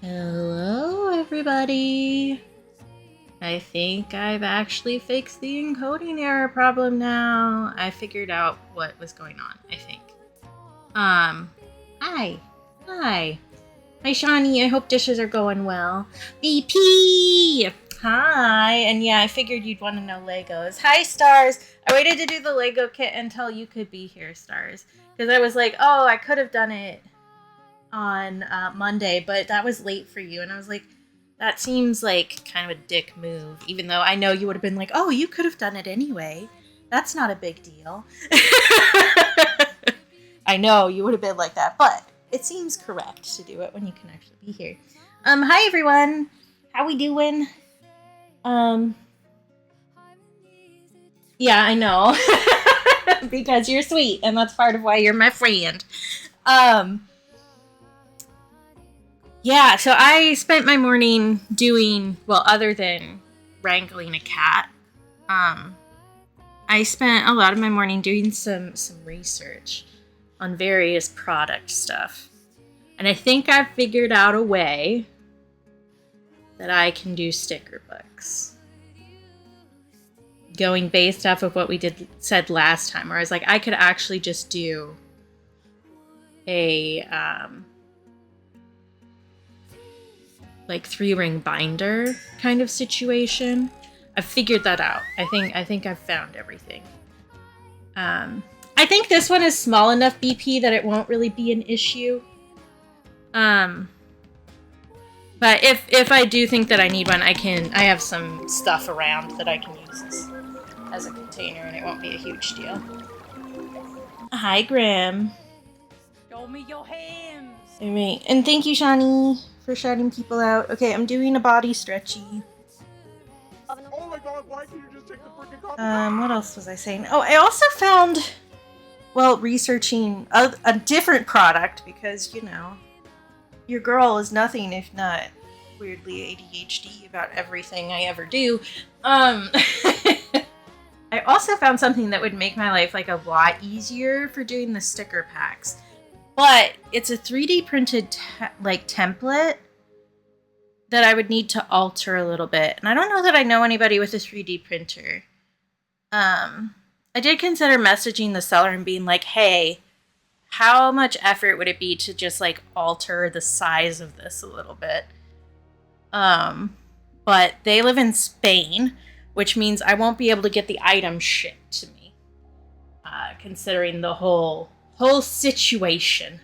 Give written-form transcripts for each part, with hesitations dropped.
Hello, everybody. I think I've actually fixed the encoding error problem now. I figured out what was going on, I think. Hi. Hi. Hi, Shawnee. I hope dishes are going well. BP! Hi. And yeah, I figured you'd want to know Legos. Hi, Stars. I waited to do the Lego kit until you could be here, Stars. Because I was like, oh, I could have done it on Monday, but that was late for you. And I was like, that seems like kind of a dick move, even though I know you would have been like, oh, you could have done it anyway. That's not a big deal. I know you would have been like that, but it seems correct to do it when you can actually be here. Hi everyone. How we doing? Yeah, I know. Because you're sweet, and that's part of why you're my friend. Yeah, so I spent my morning doing, well, other than wrangling a cat, I spent a lot of my morning doing some research on various product stuff. And I think I've figured out a way that I can do sticker books. Going based off of what we said last time, where I was like, I could actually just do a like 3-ring binder kind of situation. I've figured that out. I think I've found everything. I think this one is small enough, BP, that it won't really be an issue. But if I do think that I need one, I have some stuff around that I can use as a container, and it won't be a huge deal. Hi, Grim. Show me your hands. Alright, and thank you, Shawnee, for shouting people out. Okay, I'm doing a body stretchy. Oh my god, why can't you just take the freaking copy? What else was I saying? Oh, I also found, well, researching a different product because, you know, your girl is nothing if not weirdly ADHD about everything I ever do. I also found something that would make my life like a lot easier for doing the sticker packs. But it's a 3D printed template that I would need to alter a little bit. And I don't know that I know anybody with a 3D printer. I did consider messaging the seller and being like, hey, how much effort would it be to just like alter the size of this a little bit? But they live in Spain, which means I won't be able to get the item shipped to me. Considering the whole situation.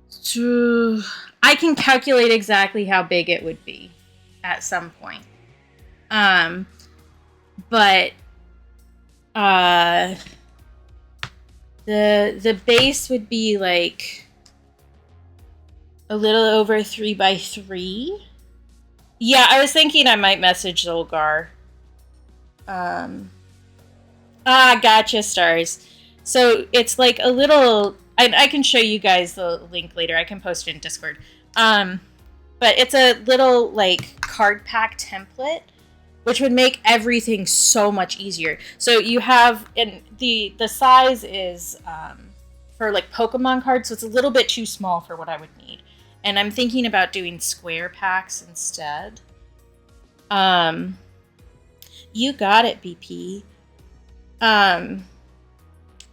So I can calculate exactly how big it would be at some point. But the base would be like a little over 3x3. Yeah, I was thinking I might message Zolgar. Gotcha, Stars. So it's like a little. I can show you guys the link later. I can post it in Discord. But it's a little like card pack template, which would make everything so much easier. So you have, and the size is for like Pokemon cards, so it's a little bit too small for what I would need. And I'm thinking about doing square packs instead. You got it, BP.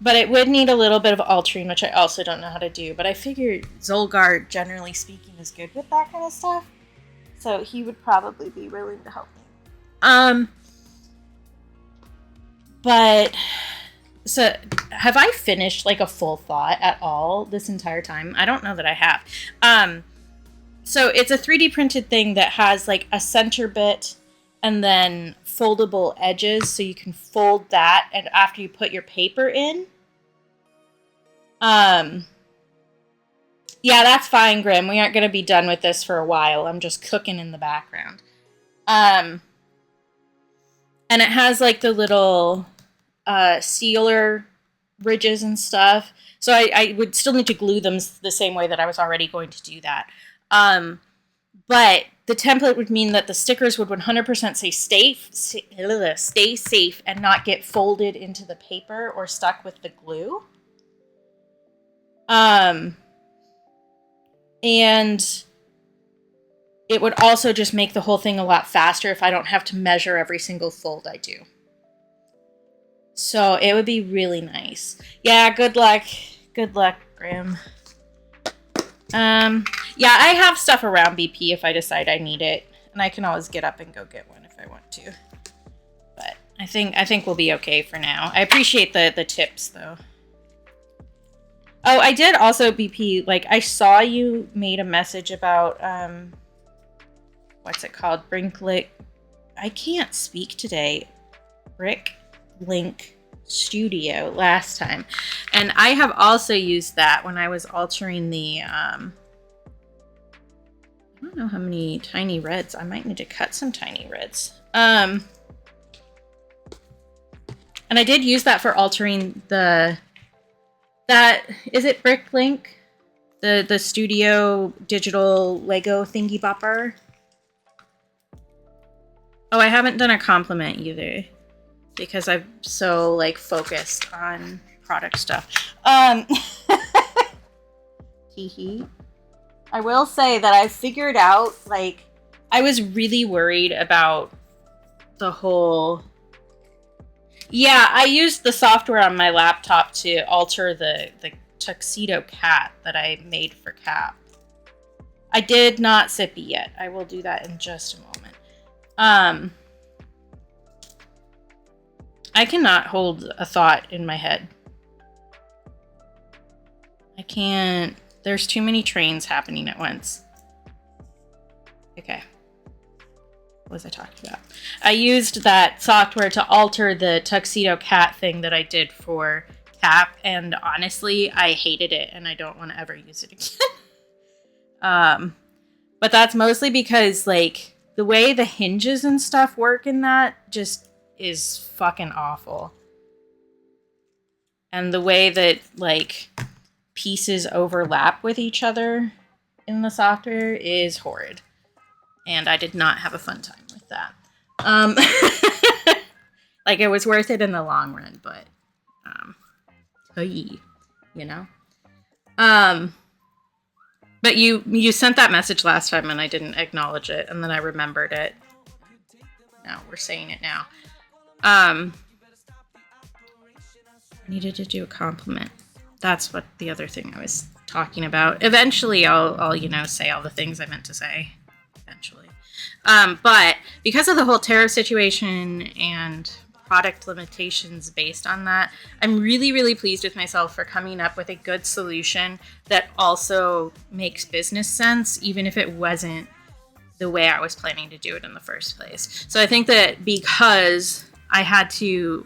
But it would need a little bit of altering, which I also don't know how to do. But I figured Zolgar, generally speaking, is good with that kind of stuff. So he would probably be willing to help me. But so have I finished like a full thought at all this entire time? I don't know that I have. So it's a 3D printed thing that has like a center bit and then foldable edges, so you can fold that, and after you put your paper in. Yeah, that's fine, Grim. We aren't going to be done with this for a while. I'm just cooking in the background. And it has like the little sealer ridges and stuff. So I would still need to glue them the same way that I was already going to do that. But the template would mean that the stickers would 100% say stay safe and not get folded into the paper or stuck with the glue. And it would also just make the whole thing a lot faster if I don't have to measure every single fold I do. So it would be really nice. Yeah, good luck. Good luck, Graham. Yeah, I have stuff around BP if I decide I need it. And I can always get up and go get one if I want to. But I think we'll be okay for now. I appreciate the tips, though. Oh, I did also, BP, like, I saw you made a message about, what's it called? Brinklick. I can't speak today. Brick Link Studio last time. And I have also used that when I was altering the, I don't know how many tiny reds. I might need to cut some tiny reds. And I did use that for altering the, is it Bricklink? The studio digital Lego thingy bopper. Oh, I haven't done a compliment either because I'm so like focused on product stuff. Hee. I will say that I figured out, like, I was really worried about the whole... Yeah, I used the software on my laptop to alter the tuxedo cat that I made for Cap. I did not sippy yet. I will do that in just a moment. I cannot hold a thought in my head. I can't. There's too many trains happening at once. Okay. What was I talking about? I used that software to alter the tuxedo cat thing that I did for Cap, and honestly, I hated it, and I don't want to ever use it again. But that's mostly because, like, the way the hinges and stuff work in that just is fucking awful. And the way that, like, pieces overlap with each other in the software is horrid. And I did not have a fun time with that. Like, it was worth it in the long run, but, you know? But you sent that message last time and I didn't acknowledge it, and then I remembered it. Now we're saying it now. I needed to do a compliment. That's what the other thing I was talking about. Eventually I'll say all the things I meant to say. Eventually. But because of the whole tariff situation and product limitations based on that, I'm really, really pleased with myself for coming up with a good solution that also makes business sense, even if it wasn't the way I was planning to do it in the first place. So I think that because I had to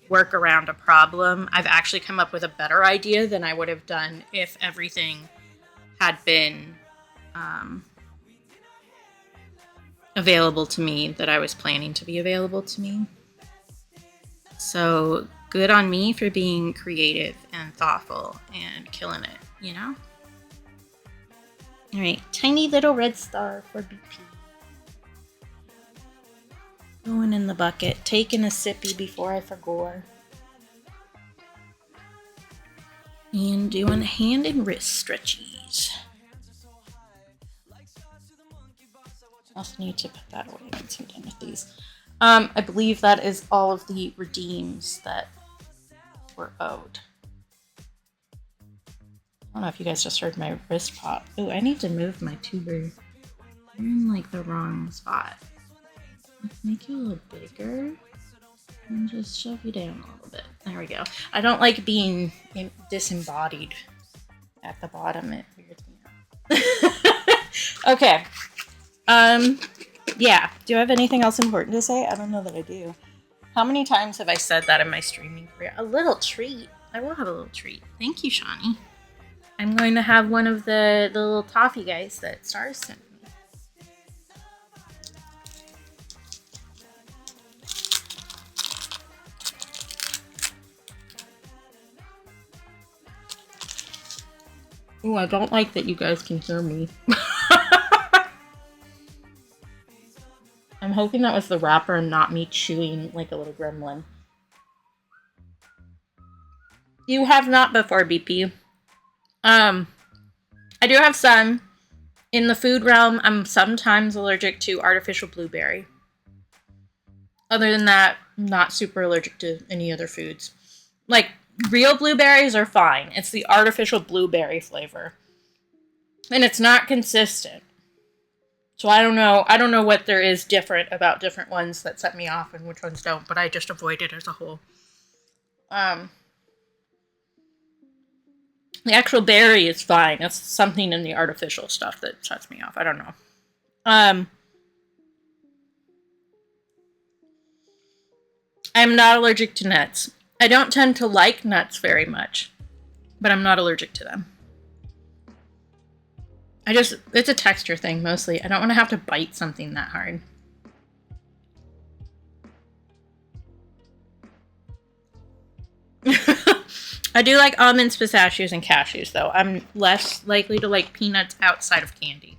work around a problem, I've actually come up with a better idea than I would have done if everything had been available to me that I was planning to be available to me. So good on me for being creative and thoughtful and killing it, you know? All right, tiny little red star for BP. Going in the bucket, taking a sippy before I forgot. And doing hand and wrist stretchies. Also need to put that away once I'm done with these. I believe that is all of the redeems that were owed. I don't know if you guys just heard my wrist pop. Oh, I need to move my tuber. You're in like the wrong spot. Let's make you a little bigger and just shove you down a little bit. There we go. I don't like being disembodied at the bottom. It weirds me out. Okay. Yeah. Do I have anything else important to say? I don't know that I do. How many times have I said that in my streaming career? A little treat. I will have a little treat. Thank you, Shawnee. I'm going to have one of the little toffee guys that Stars sent me. Ooh, I don't like that you guys can hear me. I'm hoping that was the wrapper and not me chewing like a little gremlin. You have not before, BP. I do have some. In the food realm, I'm sometimes allergic to artificial blueberry. Other than that, I'm not super allergic to any other foods. Like, real blueberries are fine. It's the artificial blueberry flavor. And it's not consistent. So I don't know what there is different about different ones that set me off and which ones don't, but I just avoid it as a whole. The actual berry is fine. It's something in the artificial stuff that sets me off. I don't know. I'm not allergic to nuts. I don't tend to like nuts very much, but I'm not allergic to them. It's a texture thing mostly. I don't want to have to bite something that hard. I do like almonds, pistachios, and cashews, though. I'm less likely to like peanuts outside of candy.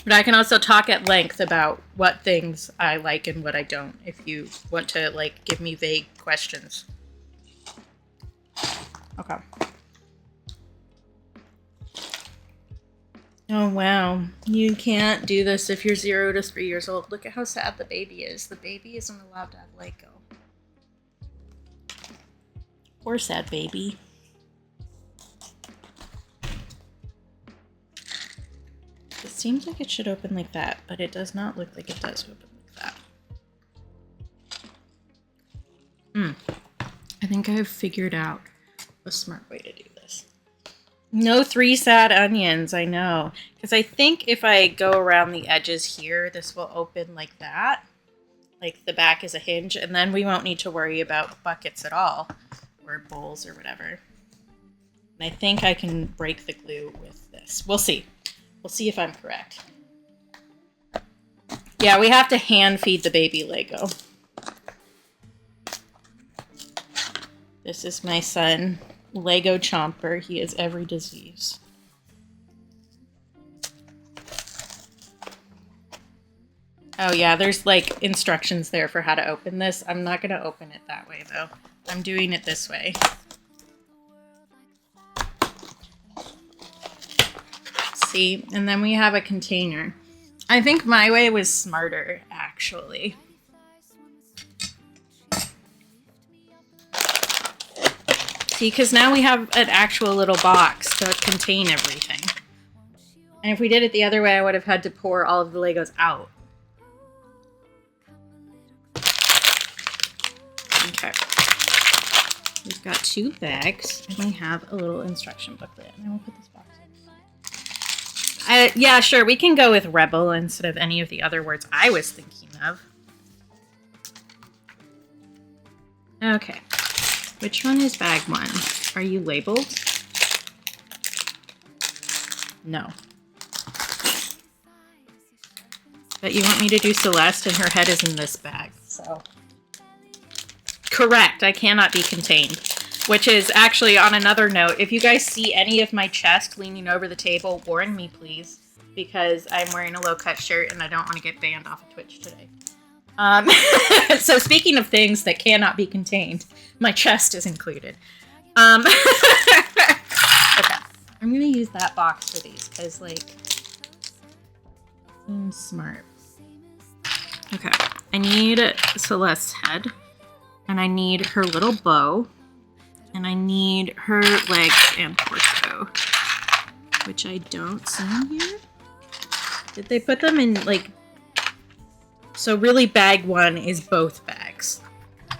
But I can also talk at length about what things I like and what I don't, if you want to, like, give me vague questions. Okay. Oh, wow. You can't do this if you're 0 to 3 years old. Look at how sad the baby is. The baby isn't allowed to have Lego. Poor sad baby. It seems like it should open like that, but it does not look like it does open like that. I think I've figured out a smart way to do this. No 3 sad onions, I know. Because I think if I go around the edges here, this will open like that. Like the back is a hinge, and then we won't need to worry about buckets at all. Or bowls or whatever. And I think I can break the glue with this. We'll see. We'll see if I'm correct. Yeah, we have to hand feed the baby Lego. This is my son, Lego Chomper. He has every disease. Oh yeah, there's like instructions there for how to open this. I'm not gonna open it that way though. I'm doing it this way. See, and then we have a container. I think my way was smarter, actually. See, because now we have an actual little box to contain everything. And if we did it the other way, I would have had to pour all of the Legos out. Okay. We've got 2 bags, and we have a little instruction booklet. And we'll put this box in. Yeah, sure, we can go with rebel instead of any of the other words I was thinking of. Okay. Which one is bag 1? Are you labeled? No. But you want me to do Celeste, and her head is in this bag, so... Correct, I cannot be contained. Which is actually, on another note, if you guys see any of my chest leaning over the table, warn me, please. Because I'm wearing a low-cut shirt, and I don't want to get banned off of Twitch today. So speaking of things that cannot be contained, my chest is included. Okay. I'm gonna use that box for these, because, like, seems smart. Okay. I need Celeste's head. And I need her little bow. And I need her legs and torso. Which I don't see here. Did they put them in, like... So really bag 1 is both bags.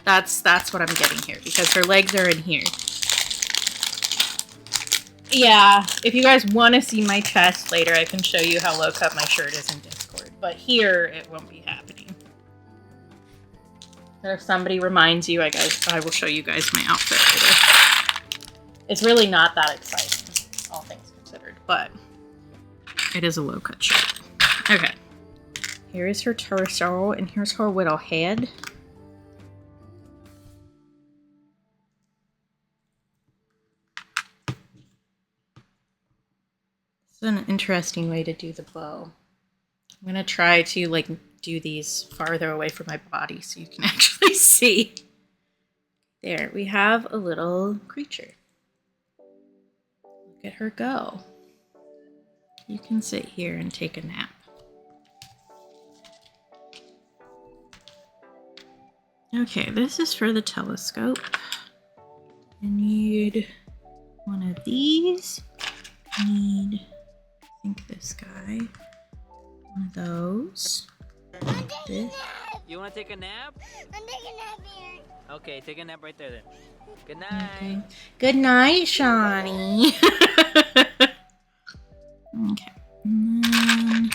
That's what I'm getting here. Because her legs are in here. Yeah, if you guys want to see my chest later, I can show you how low cut my shirt is in Discord. But here, it won't be happening. And if somebody reminds you, I will show you guys my outfit later. It's really not that exciting, all things considered, but it is a low-cut shirt. Okay. Here is her torso, and here's her little head. This is an interesting way to do the bow. I'm gonna try to, like, do these farther away from my body so you can actually see. There, we have a little creature. Look at her go. You can sit here and take a nap. Okay, this is for the telescope. I need one of these. I need, I think this guy. One of those. This. You want to take a nap? I'm taking a nap here. Okay, take a nap right there then. Good night. Okay. Good night, Shawnee. Okay. And then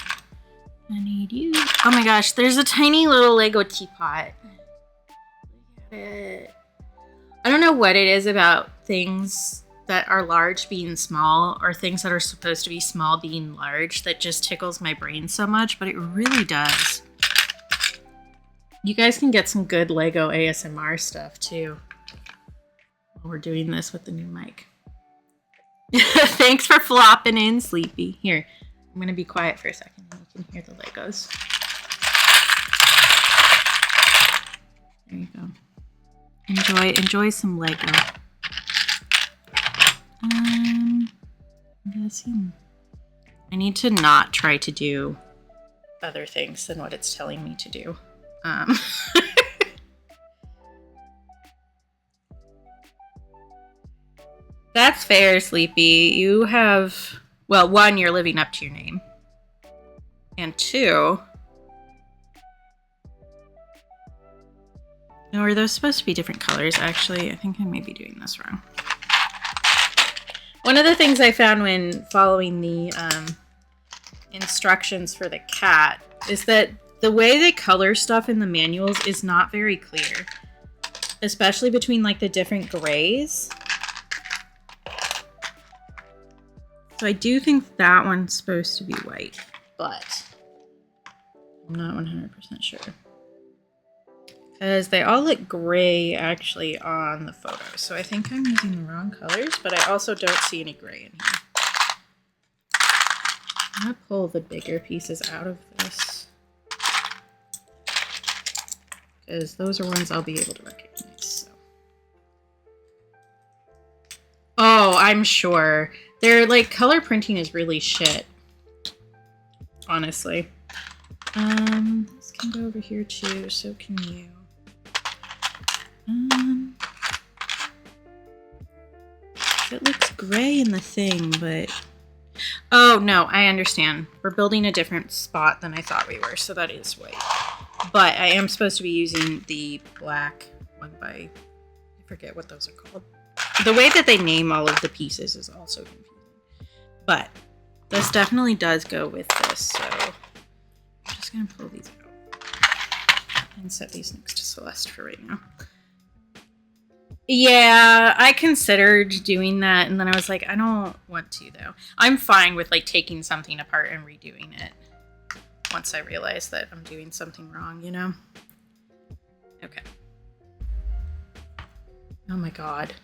I need you. Oh my gosh, there's a tiny little Lego teapot. Look at it. I don't know what it is about things that are large being small or things that are supposed to be small being large that just tickles my brain so much, but it really does. You guys can get some good Lego ASMR stuff too. While we're doing this with the new mic. Thanks for flopping in, Sleepy. Here, I'm gonna be quiet for a second and you can hear the Legos. There you go. Enjoy some Lego. I'm guessing I need to not try to do other things than what it's telling me to do. That's fair, Sleepy. You have, well, one, you're living up to your name. And two, no, are those supposed to be different colors? Actually, I think I may be doing this wrong. One of the things I found when following the instructions for the cat is that the way they color stuff in the manuals is not very clear, especially between like the different grays. So I do think that one's supposed to be white, but I'm not 100% sure. Because they all look gray actually on the photo. So I think I'm using the wrong colors, but I also don't see any gray in here. I'm gonna pull the bigger pieces out of this. Because those are ones I'll be able to recognize. So. Oh, I'm sure. Their like color printing is really shit. Honestly. This can go over here too, so can you. It looks gray in the thing, but... Oh, no, I understand. We're building a different spot than I thought we were, so that is white. But I am supposed to be using the black one by... I forget what those are called. The way that they name all of the pieces is also confusing. But this definitely does go with this, so... I'm just going to pull these out. And set these next to Celeste for right now. Yeah, I considered doing that, and then I was like, I don't want to, though. I'm fine with, like, taking something apart and redoing it once I realize that I'm doing something wrong, you know? Okay. Oh my god.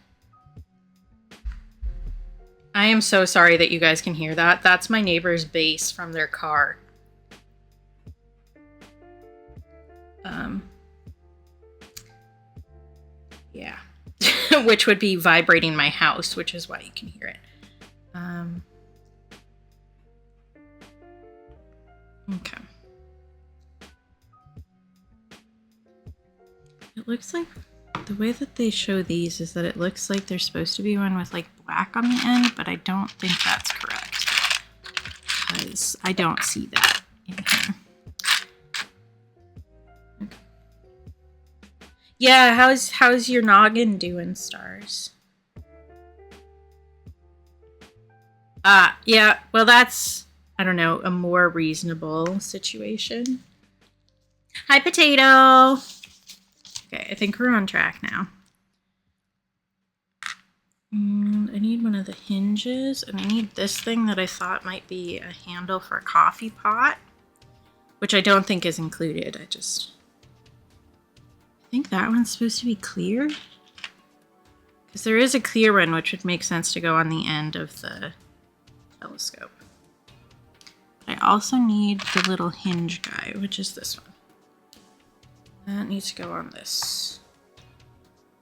I am so sorry that you guys can hear that. That's my neighbor's bass from their car. Yeah. Which would be vibrating my house, which is why you can hear it. Okay. It looks like the way that they show these is that it looks like there's supposed to be one with like black on the end, but I don't think that's correct. Because I don't see that in here. Okay. Yeah, how's your noggin doing, Stars? Yeah, well that's, I don't know, a more reasonable situation. Hi, Potato! Okay, I think we're on track now. And I need one of the hinges, and I need this thing that I thought might be a handle for a coffee pot, which I don't think is included. I think that one's supposed to be clear. Because there is a clear one, which would make sense to go on the end of the telescope. I also need the little hinge guy, which is this one. That needs to go on this.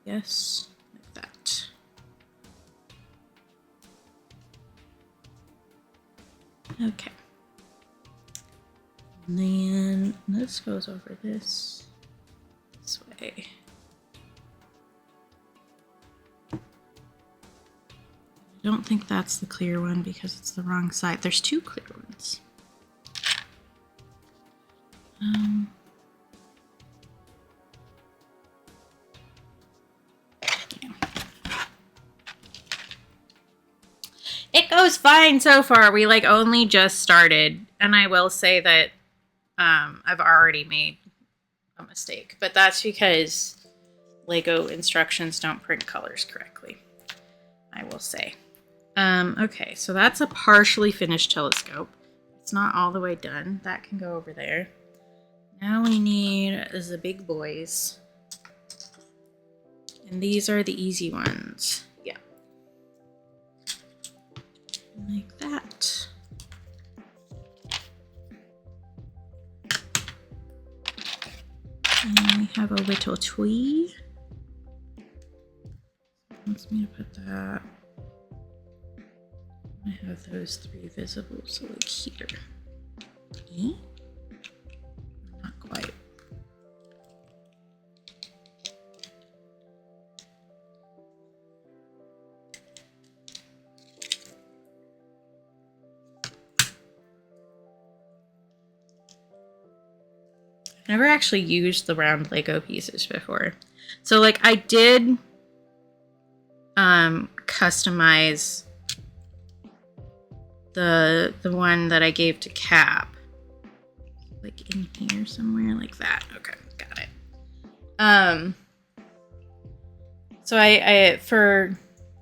Yes, like that. Okay. And then this goes over this way. I don't think that's the clear one because it's the wrong side. There's two clear ones. It goes fine so far. We like only just started, and I will say that I've already made a mistake, but that's because Lego instructions don't print colors correctly, I will say. Okay, so that's a partially finished telescope. It's not all the way done. That can go over there. Now we need the big boys. And these are the easy ones. Yeah. Like that. And we have a little twee. Wants me to put that. I have those three visible, so like here. E? Not quite. Never actually used the round Lego pieces before. So like I did customize the one that I gave to Cap. Like in here somewhere like that. Okay, got it. So I for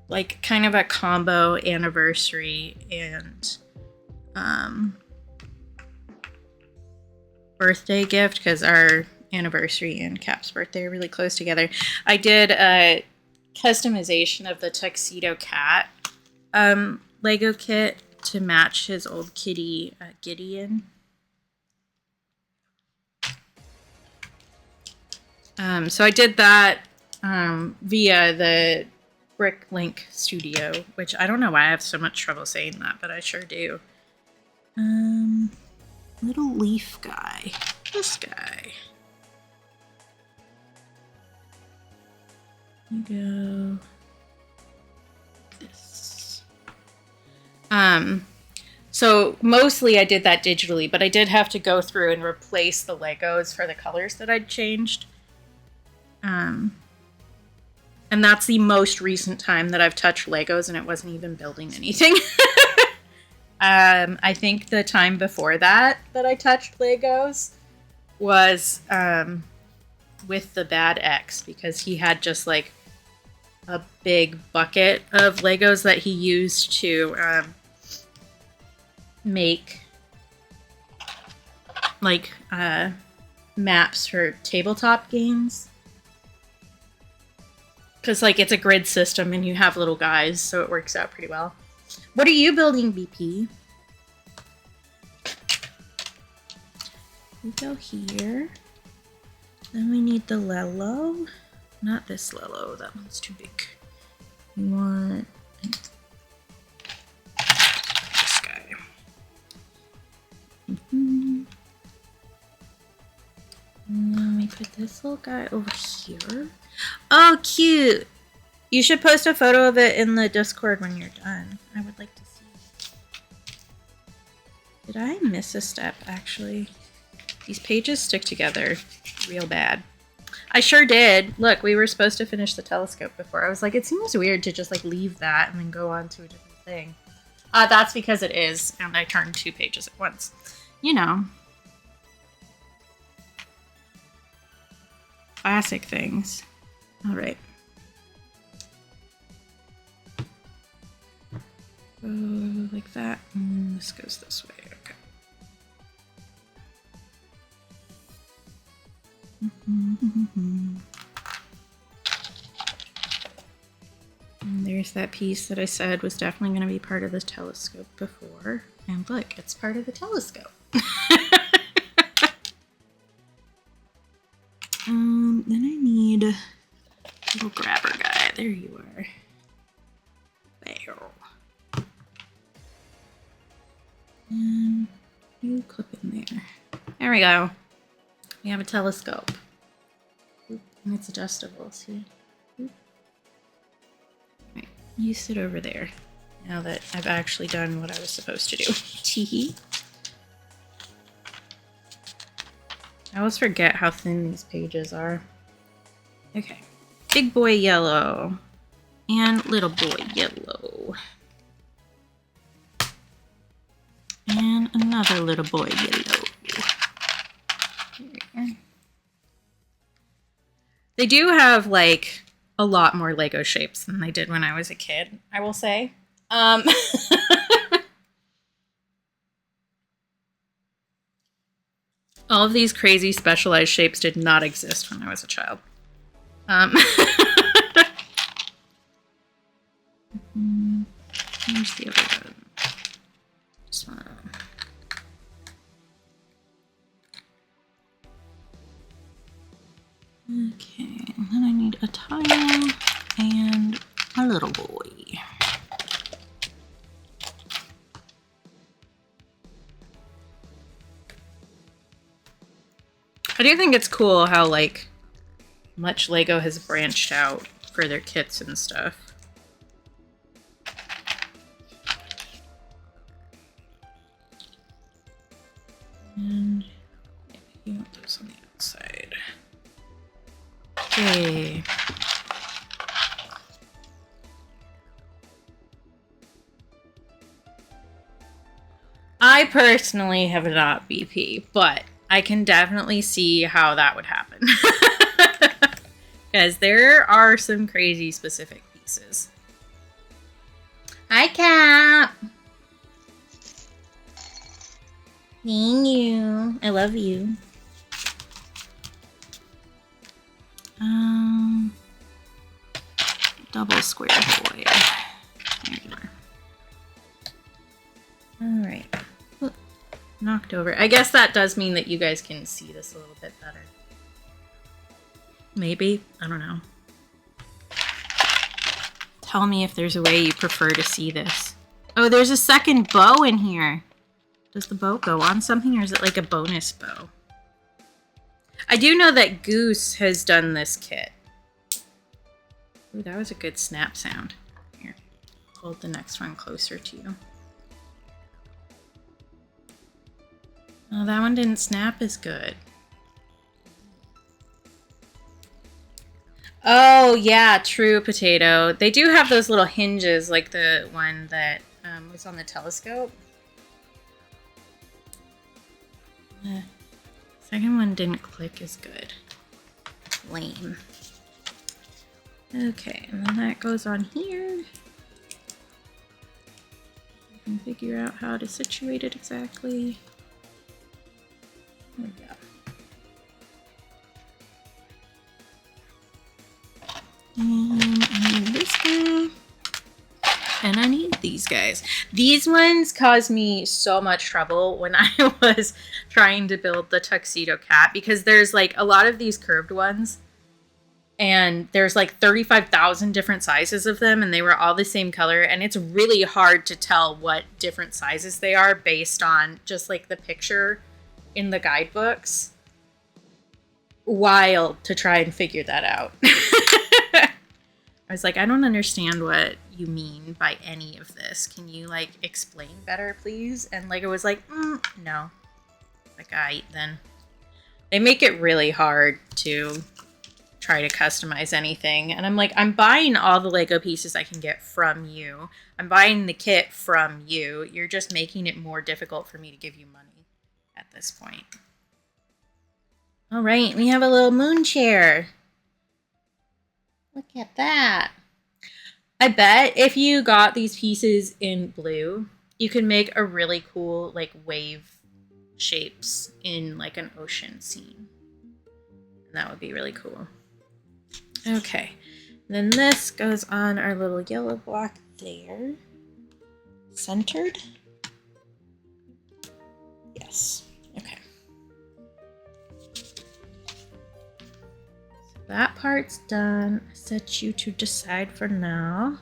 like kind of a combo anniversary and birthday gift, because our anniversary and Cap's birthday are really close together. I did a customization of the Tuxedo Cat Lego kit to match his old kitty Gideon. So I did that via the Bricklink Studio, which I don't know why I have so much trouble saying that, but I sure do. Little leaf guy. This guy. You go. This. So mostly I did that digitally, but I did have to go through and replace the Legos for the colors that I'd changed. And that's the most recent time that I've touched Legos and it wasn't even building anything. I think the time before that I touched Legos was with the Bad X, because he had just like a big bucket of Legos that he used to make like maps for tabletop games. Because like it's a grid system and you have little guys, so it works out pretty well. What are you building, BP? We go here. Then we need the Lelo. Not this Lelo, that one's too big. We want this guy. And then we put this little guy over here. Oh, cute! You should post a photo of it in the Discord when you're done. I would like to see. Did I miss a step, actually? These pages stick together real bad. I sure did. Look, we were supposed to finish the telescope before. I was like, it seems weird to just like leave that and then go on to a different thing. That's because it is, and I turned 2 pages at once. You know. Classic things. All right. Like that, and this goes this way. Okay. And there's that piece that I said was definitely going to be part of the telescope before. And look, it's part of the telescope. Then I need a little grabber guy. There you are. There. There we go. We have a telescope. Oop, and it's adjustable, see? Oop. Right, you sit over there. Now that I've actually done what I was supposed to do. Teehee. I always forget how thin these pages are. Okay. Big boy yellow. And little boy yellow. And another little boy yellow. They do have, like, a lot more Lego shapes than they did when I was a kid, I will say. All of these crazy specialized shapes did not exist when I was a child. Here's the other one. This one. Okay, and then I need a tile and a little boy. I do think it's cool how, like, much Lego has branched out for their kits and stuff. And yeah, you want those on the outside. Okay. I personally have not BP, but I can definitely see how that would happen. Because there are some crazy specific pieces. Hi, Cap! Thank you. I love you. Double square boy. There you are. Alright. Knocked over. I guess that does mean that you guys can see this a little bit better. Maybe. I don't know. Tell me if there's a way you prefer to see this. Oh, there's a second bow in here. Does the bow go on something, or is it like a bonus bow? I do know that Goose has done this kit. Ooh, that was a good snap sound. Here, hold the next one closer to you. Oh, that one didn't snap as good. Oh, yeah, true, Potato. They do have those little hinges, like the one that was on the telescope. The second one didn't click as good. Lame. Okay, and then that goes on here. You can figure out how to situate it exactly. There we go. And I need this guy. And I need these guys. These ones caused me so much trouble when I was trying to build the tuxedo cat, because there's like a lot of these curved ones and there's like 35,000 different sizes of them, and they were all the same color, and it's really hard to tell what different sizes they are based on just like the picture in the guidebooks. Wild to try and figure that out. I was like, I don't understand what you mean by any of this. Can you, like, explain better, please? And Lego was like, no. Like, aight, then. They make it really hard to try to customize anything. And I'm like, I'm buying all the Lego pieces I can get from you. I'm buying the kit from you. You're just making it more difficult for me to give you money at this point. All right, we have a little moon chair. Look at that. I bet if you got these pieces in blue, you could make a really cool, like, wave shapes in, like, an ocean scene. And that would be really cool. Okay. Then this goes on our little yellow block there. Centered? Yes. Okay. That part's done. I set you to decide for now.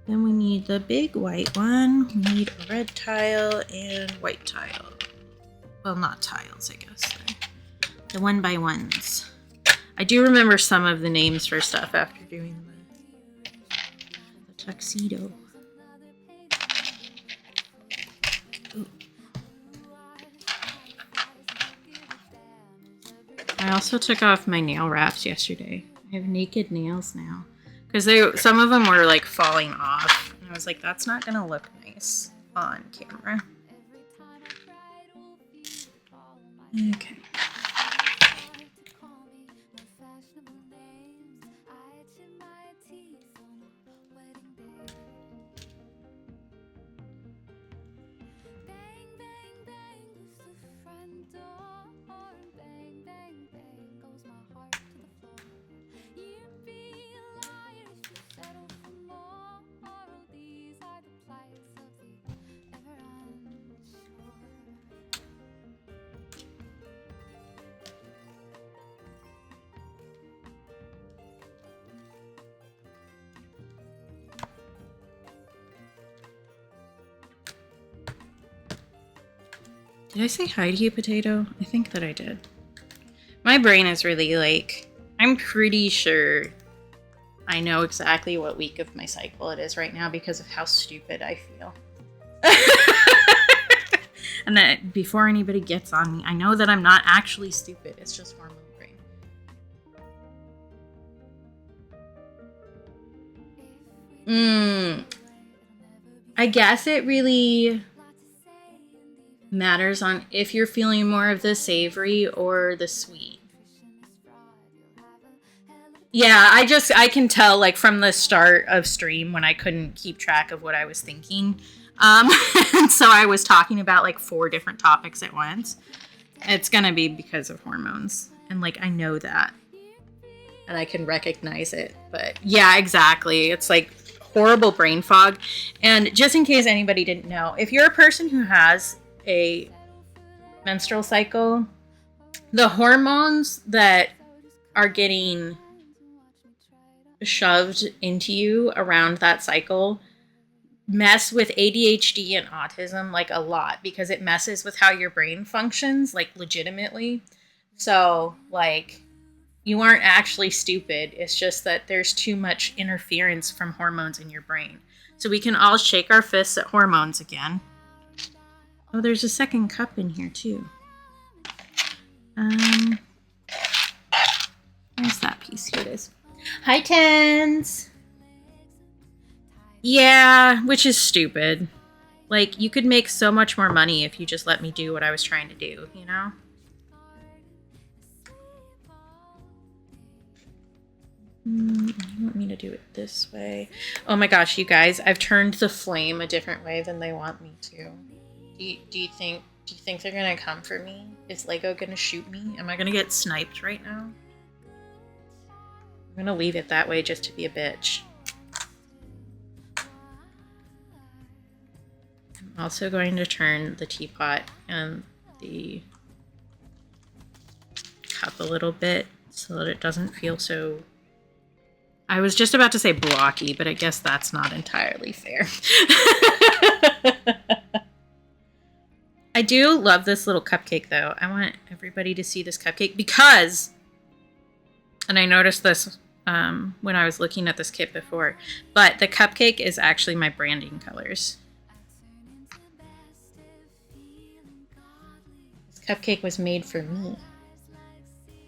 Then we need the big white one. We need a red tile and white tile. Well, not tiles, I guess. The 1x1s. I do remember some of the names for stuff after doing the tuxedo. Ooh. I also took off my nail wraps yesterday. I have naked nails now. Because some of them were like falling off. And I was like, that's not going to look nice on camera. Okay. Did I say hi to you, Potato? I think that I did. My brain is really like, I'm pretty sure I know exactly what week of my cycle it is right now because of how stupid I feel. And that before anybody gets on me, I know that I'm not actually stupid. It's just hormone brain. I guess it really matters on if you're feeling more of the savory or the sweet. Yeah, I can tell like from the start of stream when I couldn't keep track of what I was thinking. And so I was talking about like 4 different topics at once. It's gonna be because of hormones. And like I know that. And I can recognize it. But yeah, exactly. It's like horrible brain fog. And just in case anybody didn't know, if you're a person who has a menstrual cycle, the hormones that are getting shoved into you around that cycle mess with ADHD and autism like a lot because it messes with how your brain functions, like legitimately. So like you aren't actually stupid. It's just that there's too much interference from hormones in your brain. So we can all shake our fists at hormones again. Oh, there's a second cup in here too. Where's that piece? Here it is. Hi, Tens! Yeah, which is stupid. Like, you could make so much more money if you just let me do what I was trying to do, you know? You want me to do it this way? Oh my gosh, you guys, I've turned the flame a different way than they want me to. Do you think they're gonna come for me? Is Lego gonna shoot me? Am I gonna get sniped right now? I'm gonna leave it that way just to be a bitch. I'm also going to turn the teapot and the cup a little bit so that it doesn't feel so... I was just about to say blocky, but I guess that's not entirely fair. I do love this little cupcake, though. I want everybody to see this cupcake because, and I noticed this when I was looking at this kit before, but the cupcake is actually my branding colors. This cupcake was made for me.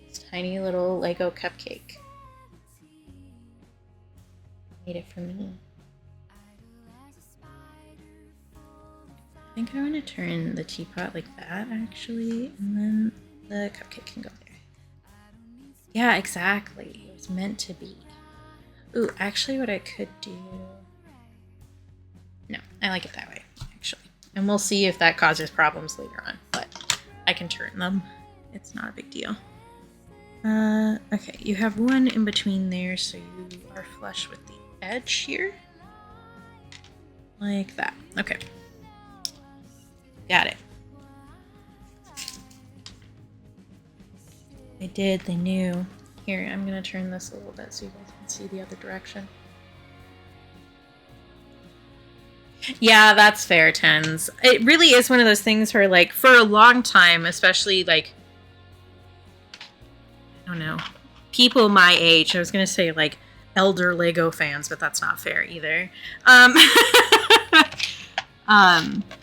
This tiny little Lego cupcake. Made it for me. I think I want to turn the teapot like that, actually, and then the cupcake can go there. Yeah, exactly. It was meant to be. Ooh, actually, what I could do... No, I like it that way, actually. And we'll see if that causes problems later on, but I can turn them. It's not a big deal. Okay, you have one in between there, so you are flush with the edge here. Like that. Okay. Got it. They did, they knew. Here, I'm gonna turn this a little bit so you guys can see the other direction. Yeah, that's fair, Tens. It really is one of those things where, like, for a long time, especially, like, I don't know, people my age, I was going to say, like, elder Lego fans, but that's not fair either. Um,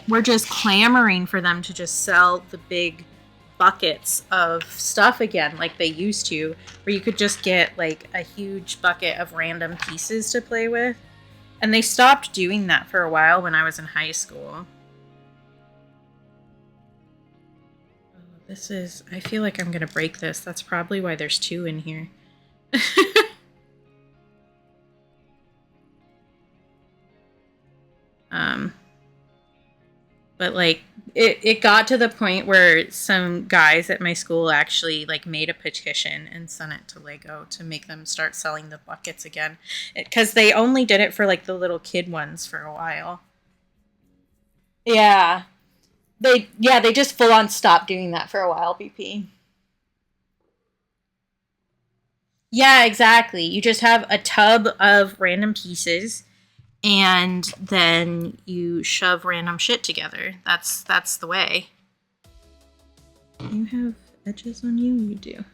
we're just clamoring for them to just sell the big buckets of stuff again like they used to, where you could just get, like, a huge bucket of random pieces to play with. And they stopped doing that for a while when I was in high school. Oh, this is... I feel like I'm going to break this. That's probably why there's 2 in here. But, like, it got to the point where some guys at my school actually, like, made a petition and sent it to Lego to make them start selling the buckets again. Because they only did it for, like, the little kid ones for a while. Yeah. They just full on stopped doing that for a while, BP. Yeah, exactly. You just have a tub of random pieces and then you shove random shit together. That's the way. You have edges on you? You do.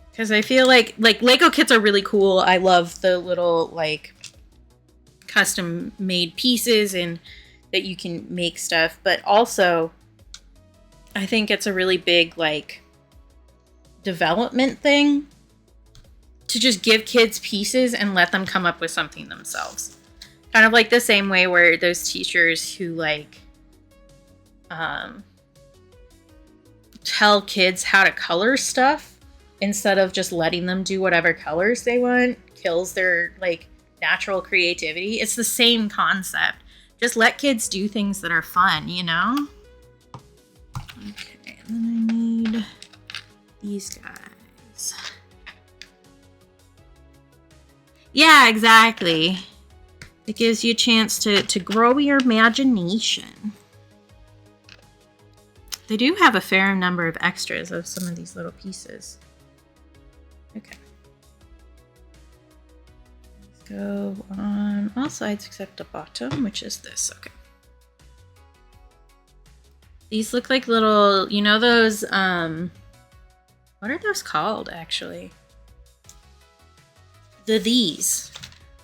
Because I feel like Lego kits are really cool. I love the little, like, custom made pieces and that you can make stuff. But also, I think it's a really big, like, development thing to just give kids pieces and let them come up with something themselves. Kind of like the same way where those teachers who, like, tell kids how to color stuff instead of just letting them do whatever colors they want kills their, like, natural creativity. It's the same concept. Just let kids do things that are fun, you know? Okay, and then I need these guys. Yeah, exactly. It gives you a chance to grow your imagination. They do have a fair number of extras of some of these little pieces. Okay. Let's go on all sides except the bottom, which is this. Okay. These look like little, you know those, what are those called, actually? These.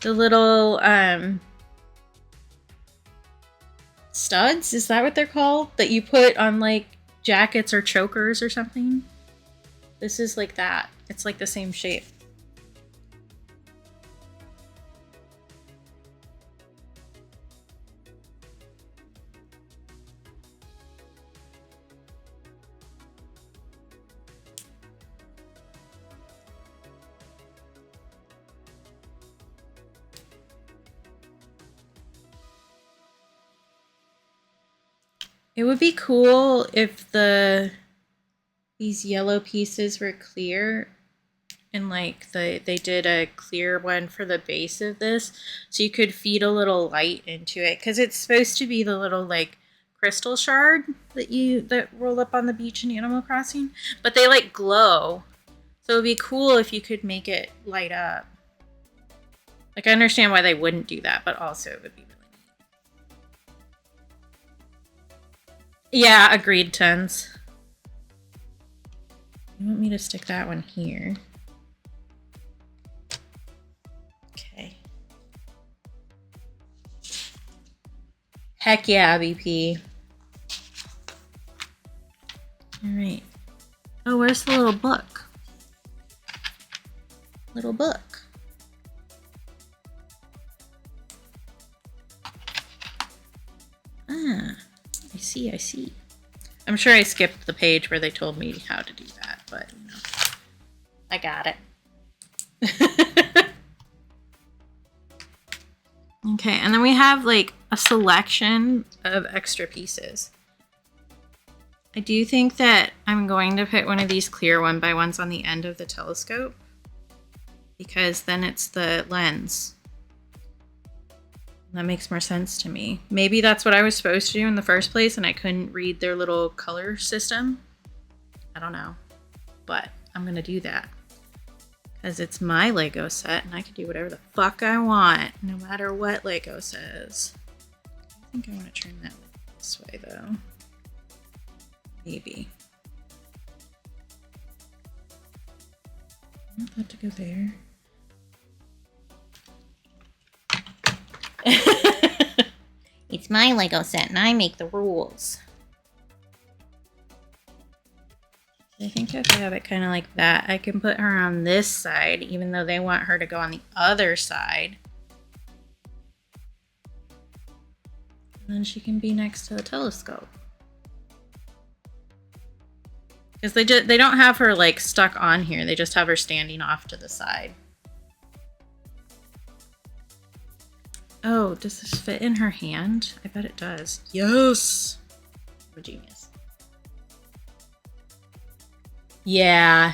The little, studs? Is that what they're called? That you put on, like, jackets or chokers or something? This is like that. It's like the same shape. It would be cool if these yellow pieces were clear and, like, they did a clear one for the base of this so you could feed a little light into it, because it's supposed to be the little, like, crystal shard that roll up on the beach in Animal Crossing, but they, like, glow, so it would be cool if you could make it light up. Like, I understand why they wouldn't do that, but also it would be really neat. Yeah, agreed, Tens. You want me to stick that one here? Okay. Heck yeah, BP. All right. Oh, where's the little book? Little book. Ah, I see. I'm sure I skipped the page where they told me how to do that, but, you know, I got it. Okay, and then we have, like, a selection of extra pieces. I do think that I'm going to put one of these clear 1x1s on the end of the telescope, because then it's the lens. That makes more sense to me. Maybe that's what I was supposed to do in the first place and I couldn't read their little color system. I don't know. But I'm going to do that. Because it's my Lego set and I can do whatever the fuck I want, no matter what Lego says. I think I want to turn that this way though. Maybe. I want that to go there. It's my Lego set and I make the rules. I think if I have it kind of like that, I can put her on this side, even though they want her to go on the other side. And then she can be next to the telescope. Because they don't have her like stuck on here, they just have her standing off to the side. Oh, does this fit in her hand? I bet it does. Yes! I'm a genius. Yeah.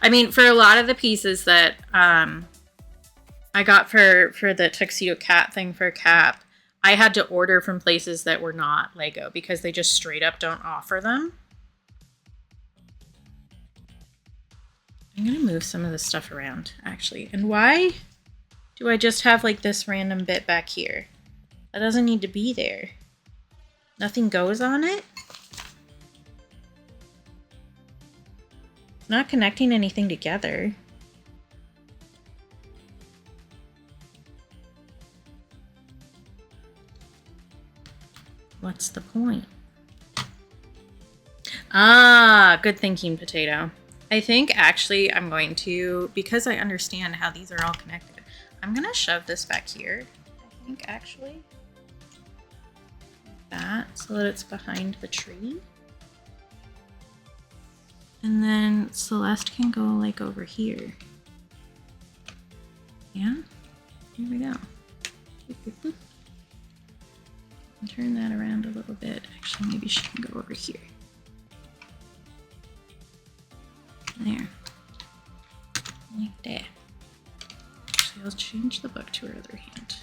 I mean, for a lot of the pieces that I got for the tuxedo cat thing for Cap, I had to order from places that were not Lego because they just straight up don't offer them. I'm gonna move some of this stuff around, actually. And why do I just have like this random bit back here? That doesn't need to be there. Nothing goes on it? Not connecting anything together. What's the point? Ah, good thinking, Potato. I think actually I'm going to, because I understand how these are all connected, I'm gonna shove this back here, I think actually. Like that, so that it's behind the tree. And then Celeste can go like over here. Yeah, here we go. Boop, boop, boop. And turn that around a little bit. Actually, maybe she can go over here. There. Like that. Actually, I'll change the book to her other hand.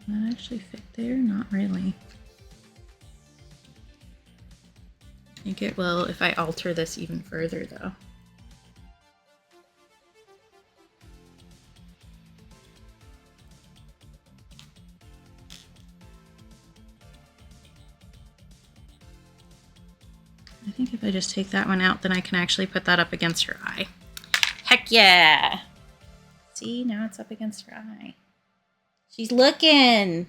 That actually fit there? Not really. I think it will if I alter this even further though. I think if I just take that one out, then I can actually put that up against her eye. Heck yeah! See, now it's up against her eye. She's looking!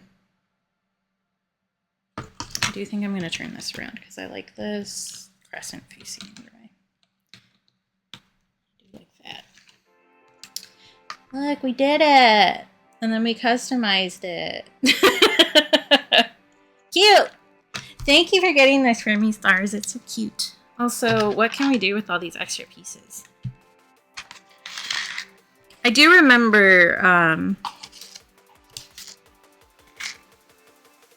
I do think I'm going to turn this around because I like this crescent facing the right. I do like that. Look, we did it! And then we customized it. Cute! Thank you for getting this for me, Stars. It's so cute. Also, what can we do with all these extra pieces? I do remember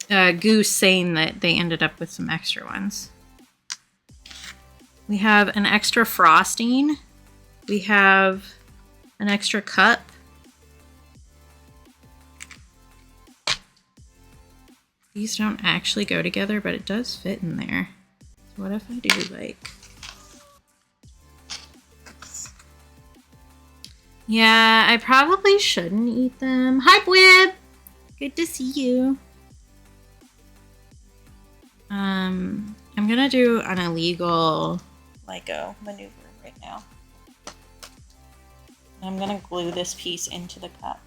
Goose saying that they ended up with some extra ones. We have an extra frosting. We have an extra cup. These don't actually go together, but it does fit in there. So what if I do like... Yeah, I probably shouldn't eat them. Hi, Bwib! Good to see you. I'm gonna do an illegal Lego maneuver right now. I'm gonna glue this piece into the cup.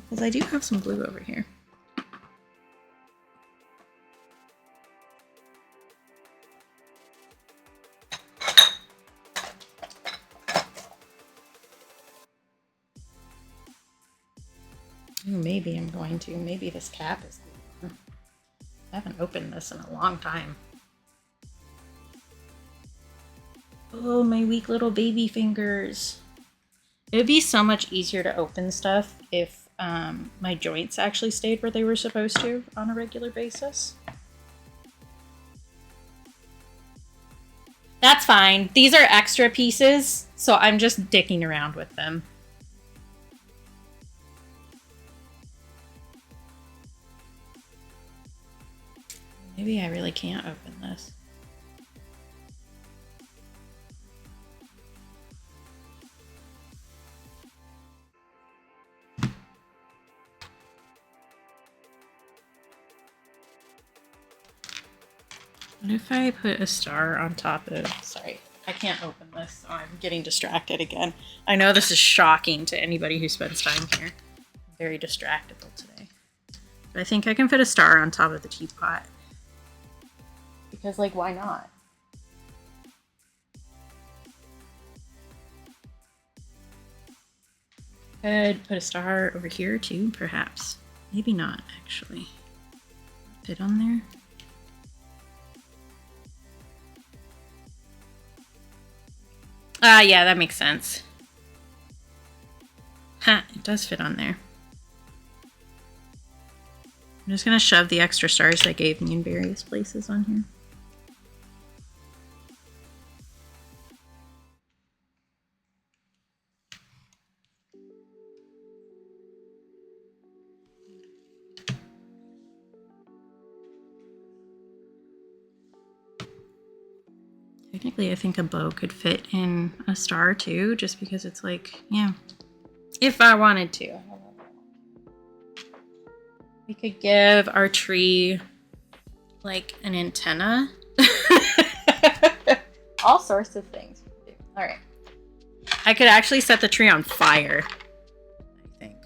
Because I do have some glue over here. Ooh, maybe I'm going to. Maybe this cap is glued. I haven't opened this in a long time. Oh, my weak little baby fingers. It would be so much easier to open stuff if my joints actually stayed where they were supposed to on a regular basis. That's fine. These are extra pieces, so I'm just dicking around with them. Maybe I really can't open this. What if I put a star on top of... Sorry, I can't open this, so I'm getting distracted again. I know this is shocking to anybody who spends time here. I'm very distractible today. But I think I can fit a star on top of the teapot. Because, like, why not? Could put a star over here, too, perhaps. Maybe not, actually. Fit on there? Yeah, that makes sense. Ha, it does fit on there. I'm just gonna shove the extra stars they gave me in various places on here. Technically, I think a bow could fit in a star too, just because it's like, yeah. If I wanted to. We could give our tree like an antenna. All sorts of things. All right. I could actually set the tree on fire, I think.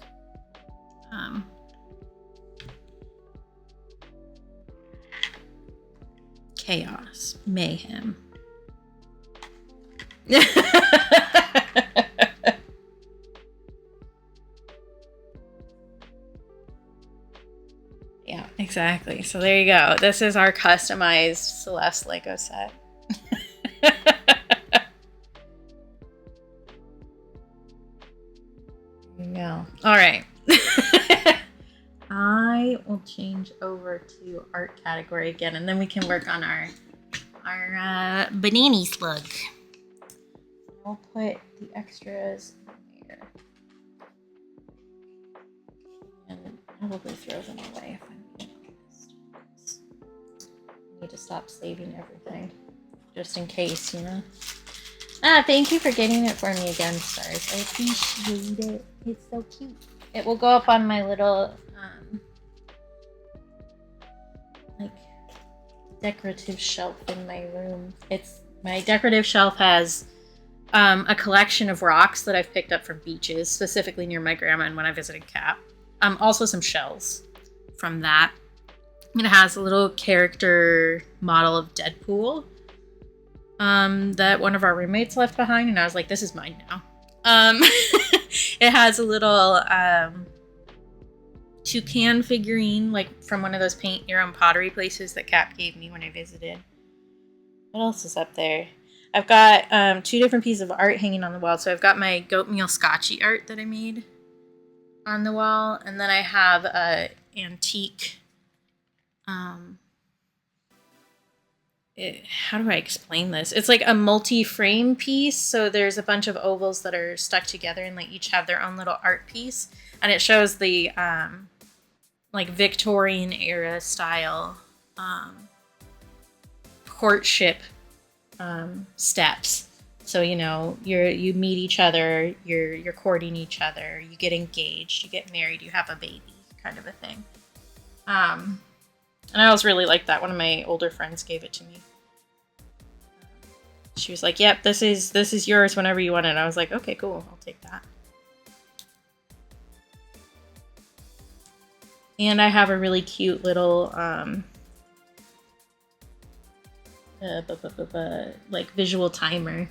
Chaos, mayhem. Yeah, exactly. So there you go. This is our customized Celeste Lego set. There you go. All right. I will change over to art category again, and then we can work on our banana slug. I'll put the extras in there. And probably throw them away if I'm being honest. I need to stop saving everything. Just in case, you know? Ah, thank you for getting it for me again, Stars. I appreciate it. It's so cute. It will go up on my little, like, decorative shelf in my room. My decorative shelf has a collection of rocks that I've picked up from beaches, specifically near my grandma and when I visited Cap. Also some shells from that. It has a little character model of Deadpool that one of our roommates left behind, and I was like, this is mine now. It has a little toucan figurine, like from one of those paint your own pottery places that Cap gave me when I visited. What else is up there? I've got 2 different pieces of art hanging on the wall. So I've got my goat meal scotchy art that I made on the wall, and then I have a antique. How do I explain this? It's like a multi-frame piece. So there's a bunch of ovals that are stuck together, and they each have their own little art piece, and it shows the like Victorian era style courtship steps. So, you know, you meet each other, you're courting each other, you get engaged, you get married, you have a baby, kind of a thing. And I always really liked that. One of my older friends gave it to me. She was like, "Yep, this is yours whenever you want it." And I was like, "Okay, cool, I'll take that." And I have a really cute little like visual timer.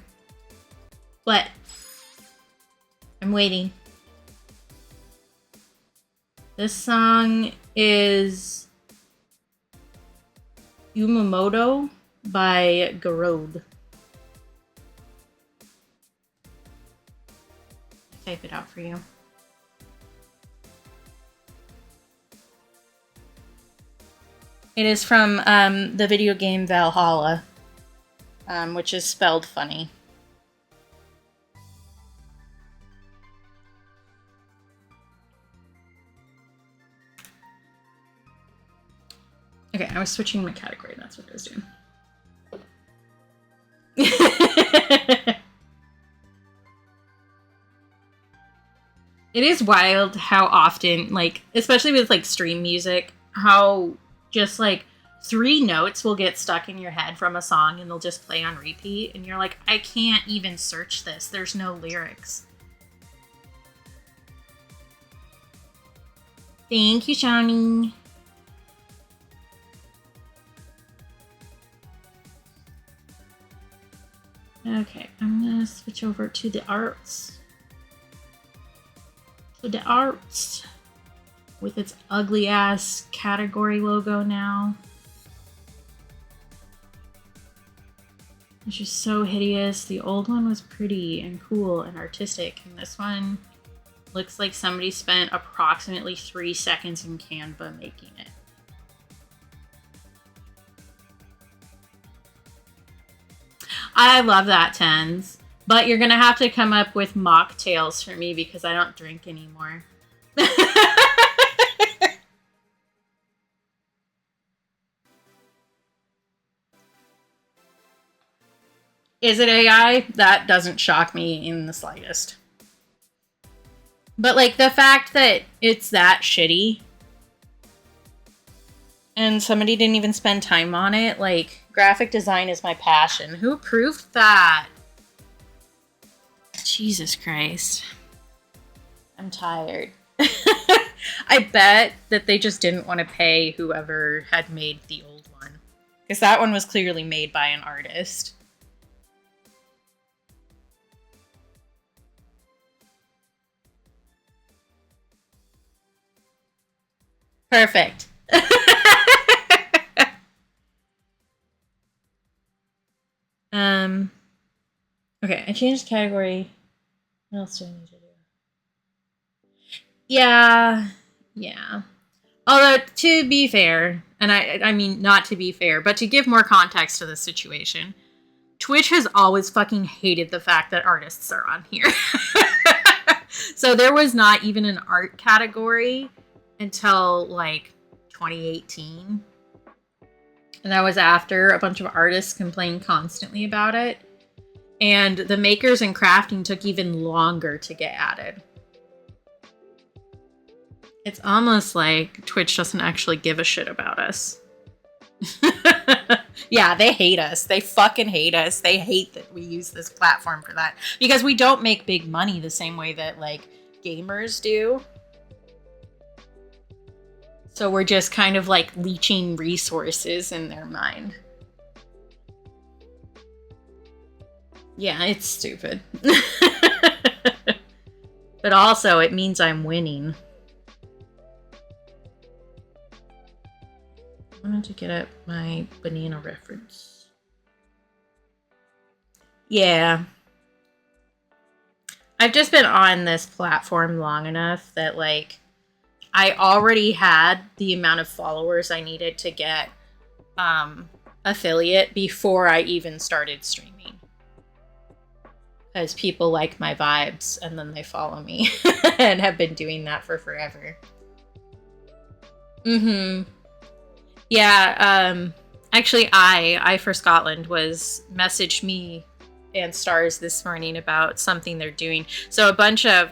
What? I'm waiting. This song is Umamoto by Garode. Type it out for you. It is from the video game Valhalla. which is spelled funny. Okay, I was switching my category. That's what I was doing. It is wild how often, like, especially with, like, stream music, how just, like, 3 notes will get stuck in your head from a song and they'll just play on repeat. And you're like, I can't even search this. There's no lyrics. Thank you, Shawnee. Okay, I'm gonna switch over to the arts. To the arts. With its ugly ass category logo now. It's just so hideous. The old one was pretty and cool and artistic, and this one looks like somebody spent approximately 3 seconds in Canva making it. I love that, Tens. But you're gonna have to come up with mocktails for me because I don't drink anymore. Is it AI? That doesn't shock me in the slightest. But, like, the fact that it's that shitty and somebody didn't even spend time on it, like, graphic design is my passion. Who approved that? Jesus Christ. I'm tired. I bet that they just didn't want to pay whoever had made the old one. Because that one was clearly made by an artist. Perfect. Okay, I changed category. What else do I need to do? Yeah. Although, to be fair, and I mean, not to be fair, but to give more context to the situation, Twitch has always fucking hated the fact that artists are on here. So there was not even an art category until, like, 2018. And that was after a bunch of artists complained constantly about it. And the makers and crafting took even longer to get added. It's almost like Twitch doesn't actually give a shit about us. Yeah, they hate us. They fucking hate us. They hate that we use this platform for that. Because we don't make big money the same way that, like, gamers do. So we're just kind of, like, leeching resources in their mind. Yeah, it's stupid. But also, it means I'm winning. I wanted to get up my banana reference. Yeah. I've just been on this platform long enough that, like, I already had the amount of followers I needed to get affiliate before I even started streaming. Because people like my vibes and then they follow me and have been doing that for forever. Yeah, actually I for Scotland was messaged me and Stars this morning about something they're doing. So a bunch of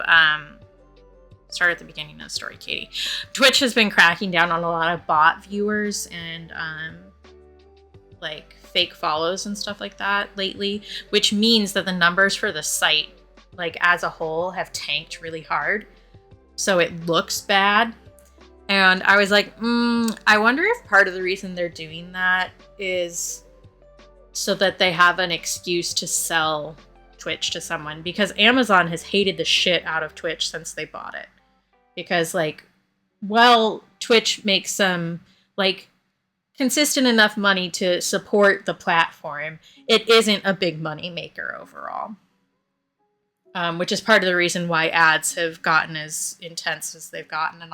start at the beginning of the story, Katie. Twitch has been cracking down on a lot of bot viewers and like fake follows and stuff like that lately, which means that the numbers for the site, like as a whole, have tanked really hard. So it looks bad. And I was like, I wonder if part of the reason they're doing that is so that they have an excuse to sell Twitch to someone, because Amazon has hated the shit out of Twitch since they bought it. Because, like, well, Twitch makes some, like, consistent enough money to support the platform, it isn't a big money maker overall. Which is part of the reason why ads have gotten as intense as they've gotten and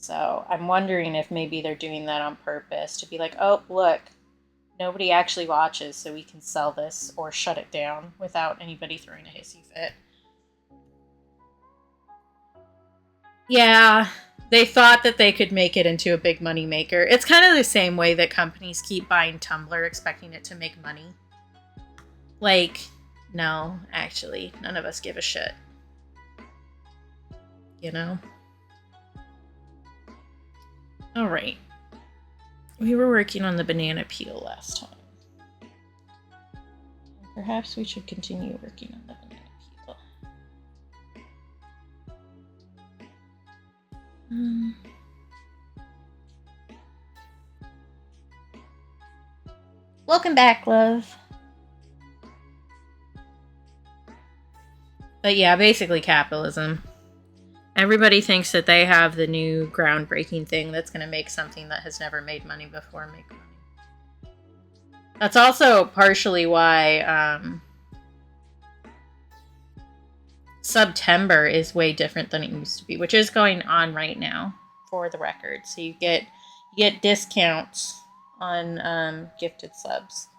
So I'm wondering if maybe they're doing that on purpose to be like, oh, look, nobody actually watches, so we can sell this or shut it down without anybody throwing a hissy fit. Yeah, they thought that they could make it into a big money maker. It's kind of the same way that companies keep buying Tumblr expecting it to make money. Like, no, actually, none of us give a shit. You know? All right. We were working on the banana peel last time. Perhaps we should continue working on the banana peel. Welcome back, love. But yeah, basically capitalism. Everybody thinks that they have the new groundbreaking thing that's going to make something that has never made money before make money. That's also partially why September is way different than it used to be, which is going on right now, for the record. So you get discounts on gifted subs.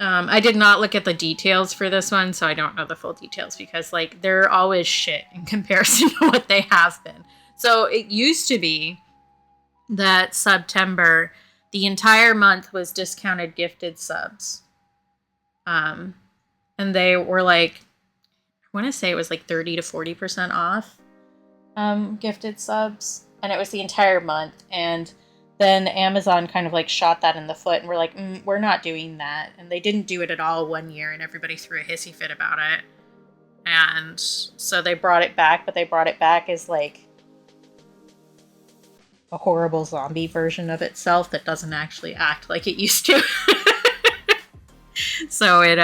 I did not look at the details for this one, so I don't know the full details because, like, they're always shit in comparison to what they have been. So it used to be that September, the entire month was discounted gifted subs. And they were like, I want to say it was like 30 to 40% off gifted subs. And it was the entire month. And then Amazon kind of like shot that in the foot and we're like, we're not doing that. And they didn't do it at all one year and everybody threw a hissy fit about it. And so they brought it back, but they brought it back as like a horrible zombie version of itself that doesn't actually act like it used to. So it,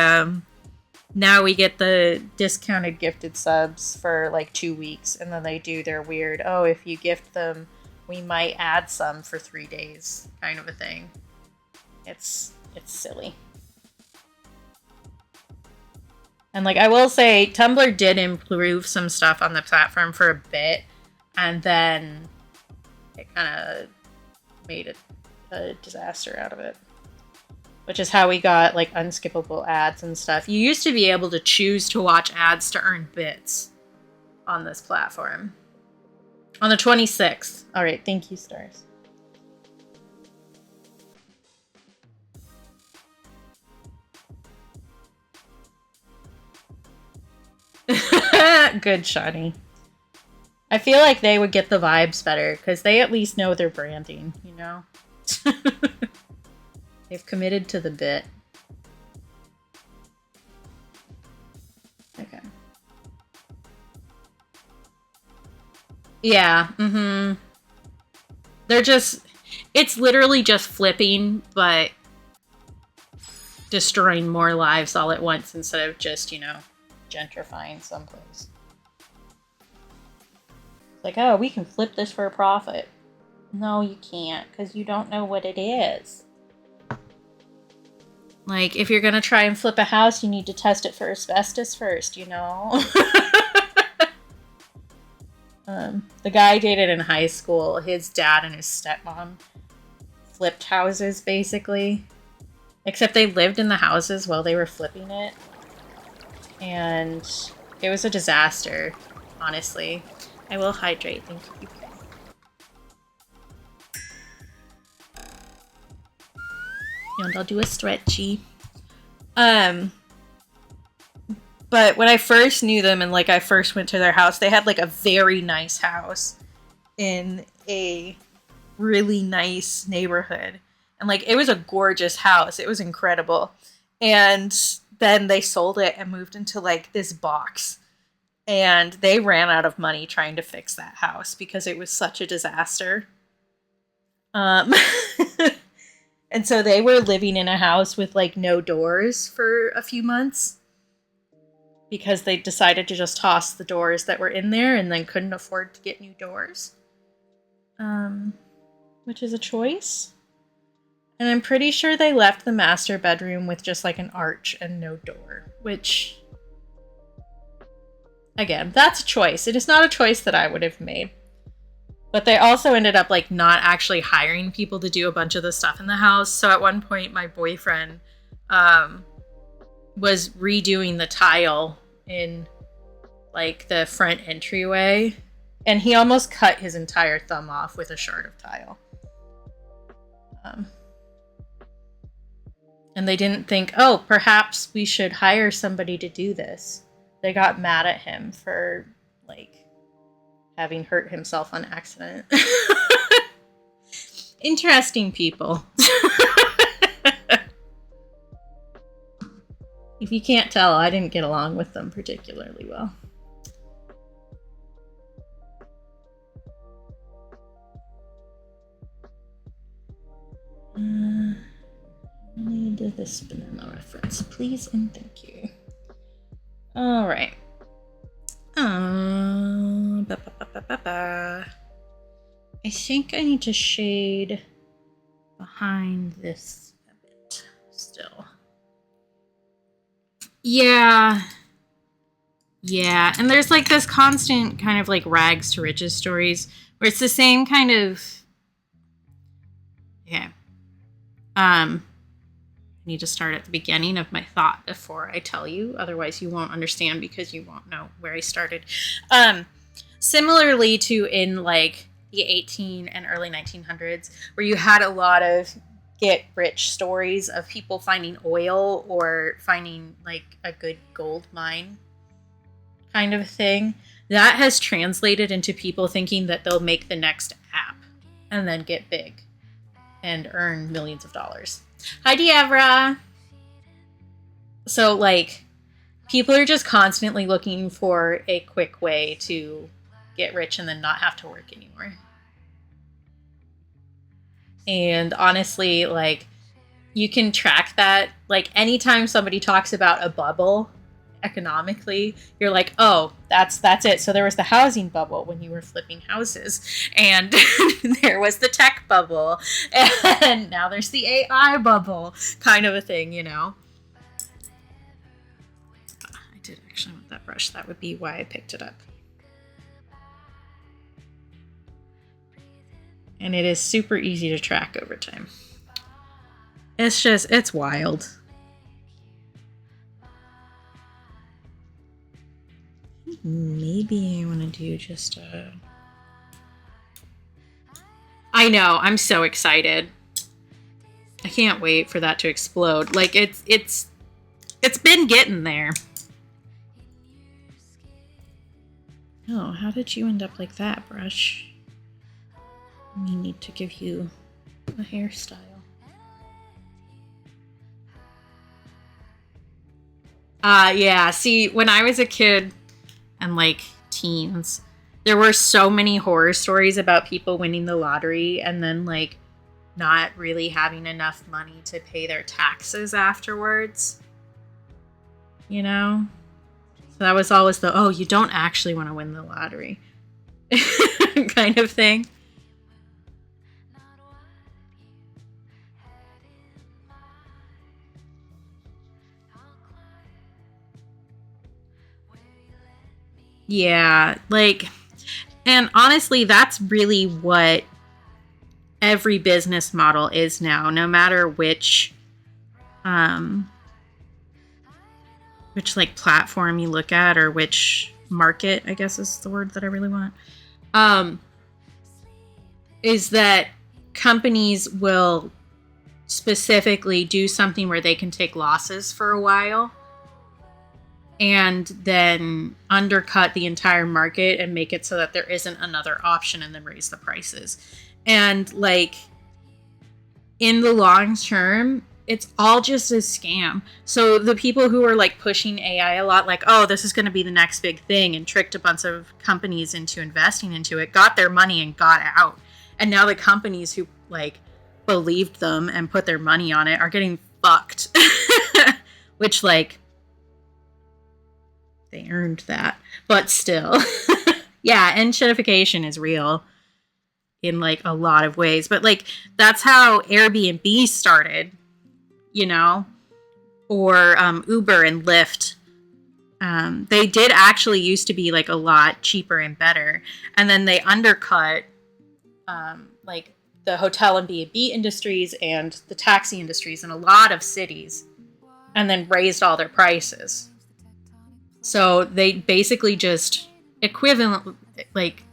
now we get the discounted gifted subs for like 2 weeks and then they do their weird, oh, if you gift them, we might add some for 3 days kind of a thing. It's silly. And like I will say, Tumblr did improve some stuff on the platform for a bit, and then it kind of made a disaster out of it. Which is how we got like unskippable ads and stuff. You used to be able to choose to watch ads to earn bits on this platform. On the 26th. All right, thank you, stars. Good, Shani. I feel like they would get the vibes better because they at least know their branding, you know? They've committed to the bit. Okay. Yeah, They're just... It's literally just flipping, but destroying more lives all at once instead of just, you know, gentrifying someplace. It's like, oh, we can flip this for a profit. No, you can't, because you don't know what it is. Like, if you're gonna try and flip a house, you need to test it for asbestos first, you know? The guy I dated in high school, his dad and his stepmom flipped houses, basically. Except they lived in the houses while they were flipping it. And it was a disaster, honestly. I will hydrate, thank you. And I'll do a stretchy. But when I first knew them and like I first went to their house, they had like a very nice house in a really nice neighborhood. And like it was a gorgeous house. It was incredible. And then they sold it and moved into like this box. And they ran out of money trying to fix that house because it was such a disaster. And so they were living in a house with like no doors for a few months. Because they decided to just toss the doors that were in there and then couldn't afford to get new doors. Which is a choice. And I'm pretty sure they left the master bedroom with just like an arch and no door. Which, again, that's a choice. It is not a choice that I would have made. But they also ended up like not actually hiring people to do a bunch of the stuff in the house. So at one point, my boyfriend was redoing the tile in like the front entryway, and he almost cut his entire thumb off with a shard of tile. And they didn't think, oh, perhaps we should hire somebody to do this. They got mad at him for like having hurt himself on accident. Interesting people. If you can't tell, I didn't get along with them particularly well. I need this banana reference, please and thank you. All right. I think I need to shade behind this a bit still. Yeah, and there's like this constant kind of like rags to riches stories where it's the same kind of, I need to start at the beginning of my thought before I tell you, otherwise you won't understand because you won't know where I started. Similarly to in like the 18 and early 1900s, where you had a lot of get rich stories of people finding oil or finding like a good gold mine kind of thing, that has translated into people thinking that they'll make the next app and then get big and earn millions of dollars. Hi, Diavra. So like people are just constantly looking for a quick way to get rich and then not have to work anymore. And honestly, like, you can track that. Like, anytime somebody talks about a bubble economically, you're like, oh, that's it. So there was the housing bubble when you were flipping houses, and there was the tech bubble, and now there's the AI bubble, kind of a thing, you know? I did actually want that brush. That would be why I picked it up. And it is super easy to track over time. It's wild. Maybe I want to do just a... I know, I'm so excited. I can't wait for that to explode. Like, it's been getting there. Oh, how did you end up like that, brush? We need to give you a hairstyle. Yeah, see, when I was a kid and like teens, there were so many horror stories about people winning the lottery and then like not really having enough money to pay their taxes afterwards. You know? So that was always the, oh, you don't actually want to win the lottery kind of thing. Yeah, like, and honestly, that's really what every business model is now, no matter which like platform you look at or which market, I guess is the word that I really want, is that companies will specifically do something where they can take losses for a while and then undercut the entire market and make it so that there isn't another option and then raise the prices. And like in the long term, it's all just a scam. So the people who are like pushing AI a lot, like, oh, this is going to be the next big thing, and tricked a bunch of companies into investing into it, got their money and got out. And now the companies who like believed them and put their money on it are getting fucked. Which like, they earned that, but still. Yeah, and shitification is real in like a lot of ways, but like that's how Airbnb started, you know, or Uber and Lyft. They did actually used to be like a lot cheaper and better, and then they undercut like the hotel and B&B industries and the taxi industries in a lot of cities, and then raised all their prices. So they basically just equivalent, like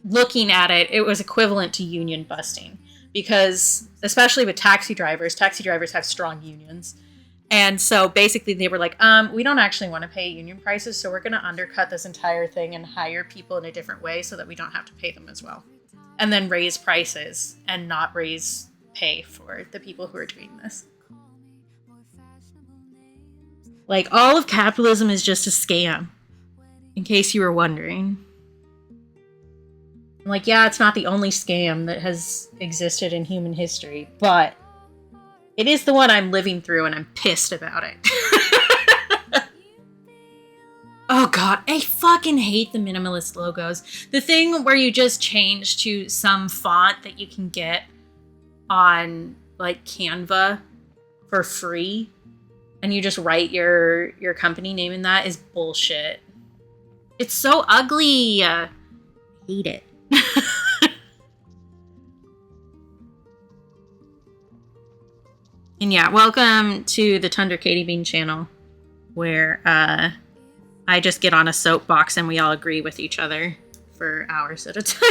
looking at it, it was equivalent to union busting, because especially with taxi drivers have strong unions. And so basically they were like, we don't actually want to pay union prices, so we're going to undercut this entire thing and hire people in a different way so that we don't have to pay them as well. And then raise prices and not raise pay for the people who are doing this. Like, all of capitalism is just a scam, in case you were wondering. Like, yeah, it's not the only scam that has existed in human history, but it is the one I'm living through, and I'm pissed about it. Oh god, I fucking hate the minimalist logos. The thing where you just change to some font that you can get on, like, Canva for free, and you just write your company name in that is bullshit. It's so ugly. I hate it. And yeah, welcome to the Tundra Katie Bean channel, where I just get on a soapbox and we all agree with each other for hours at a time.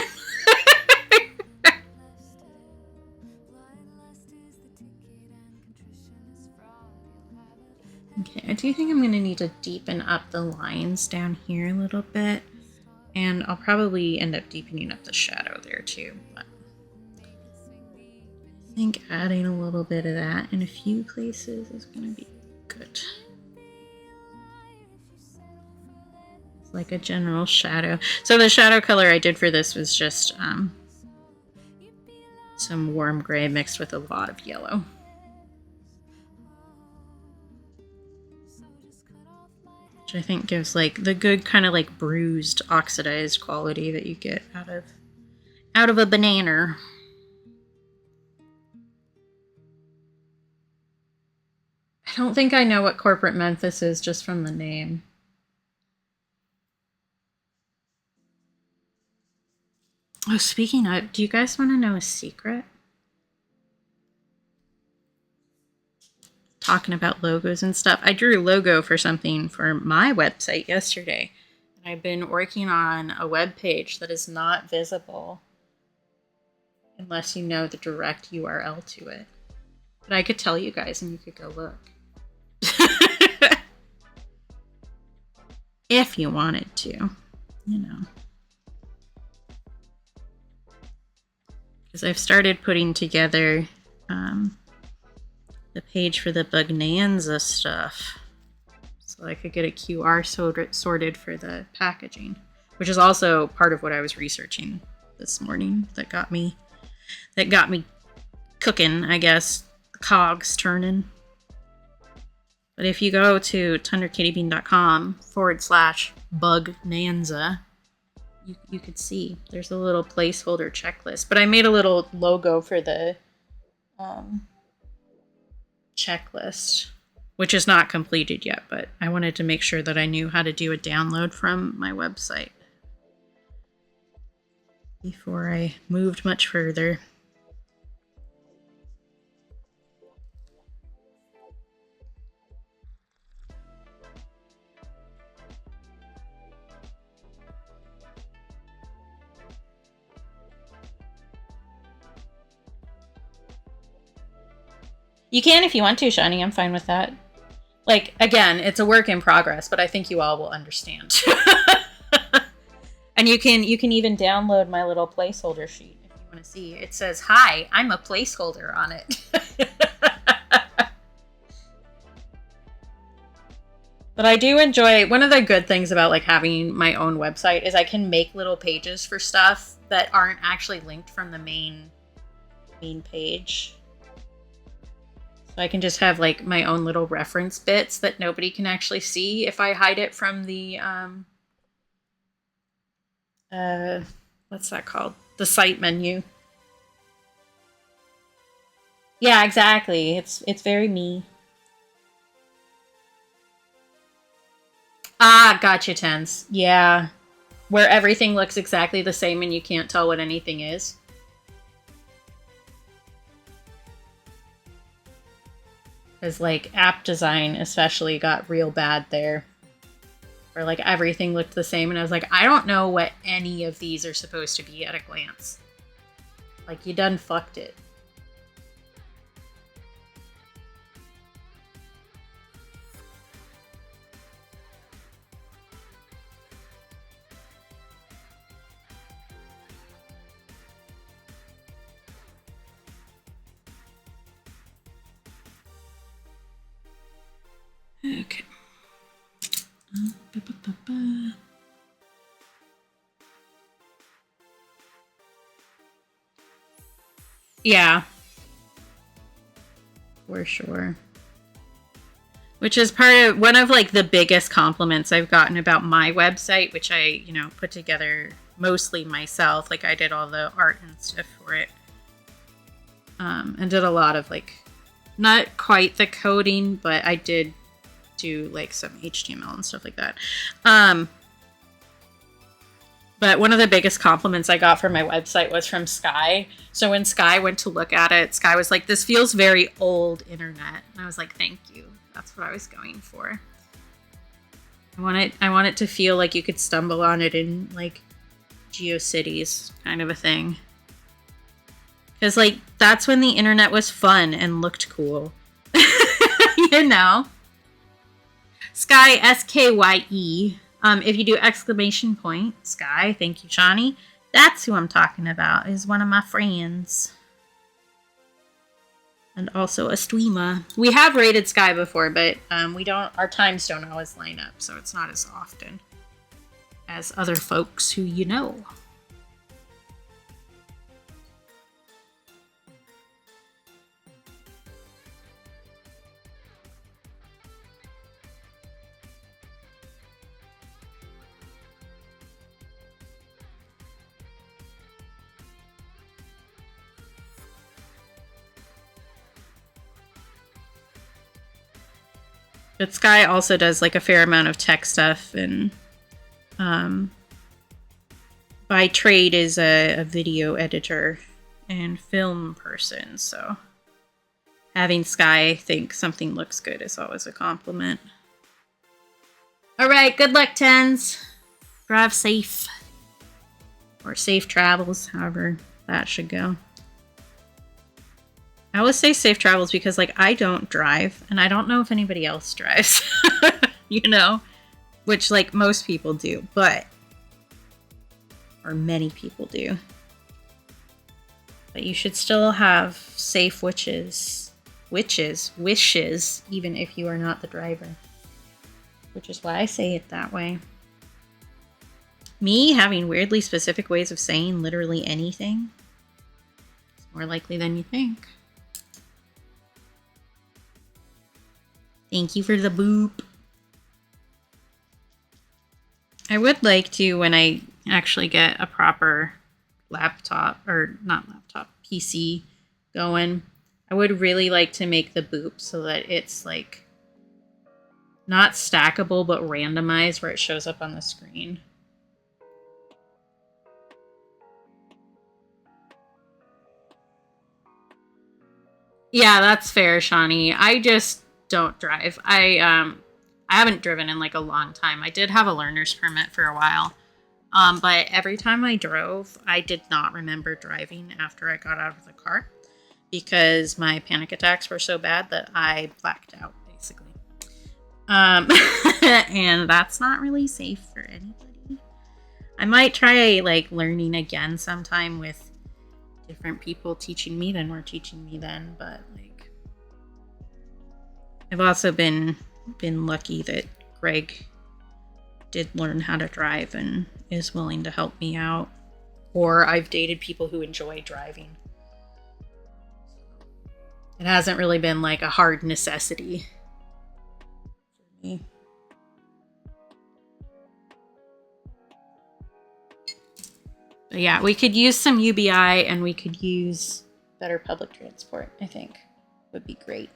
Okay, I do think I'm going to need to deepen up the lines down here a little bit, and I'll probably end up deepening up the shadow there too, but I think adding a little bit of that in a few places is going to be good. It's like a general shadow. So the shadow color I did for this was just some warm gray mixed with a lot of yellow. Which I think gives like the good kind of like bruised, oxidized quality that you get out of a banana. I don't think I know what corporate Memphis is just from the name. Oh, speaking of, do you guys want to know a secret? Talking about logos and stuff. I drew a logo for something for my website yesterday. And I've been working on a web page that is not visible unless you know the direct URL to it. But I could tell you guys and you could go look. If you wanted to, you know. Because I've started putting together the page for the Bugnanza stuff, so I could get a QR sorted for the packaging, which is also part of what I was researching this morning that got me cooking, I guess, the cogs turning. But if you go to tunderkittybean.com/Bugnanza, you could see there's a little placeholder checklist. But I made a little logo for the checklist, which is not completed yet, but I wanted to make sure that I knew how to do a download from my website before I moved much further. You can if you want to, Shiny. I'm fine with that. Like, again, it's a work in progress, but I think you all will understand. And you can even download my little placeholder sheet if you want to see. It says, "Hi, I'm a placeholder" on it. But I do enjoy, one of the good things about like having my own website is I can make little pages for stuff that aren't actually linked from the main page. So I can just have like my own little reference bits that nobody can actually see if I hide it from the what's that called? The site menu. Yeah, exactly. It's very me. Ah, gotcha, Tense. Yeah. where everything looks exactly the same and you can't tell what anything is. Because, like, app design especially got real bad there. Where, like, everything looked the same, and I was like, I don't know what any of these are supposed to be at a glance. Like, you done fucked it. Okay. Yeah. For sure. Which is part of one of like the biggest compliments I've gotten about my website, which I, you know, put together mostly myself. Like I did all the art and stuff for it. And did a lot of like, not quite the coding, but I did do like some HTML and stuff like that. But one of the biggest compliments I got for my website was from Sky. So when Sky went to look at it, Sky was like, this feels very old internet. And I was like, thank you. That's what I was going for. I want it to feel like you could stumble on it in like GeoCities kind of a thing. Because like that's when the internet was fun and looked cool. You know? Sky, S-K-Y-E. If you do exclamation point, Sky, thank you, Shawnee. That's who I'm talking about, is one of my friends. And also a streamer. We have rated Sky before, but our times don't always line up, so it's not as often as other folks who you know. But Sky also does like a fair amount of tech stuff, and by trade is a video editor and film person, so having Sky think something looks good is always a compliment. Alright, good luck, tens. Drive safe. Or safe travels, however that should go. I always say safe travels because, like, I don't drive, and I don't know if anybody else drives, you know? Which, like, most people do, but... or many people do. But you should still have safe wishes, even if you are not the driver. Which is why I say it that way. Me having weirdly specific ways of saying literally anything is more likely than you think. Thank you for the boop. I would like to, when I actually get a proper laptop, or not laptop, PC going, I would really like to make the boop so that it's like not stackable, but randomized where it shows up on the screen. Yeah, that's fair, Shawnee. I just don't drive. I haven't driven in like a long time. I did have a learner's permit for a while. But every time I drove, I did not remember driving after I got out of the car because my panic attacks were so bad that I blacked out, basically. And that's not really safe for anybody. I might try like learning again sometime with different people teaching me than were teaching me then, but like I've also been lucky that Greg did learn how to drive and is willing to help me out. Or I've dated people who enjoy driving. It hasn't really been like a hard necessity for me. But yeah, we could use some UBI and we could use better public transport, I think. Would be great.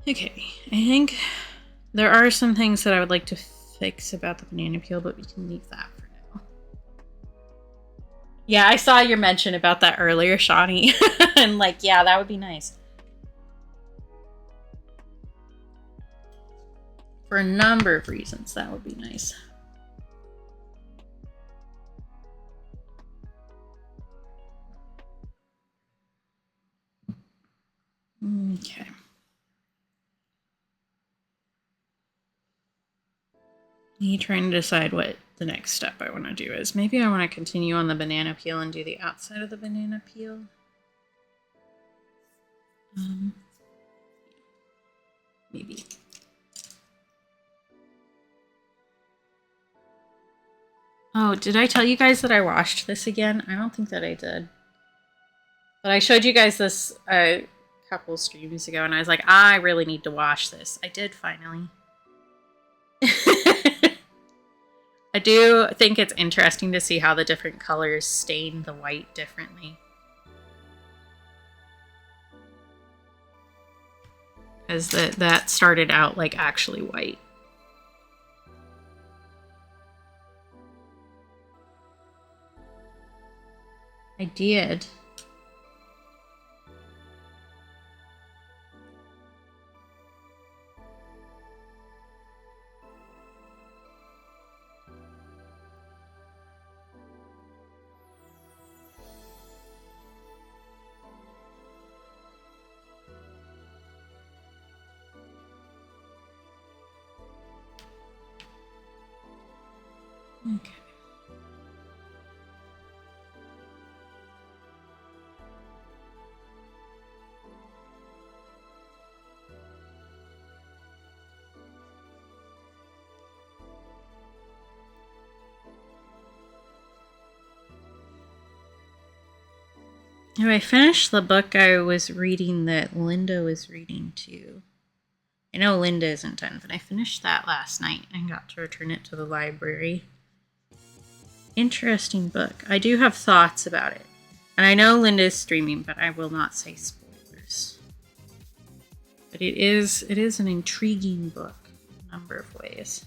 Okay, I think there are some things that I would like to fix about the banana peel, but we can leave that for now. Yeah, I saw your mention about that earlier, Shawnee. And like, yeah, that would be nice. For a number of reasons, that would be nice. Okay. Me trying to decide what the next step I want to do is. Maybe I want to continue on the banana peel and do the outside of the banana peel. Maybe. Oh, did I tell you guys that I washed this again? I don't think that I did. But I showed you guys this a couple streams ago, and I was like, I really need to wash this. I did finally. I do think it's interesting to see how the different colors stain the white differently. Because that started out like actually white. I did. Okay. Now I finished the book I was reading that Linda was reading too. I know Linda isn't done, but I finished that last night and got to return it to the library. Interesting book. I do have thoughts about it. And I know Linda is streaming, but I will not say spoilers. But it is an intriguing book in a number of ways.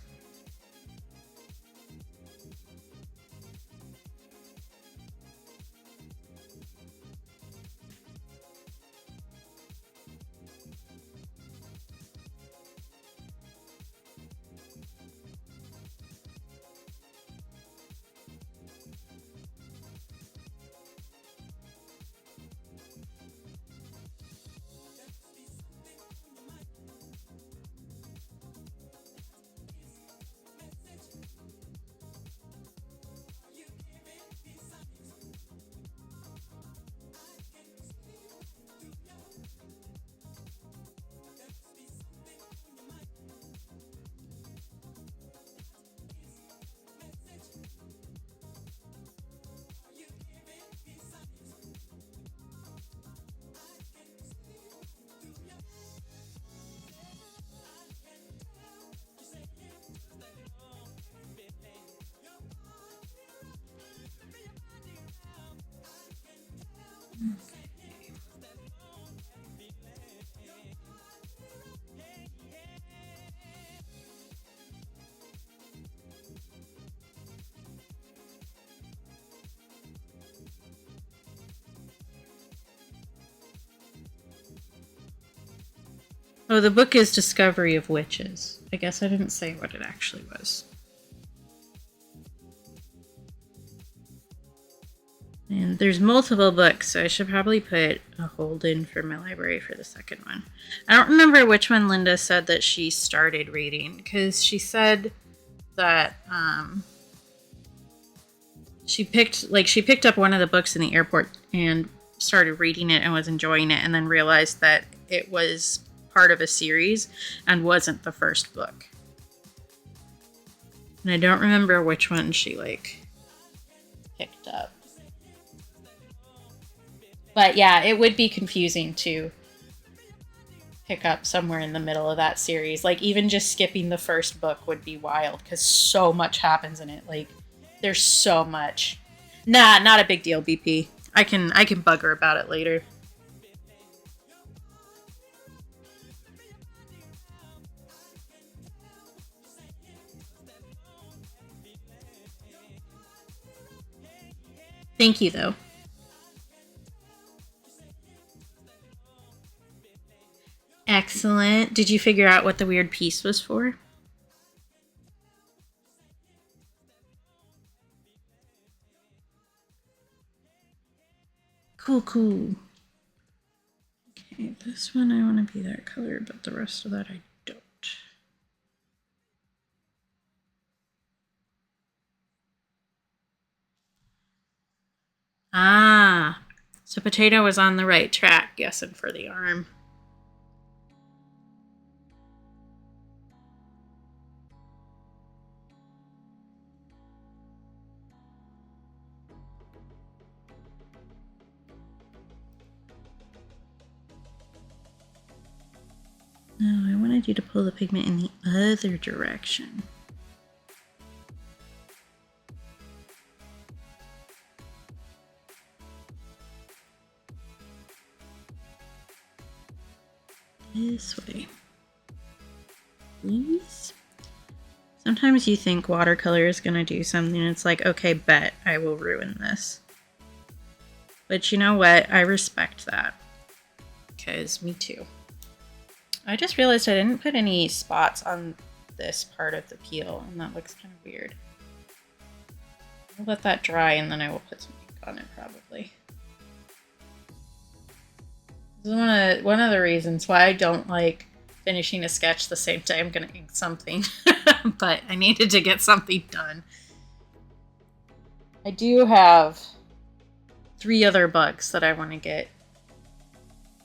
Oh, the book is Discovery of Witches. I guess I didn't say what it actually was. And there's multiple books, so I should probably put a hold in for my library for the second one. I don't remember which one Linda said that she started reading, because she said that she picked up one of the books in the airport and started reading it and was enjoying it, and then realized that it was part of a series and wasn't the first book. And I don't remember which one she picked up. But yeah, it would be confusing to pick up somewhere in the middle of that series. Like, even just skipping the first book would be wild, because so much happens in it. Like, there's so much. Nah, not a big deal, BP. I can bug her about it later. Thank you, though. Excellent. Did you figure out what the weird piece was for? Cool. Okay, this one I want to be that color, but the rest of that I don't. Ah, so Potato was on the right track, guessing for the arm. No, I wanted you to pull the pigment in the other direction. This way. Please. Sometimes you think watercolor is going to do something, and it's like, okay, bet I will ruin this. But you know what? I respect that. Because me too. I just realized I didn't put any spots on this part of the peel, and that looks kind of weird. I'll let that dry, and then I will put some ink on it, probably. This is one of the reasons why I don't like finishing a sketch the same day I'm going to ink something. But I needed to get something done. I do have 3 other bugs that I want to get.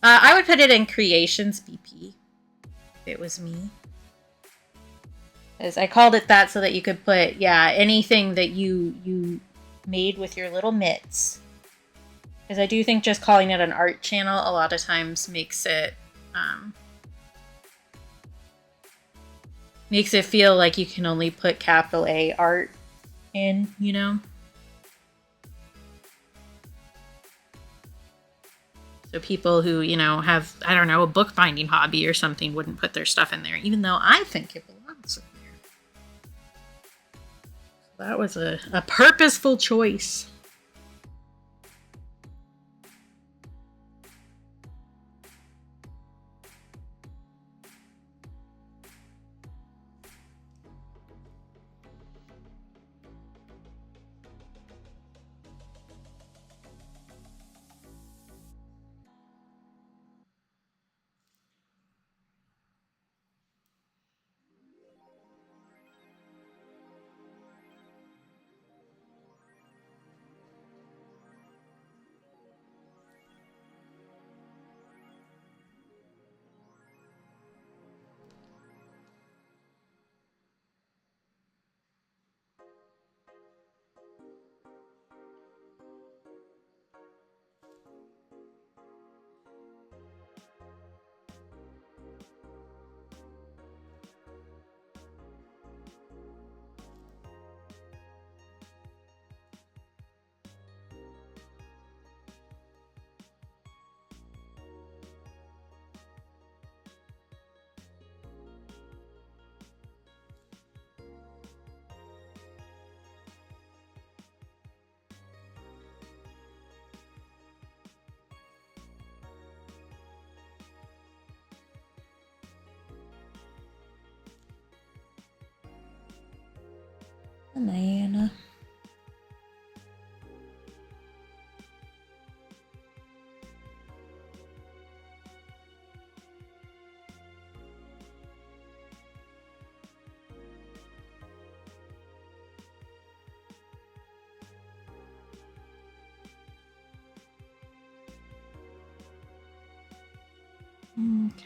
I would put it in Creations BP. If it was me. As I called it that so that you could put, yeah, anything that you made with your little mitts. Because I do think just calling it an art channel a lot of times makes it feel like you can only put capital A art in, you know? So people who, you know, have, I don't know, a bookbinding hobby or something wouldn't put their stuff in there, even though I think it belongs in there. So that was a purposeful choice. Banana. Okay.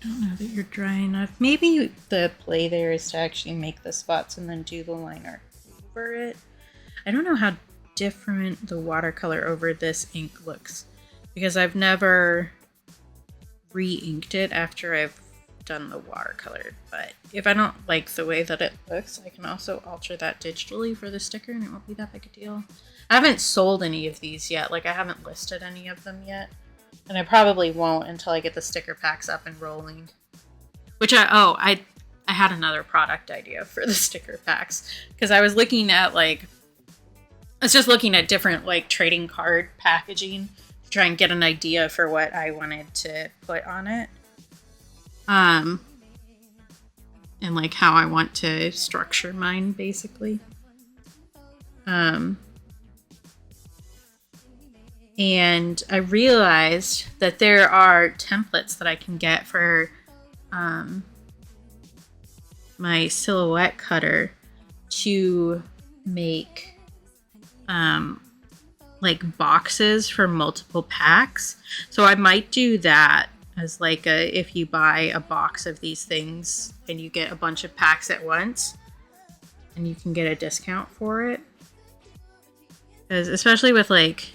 don't know that you're dry enough. Maybe the play there is to actually make the spots and then do the liner over it. I don't know how different the watercolor over this ink looks because I've never re-inked it after I've done the watercolor. But if I don't like the way that it looks, I can also alter that digitally for the sticker and it won't be that big a deal. I haven't sold any of these yet. Like, I haven't listed any of them yet. And I probably won't until I get the sticker packs up and rolling. Which I had another product idea for the sticker packs. Because I was looking at, like, I was just looking at different, like, trading card packaging to try and get an idea for what I wanted to put on it. And, like, how I want to structure mine, basically. And I realized that there are templates that I can get for my silhouette cutter to make like boxes for multiple packs. So I might do that as like if you buy a box of these things and you get a bunch of packs at once and you can get a discount for it. Because especially with like,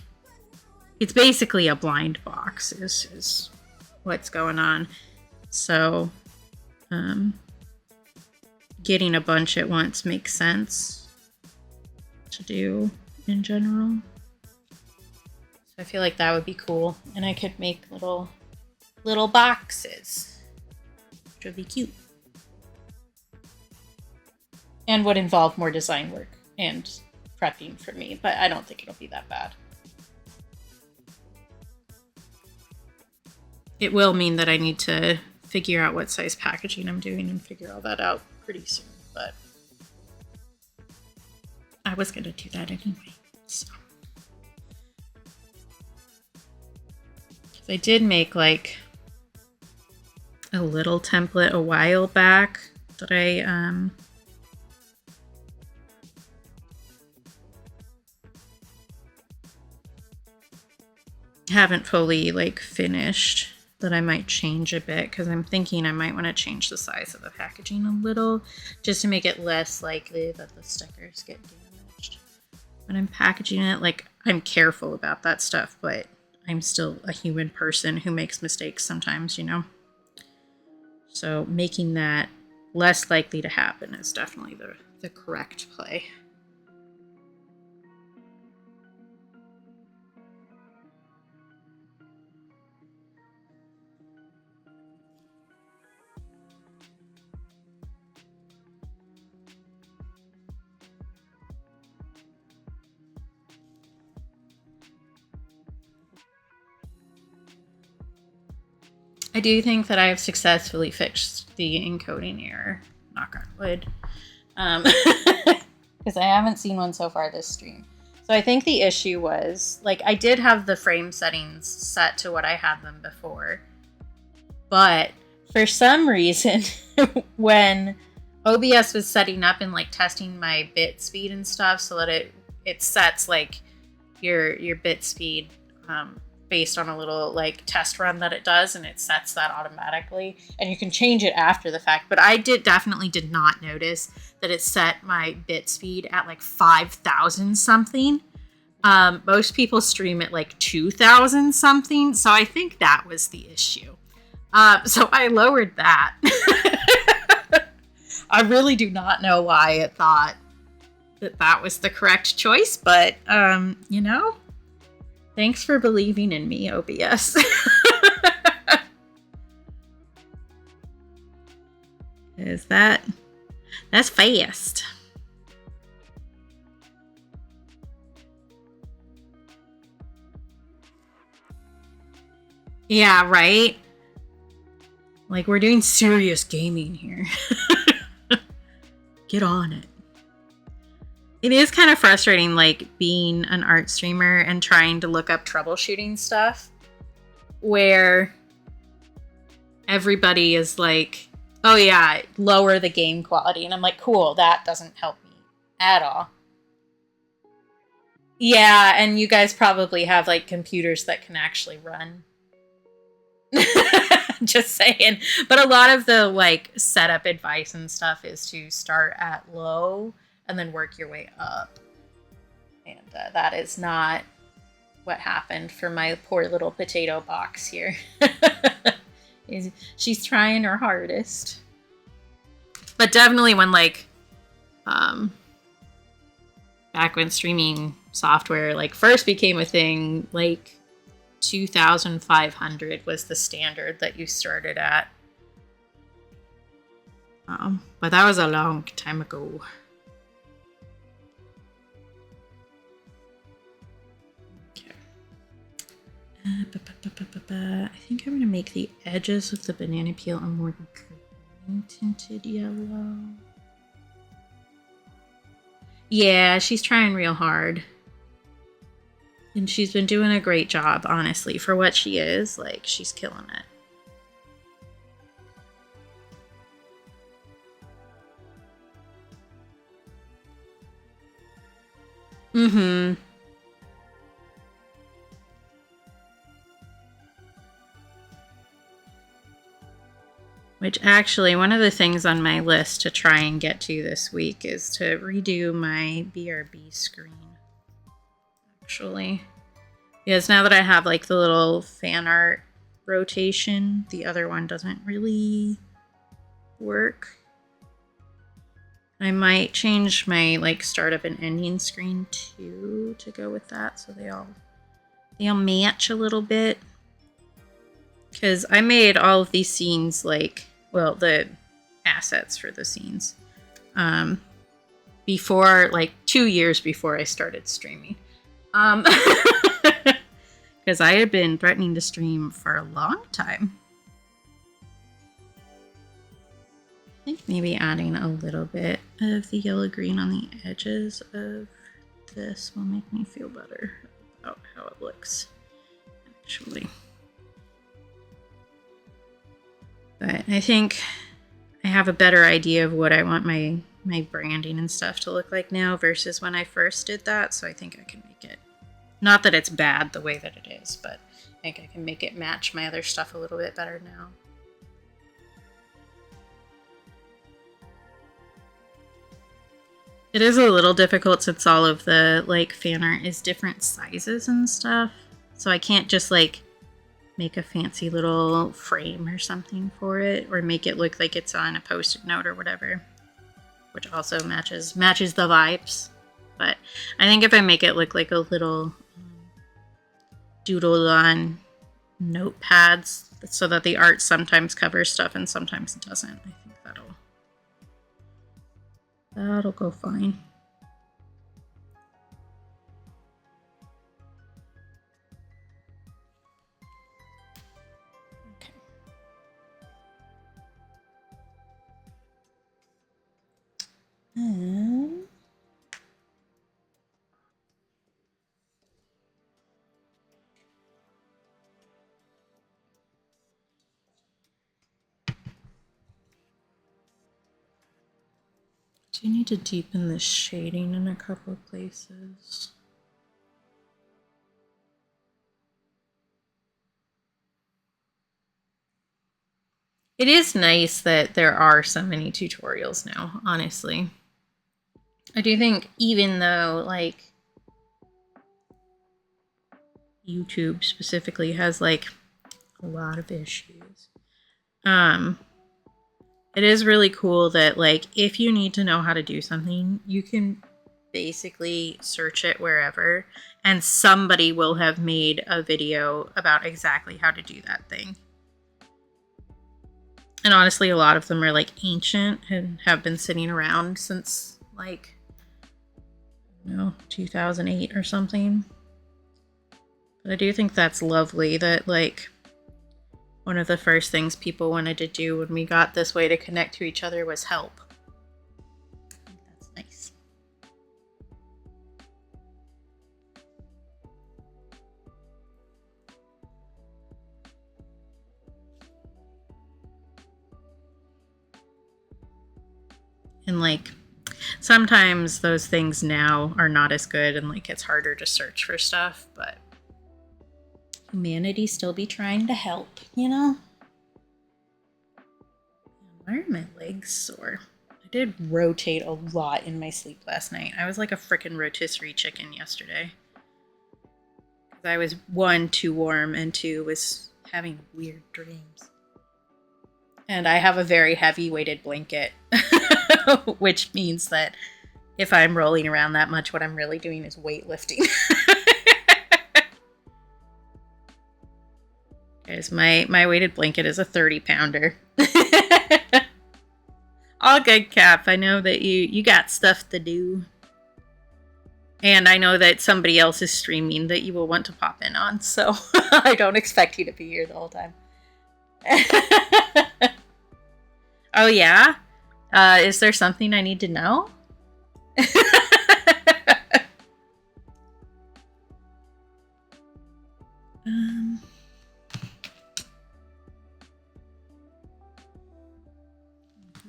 it's basically a blind box is what's going on. So getting a bunch at once makes sense to do in general. So I feel like that would be cool. And I could make little boxes, which would be cute. And would involve more design work and prepping for me, but I don't think it'll be that bad. It will mean that I need to figure out what size packaging I'm doing and figure all that out pretty soon, but I was going to do that anyway. So. I did make like a little template a while back that I haven't fully like finished, that I might change a bit because I'm thinking I might want to change the size of the packaging a little just to make it less likely that the stickers get damaged when I'm packaging it. Like, I'm careful about that stuff, but I'm still a human person who makes mistakes sometimes, you know? So making that less likely to happen is definitely the correct play. I do think that I have successfully fixed the encoding error, knock on wood, because I haven't seen one so far this stream. So I think the issue was, like, I did have the frame settings set to what I had them before, but for some reason, when OBS was setting up and like testing my bit speed and stuff, so that it sets like your bit speed based on a little like test run that it does, and it sets that automatically, and you can change it after the fact. But I definitely did not notice that it set my bit speed at like 5,000 something. Most people stream at like 2,000 something, so I think that was the issue. So I lowered that. I really do not know why it thought that was the correct choice, but you know, thanks for believing in me, OBS. That's fast. Yeah, right? Like, we're doing serious gaming here. Get on it. It is kind of frustrating, like, being an art streamer and trying to look up troubleshooting stuff where everybody is like, oh yeah, lower the game quality. And I'm like, cool, that doesn't help me at all. Yeah, and you guys probably have, like, computers that can actually run Just saying. But a lot of the like setup advice and stuff is to start at low and then work your way up. And that is not what happened for my poor little potato box here. She's trying her hardest. But definitely when like back when streaming software like first became a thing, like 2,500 was the standard that you started at. But that was a long time ago. Okay. I think I'm gonna make the edges of the banana peel a more green tinted yellow. Yeah, she's trying real hard. And she's been doing a great job, honestly. For what she is, like, she's killing it. Mm-hmm. Which actually, one of the things on my list to try and get to this week is to redo my BRB screen. Actually. Because now that I have like the little fan art rotation, the other one doesn't really work. I might change my like startup and ending screen too to go with that so they'll match a little bit. Because I made all of these scenes like, well, the assets for the scenes before, like 2 years before I started streaming. Because I had been threatening to stream for a long time. I think maybe adding a little bit of the yellow-green on the edges of this will make me feel better about how it looks, actually. But I think I have a better idea of what I want my branding and stuff to look like now versus when I first did that, so I think I can make it. Not that it's bad the way that it is, but I think I can make it match my other stuff a little bit better now. It is a little difficult since all of the like fan art is different sizes and stuff. So I can't just like make a fancy little frame or something for it or make it look like it's on a post-it note or whatever, which also matches the vibes. But I think if I make it look like a little doodle on notepads so that the art sometimes covers stuff and sometimes it doesn't, I think that'll go fine. Okay. Do you need to deepen the shading in a couple of places? It is nice that there are so many tutorials now, honestly. I do think even though, like, YouTube specifically has, like, a lot of issues, it is really cool that, like, if you need to know how to do something, you can basically search it wherever, and somebody will have made a video about exactly how to do that thing. And honestly, a lot of them are, like, ancient and have been sitting around since, like, I don't know, 2008 or something. But I do think that's lovely that, like, one of the first things people wanted to do when we got this way to connect to each other was help. I think that's nice. And, like, sometimes those things now are not as good and, like, it's harder to search for stuff, but humanity still be trying to help, you know? Why are my legs sore? I did rotate a lot in my sleep last night. I was like a freaking rotisserie chicken yesterday. I was, 1, too warm, and 2, was having weird dreams. And I have a very heavy weighted blanket, which means that if I'm rolling around that much, what I'm really doing is weightlifting. Guys, my weighted blanket is a 30-pounder. All good, Cap. I know that you got stuff to do. And I know that somebody else is streaming that you will want to pop in on, so I don't expect you to be here the whole time. Oh, yeah? Is there something I need to know? This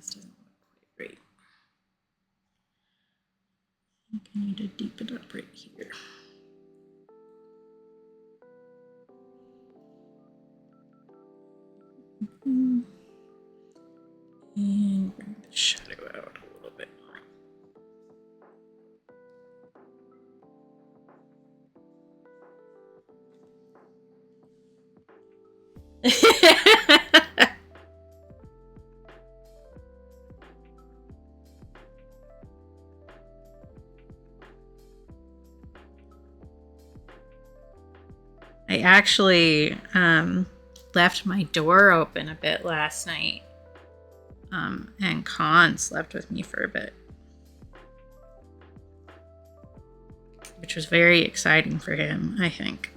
doesn't look quite right. I think I need to deepen it up right here. And bring the shadow out a little bit more. I actually left my door open a bit last night. And Khan slept with me for a bit. Which was very exciting for him, I think.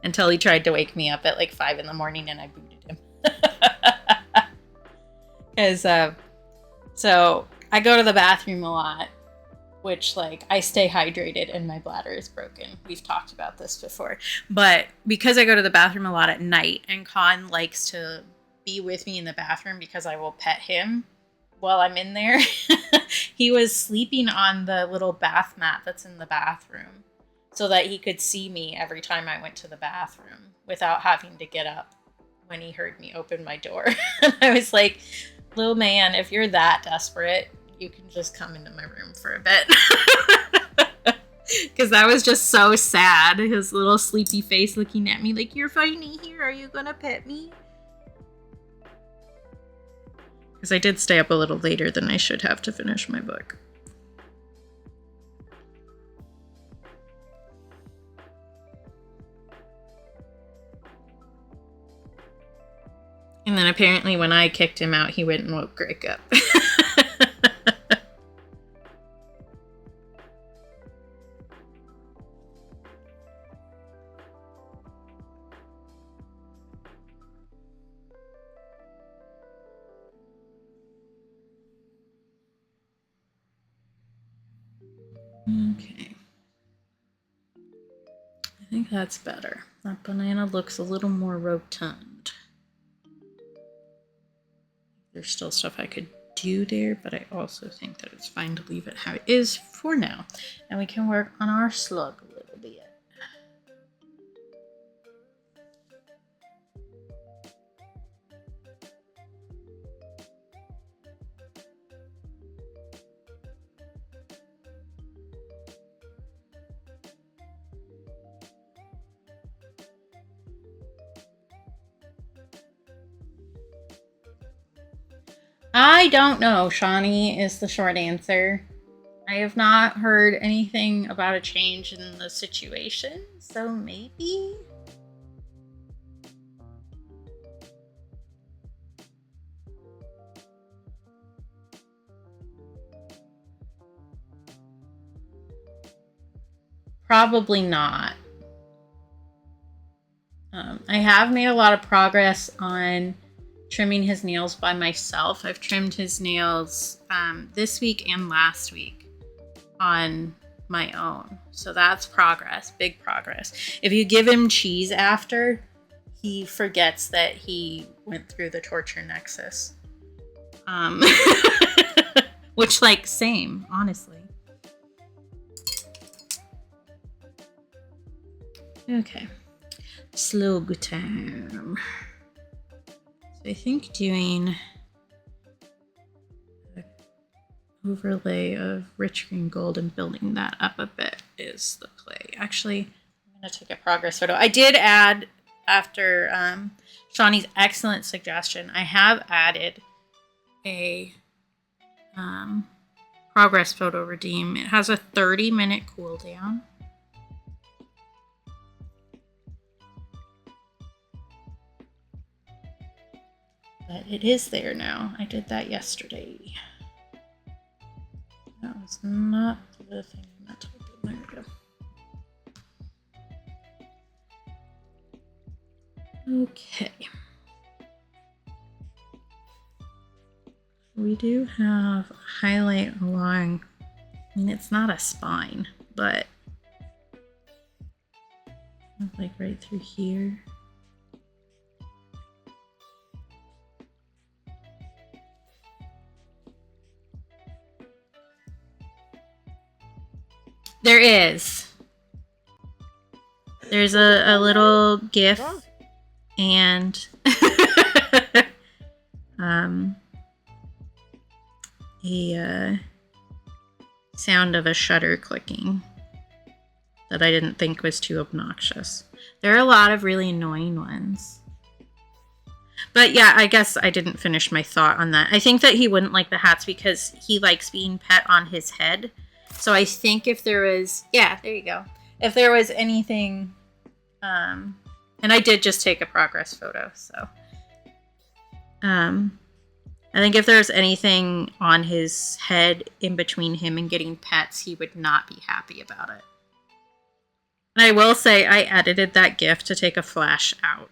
Until he tried to wake me up at like 5 in the morning and I booted him. Because, so I go to the bathroom a lot, which, like, I stay hydrated and my bladder is broken. We've talked about this before. But because I go to the bathroom a lot at night and Khan likes to be with me in the bathroom because I will pet him while I'm in there, he was sleeping on the little bath mat that's in the bathroom so that he could see me every time I went to the bathroom without having to get up when he heard me open my door. And I was like, little man, if you're that desperate, you can just come into my room for a bit. Because that was just so sad. His little sleepy face looking at me like, you're finally here. Are you going to pet me? Because I did stay up a little later than I should have to finish my book. And then apparently when I kicked him out, he went and woke Greg up. Okay. I think that's better. That banana looks a little more rotund. There's still stuff I could do there, but I also think that it's fine to leave it how it is for now. And we can work on our slug a little bit. I don't know, Shawnee, is the short answer. I have not heard anything about a change in the situation, so maybe? Probably not. I have made a lot of progress on trimming his nails by myself. I've trimmed his nails this week and last week on my own. So that's progress, big progress. If you give him cheese after, he forgets that he went through the torture nexus. Which, like, same, honestly. Okay. Slug time. So I think doing an overlay of rich green gold and building that up a bit is the play. Actually, I'm going to take a progress photo. I did add, after Shawnee's excellent suggestion, I have added a progress photo redeem. It has a 30-minute cooldown. But it is there now. I did that yesterday. That was not the thing I meant to do. There we go. Okay. We do have a highlight along, I mean, it's not a spine, but like right through here. There is. There's a little GIF and a sound of a shutter clicking that I didn't think was too obnoxious. There are a lot of really annoying ones. But yeah, I guess I didn't finish my thought on that. I think that he wouldn't like the hats because he likes being pet on his head. So I think if there was, yeah, there you go. If there was anything, and I did just take a progress photo, so. I think if there's anything on his head in between him and getting pets, he would not be happy about it. And I will say I edited that GIF to take a flash out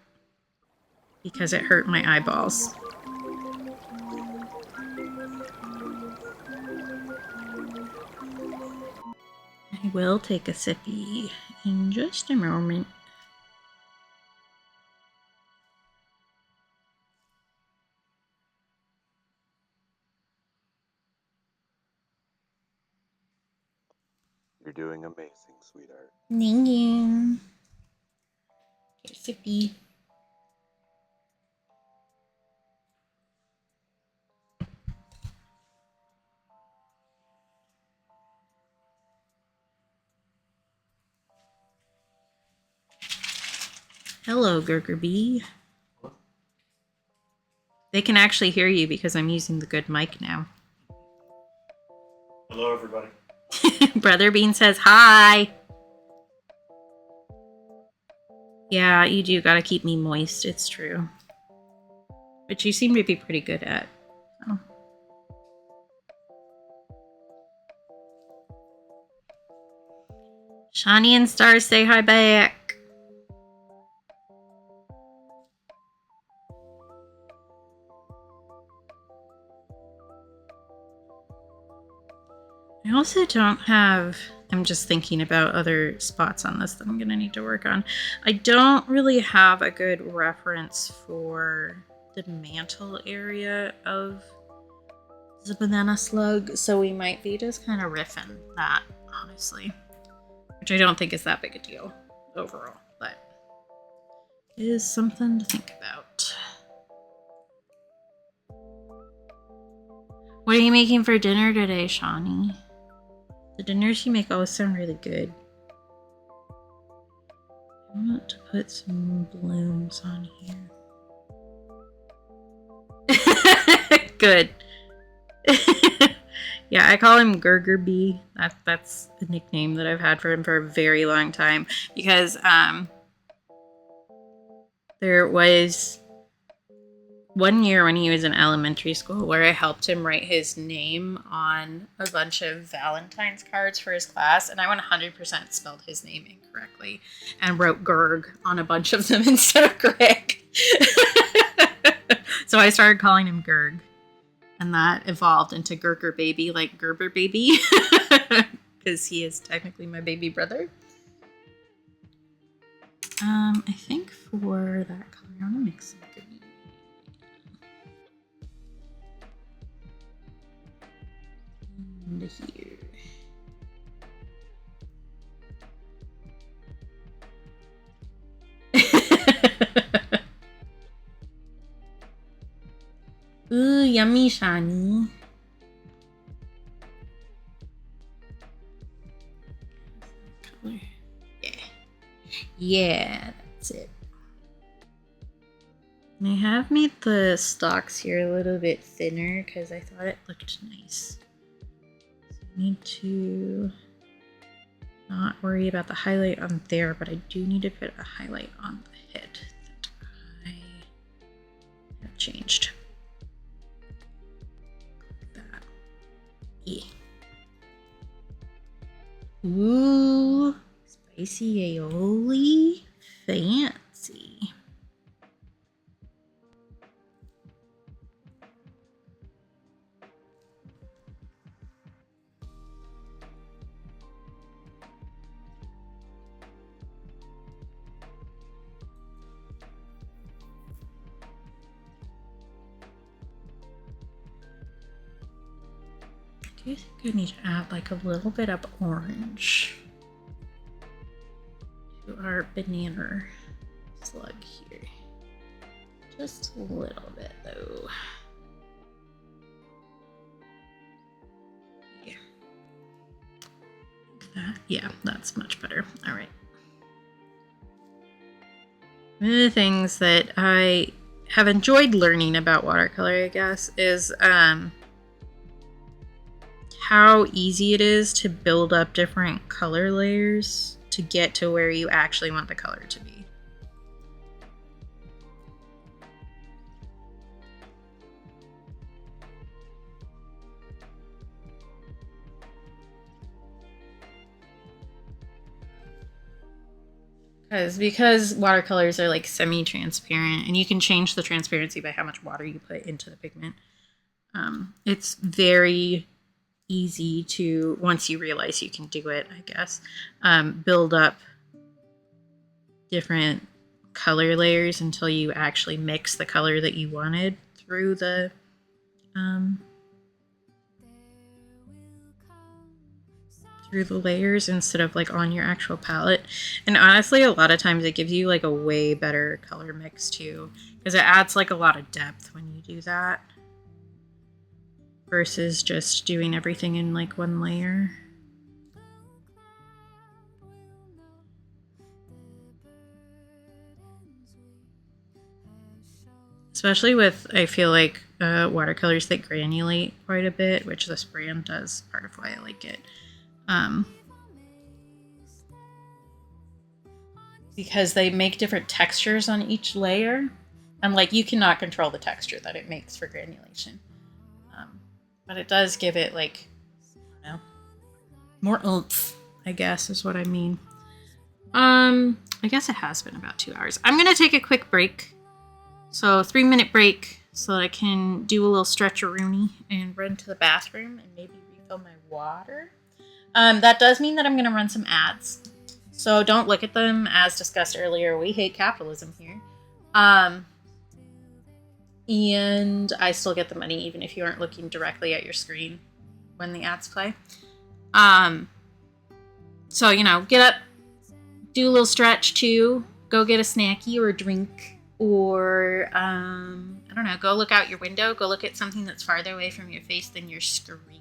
because it hurt my eyeballs. I will take a sippy in just a moment. You're doing amazing, sweetheart. Thank you. Here's sippy. Hello, Gurgerby. They can actually hear you because I'm using the good mic now. Hello, everybody. Brother Bean says hi. Yeah, you do gotta keep me moist, it's true. But you seem to be pretty good at. Oh. Shawnee and Stars say hi back. I also don't have, I'm just thinking about other spots on this that I'm gonna need to work on. I don't really have a good reference for the mantle area of the banana slug, so we might be just kind of riffing that, honestly. Which I don't think is that big a deal overall, but it is something to think about. What are you making for dinner today, Shawnee? The dinners you make always sound really good. I want to put some blooms on here. Good. Yeah, I call him Gurgerby. That's a nickname that I've had for him for a very long time because there was one year when he was in elementary school where I helped him write his name on a bunch of Valentine's cards for his class, and I 100% spelled his name incorrectly and wrote Gurg on a bunch of them instead of Greg. So I started calling him Gurg, and that evolved into Gurger Baby, like Gerber Baby, because he is technically my baby brother. I think for that color, I want to mix some green. Here. Yummy shiny. Color. Yeah. Yeah, that's it. And I have made the stalks here a little bit thinner because I thought it looked nice. So I need to not worry about the highlight on there, but I do need to put a highlight on the head that I have changed. Like that. Yeah. Ooh, spicy aioli. Fancy. I do think I need to add like a little bit of orange to our banana slug here. Just a little bit though. Yeah. Like that. Yeah, that's much better. All right. One of the things that I have enjoyed learning about watercolor, I guess, is how easy it is to build up different color layers to get to where you actually want the color to be. Because watercolors are like semi-transparent, and you can change the transparency by how much water you put into the pigment. It's very easy to, once you realize you can do it, I guess, build up different color layers until you actually mix the color that you wanted through the layers instead of like on your actual palette. And honestly, a lot of times it gives you like a way better color mix too, because it adds like a lot of depth when you do that versus just doing everything in like one layer. Especially with, I feel like, watercolors that granulate quite a bit, which this brand does, part of why I like it. Because they make different textures on each layer. And like, you cannot control the texture that it makes for granulation. But it does give it like, I don't know, more oomph, I guess is what I mean. I guess it has been about 2 hours. I'm gonna take a quick break. So 3-minute break so that I can do a little stretch-a-rooney and run to the bathroom and maybe refill my water. That does mean that I'm gonna run some ads. So don't look at them. As discussed earlier, we hate capitalism here. And I still get the money even if you aren't looking directly at your screen when the ads play. So, you know, get up, do a little stretch too, go get a snacky or a drink, or, I don't know, go look out your window, go look at something that's farther away from your face than your screen,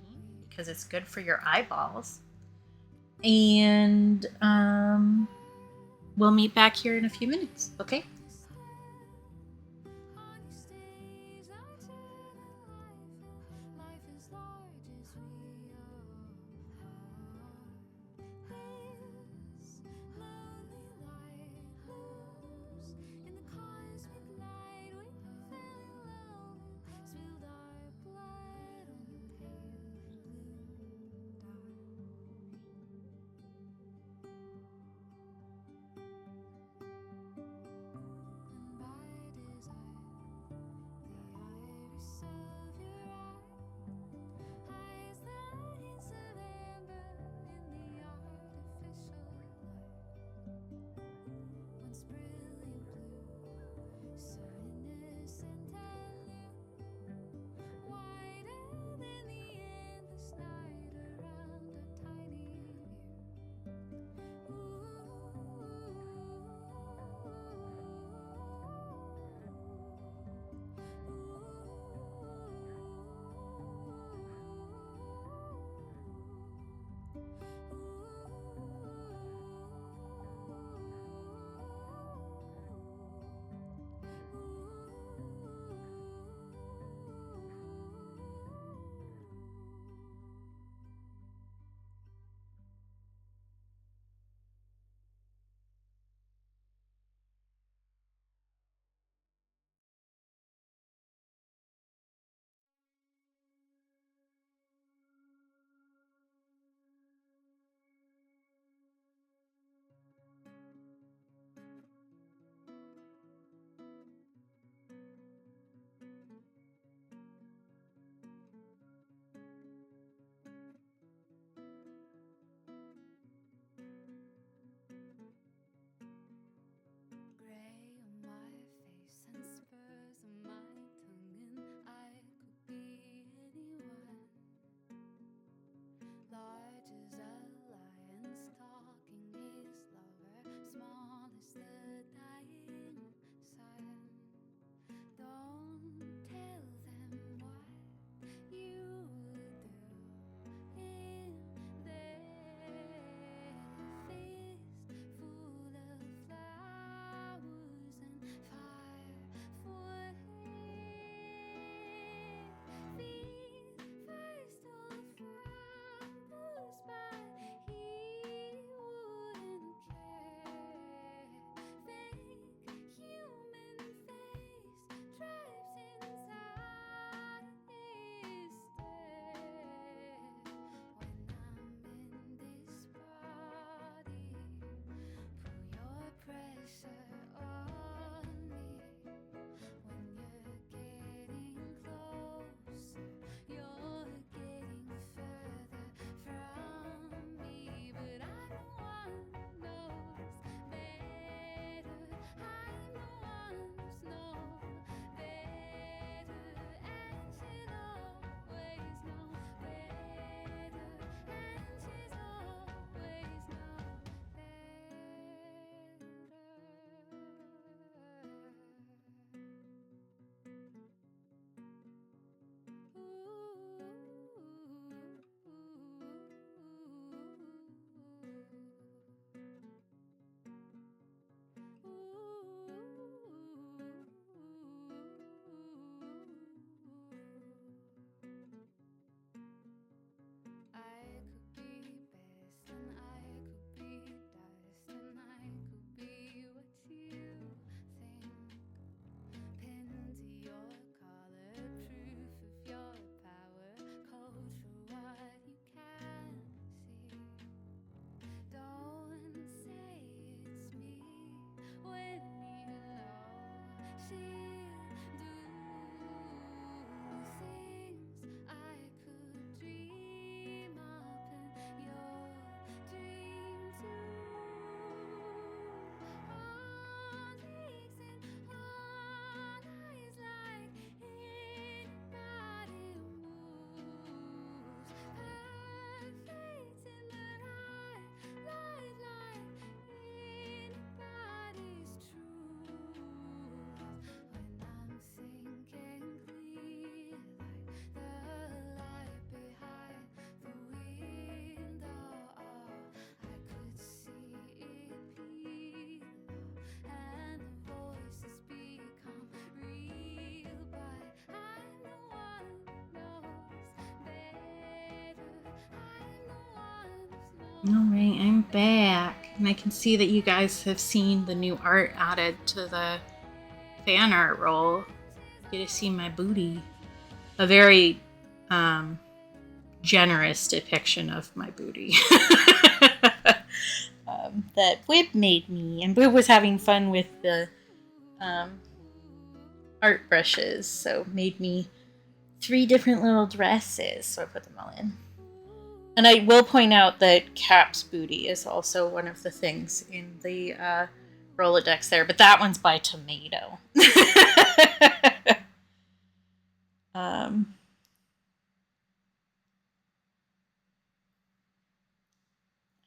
because it's good for your eyeballs. And, we'll meet back here in a few minutes, okay? Alright, I'm back. And I can see that you guys have seen the new art added to the fan art roll. You get to see my booty. A very generous depiction of my booty. That Wib made me. And Wib was having fun with the art brushes, so made me 3 different little dresses, so I put them all in. And I will point out that Cap's booty is also one of the things in the Rolodex there, but that one's by Tomato.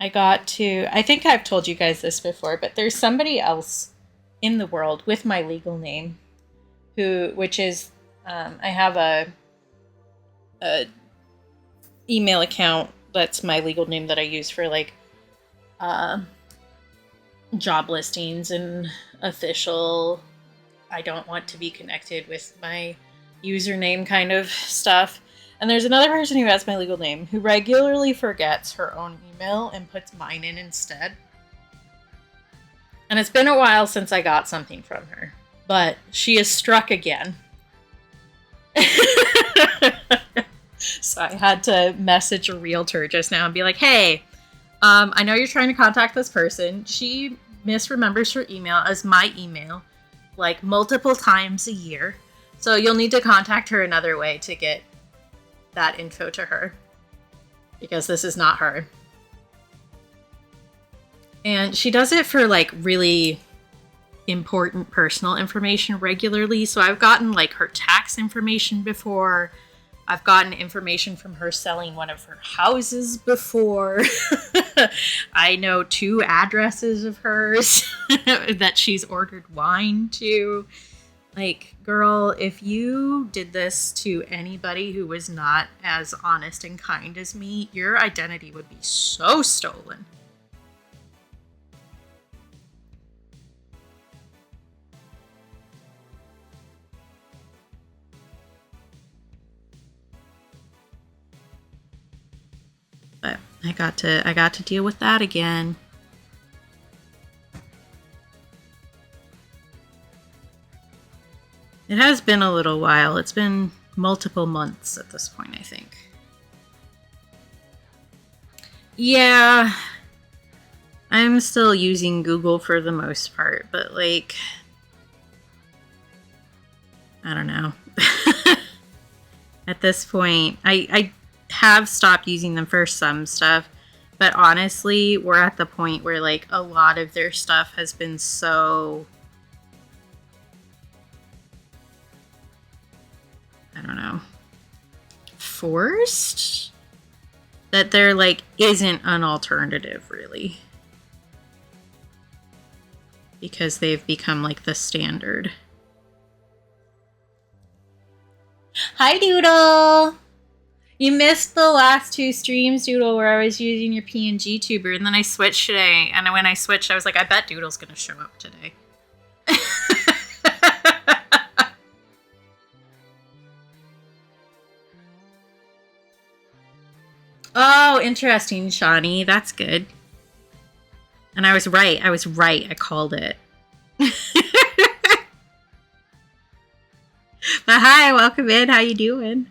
I think I've told you guys this before, but there's somebody else in the world with my legal name which is, I have a email account that's my legal name that I use for like job listings and official I don't want to be connected with my username kind of stuff. And there's another person who has my legal name who regularly forgets her own email and puts mine in instead. And it's been a while since I got something from her, but she is struck again. So I had to message a realtor just now and be like, hey, I know you're trying to contact this person. She misremembers her email as my email like multiple times a year. So you'll need to contact her another way to get that info to her, because this is not her. And she does it for like really important personal information regularly. So I've gotten like her tax information before. I've gotten information from her selling one of her houses before. I know 2 addresses of hers that she's ordered wine to. Like, girl, if you did this to anybody who was not as honest and kind as me, your identity would be so stolen. But I got to deal with that again. It has been a little while. It's been multiple months at this point, I think. Yeah, I'm still using Google for the most part, but like, I don't know. At this point, I have stopped using them for some stuff, but honestly, we're at the point where like a lot of their stuff has been so, I don't know, forced, that there like isn't an alternative really, because they've become like the standard. Hi, Doodle! You missed the last 2 streams, Doodle, where I was using your PNG tuber, and then I switched today, and when I switched, I was like, I bet Doodle's gonna show up today. Oh, interesting, Shawnee. That's good. And I was right. I called it. But hi, welcome in. How you doing?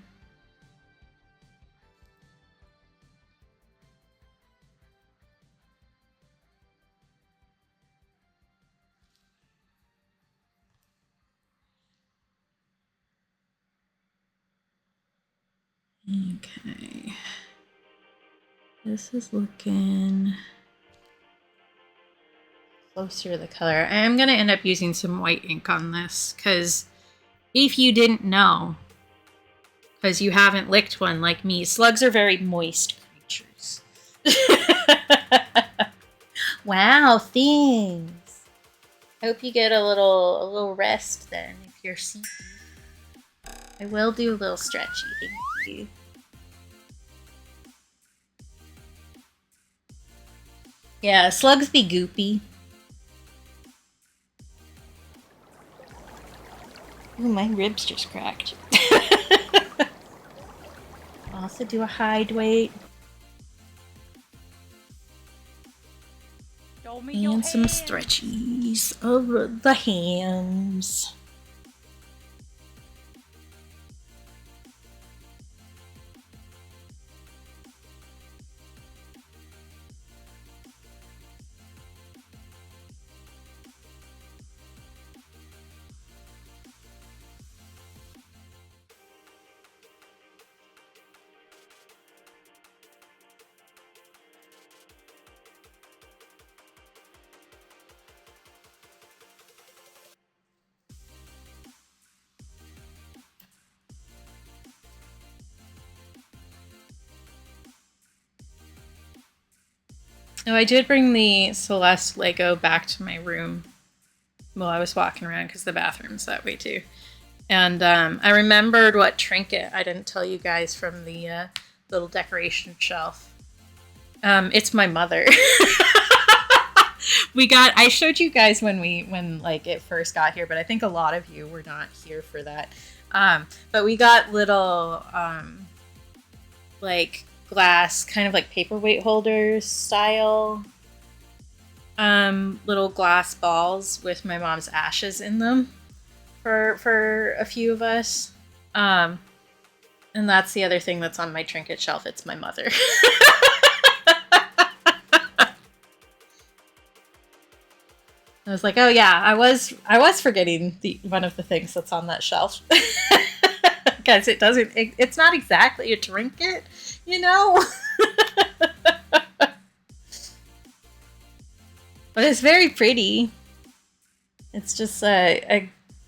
Okay. This is looking closer to the color. I am going to end up using some white ink on this, because if you didn't know, because you haven't licked one like me, slugs are very moist creatures. Wow, thanks. Hope you get a little rest then if you're sleepy. I will do a little stretchy, thank you. Yeah, slugs be goopy. Ooh, my ribs just cracked. Also do a hide weight. And some stretchies over the hands. Oh, I did bring the Celeste Lego back to my room while I was walking around because the bathroom's that way too. And I remembered what trinket I didn't tell you guys from the little decoration shelf. It's my mother. I showed you guys when like it first got here, but I think a lot of you were not here for that. But we got little like glass, kind of like paperweight holders style, little glass balls with my mom's ashes in them for a few of us. And that's the other thing that's on my trinket shelf. It's my mother. I was like, oh yeah, I was forgetting one of the things that's on that shelf. Because it's not exactly a trinket, you know? But it's very pretty. It's just so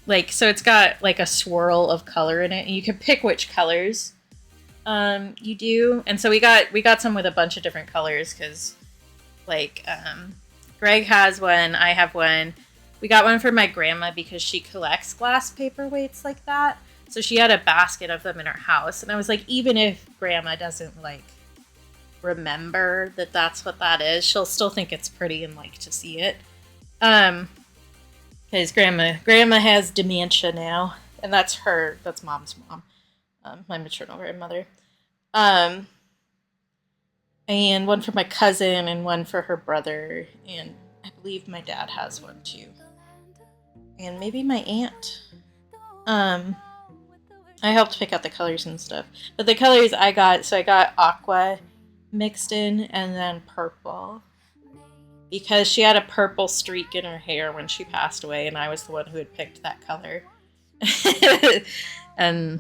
it's got like a swirl of color in it, and you can pick which colors you do. And so we got some with a bunch of different colors because Greg has one, I have one. We got one for my grandma because she collects glass paperweights like that. So she had a basket of them in her house. And I was like, even if grandma doesn't like remember that that's what that is, she'll still think it's pretty and like to see it. Because grandma has dementia now. And that's mom's mom. My maternal grandmother. And one for my cousin and one for her brother. And I believe my dad has one too. And maybe my aunt. I helped pick out the colors and stuff. But the colors I got aqua mixed in and then purple. Because she had a purple streak in her hair when she passed away, and I was the one who had picked that color. And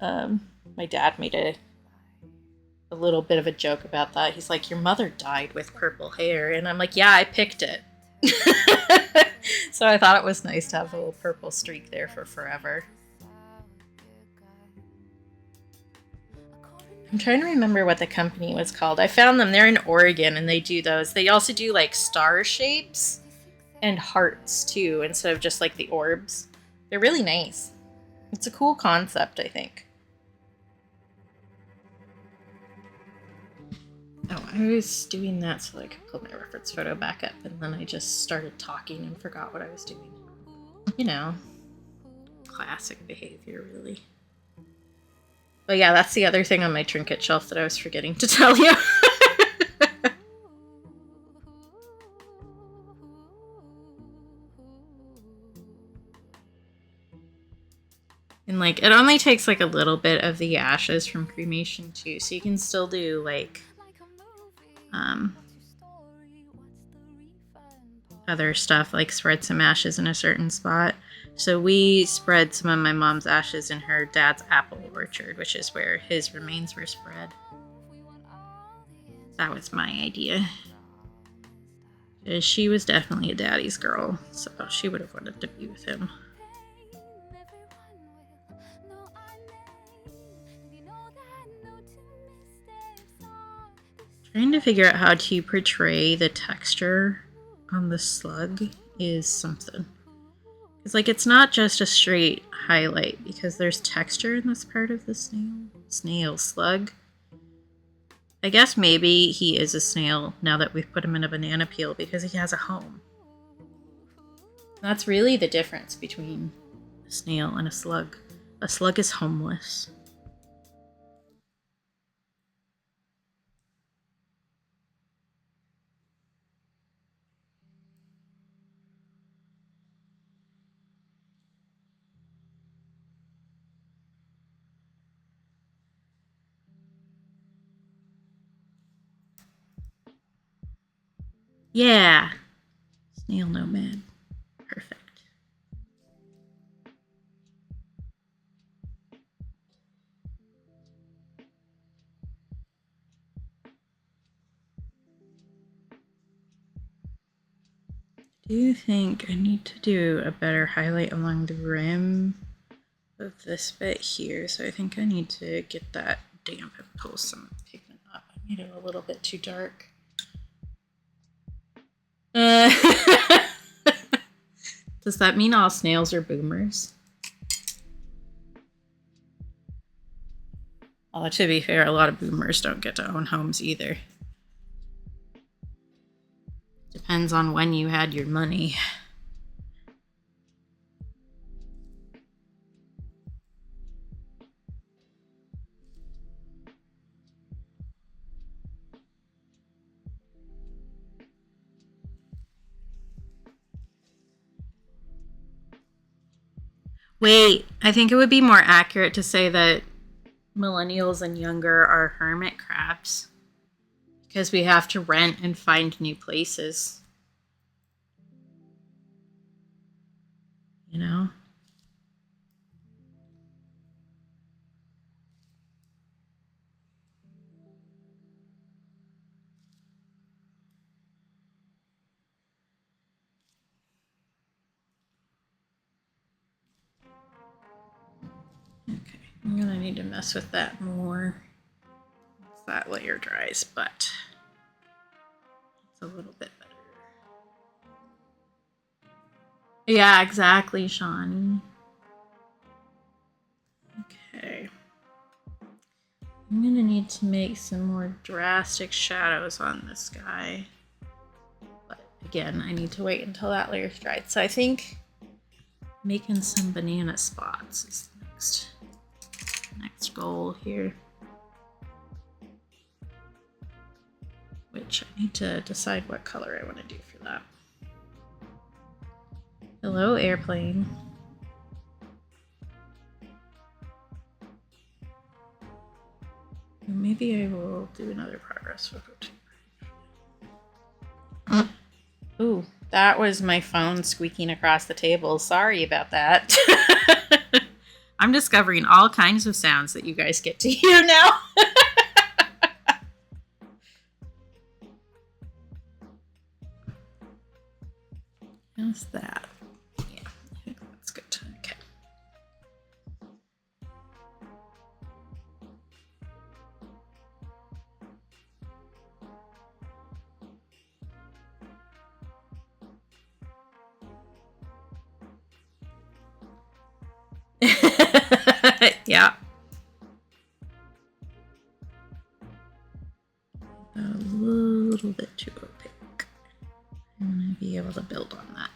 my dad made a little bit of a joke about that. He's like, your mother died with purple hair. And I'm like, yeah, I picked it. So I thought it was nice to have a little purple streak there for forever. I'm trying to remember what the company was called. I found them. They're in Oregon, and they do those. They also do like star shapes and hearts too, instead of just like the orbs. They're really nice. It's a cool concept, I think. Oh, I was doing that so I could pull my reference photo back up, and then I just started talking and forgot what I was doing. You know, classic behavior, really. But yeah, that's the other thing on my trinket shelf that I was forgetting to tell you. And like, it only takes like a little bit of the ashes from cremation too, so you can still do like other stuff, like spread some ashes in a certain spot. So we spread some of my mom's ashes in her dad's apple orchard, which is where his remains were spread. That was my idea. She was definitely a daddy's girl, so she would have wanted to be with him. Trying to figure out how to portray the texture on the slug is something. It's like, it's not just a straight highlight because there's texture in this part of the snail slug. I guess maybe he is a snail now that we've put him in a banana peel because he has a home. That's really the difference between a snail and a slug. A slug is homeless. Yeah. Snail nomad. Perfect. Do you think I need to do a better highlight along the rim of this bit here? So I think I need to get that damp and pull some pigment up. I made it a little bit too dark. Does that mean all snails are boomers? Well, to be fair, a lot of boomers don't get to own homes either. Depends on when you had your money. Wait, I think it would be more accurate to say that millennials and younger are hermit crabs. Because we have to rent and find new places. You know? Okay, I'm gonna need to mess with that more. Once that layer dries, but it's a little bit better. Yeah, exactly, Shawnee. Okay. I'm gonna need to make some more drastic shadows on this guy. But again, I need to wait until that layer's dried. So I think making some banana spots is the next goal here. Which I need to decide what color I want to do for that. Hello, airplane. Maybe I will do another progress photo too. Ooh, that was my phone squeaking across the table. Sorry about that. I'm discovering all kinds of sounds that you guys get to hear now. How's that? Yeah, I think that's good. Okay. Yeah. A little bit too opaque. I'm going to be able to build on that.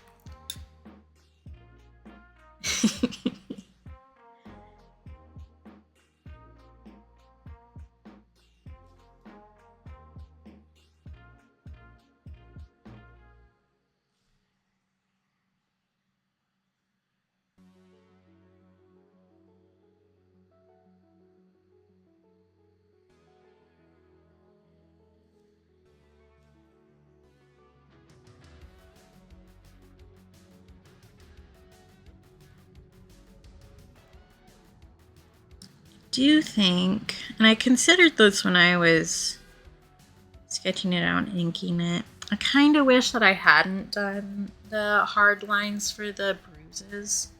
Do you think, and I considered this when I was sketching it out and inking it, I kind of wish that I hadn't done the hard lines for the bruises.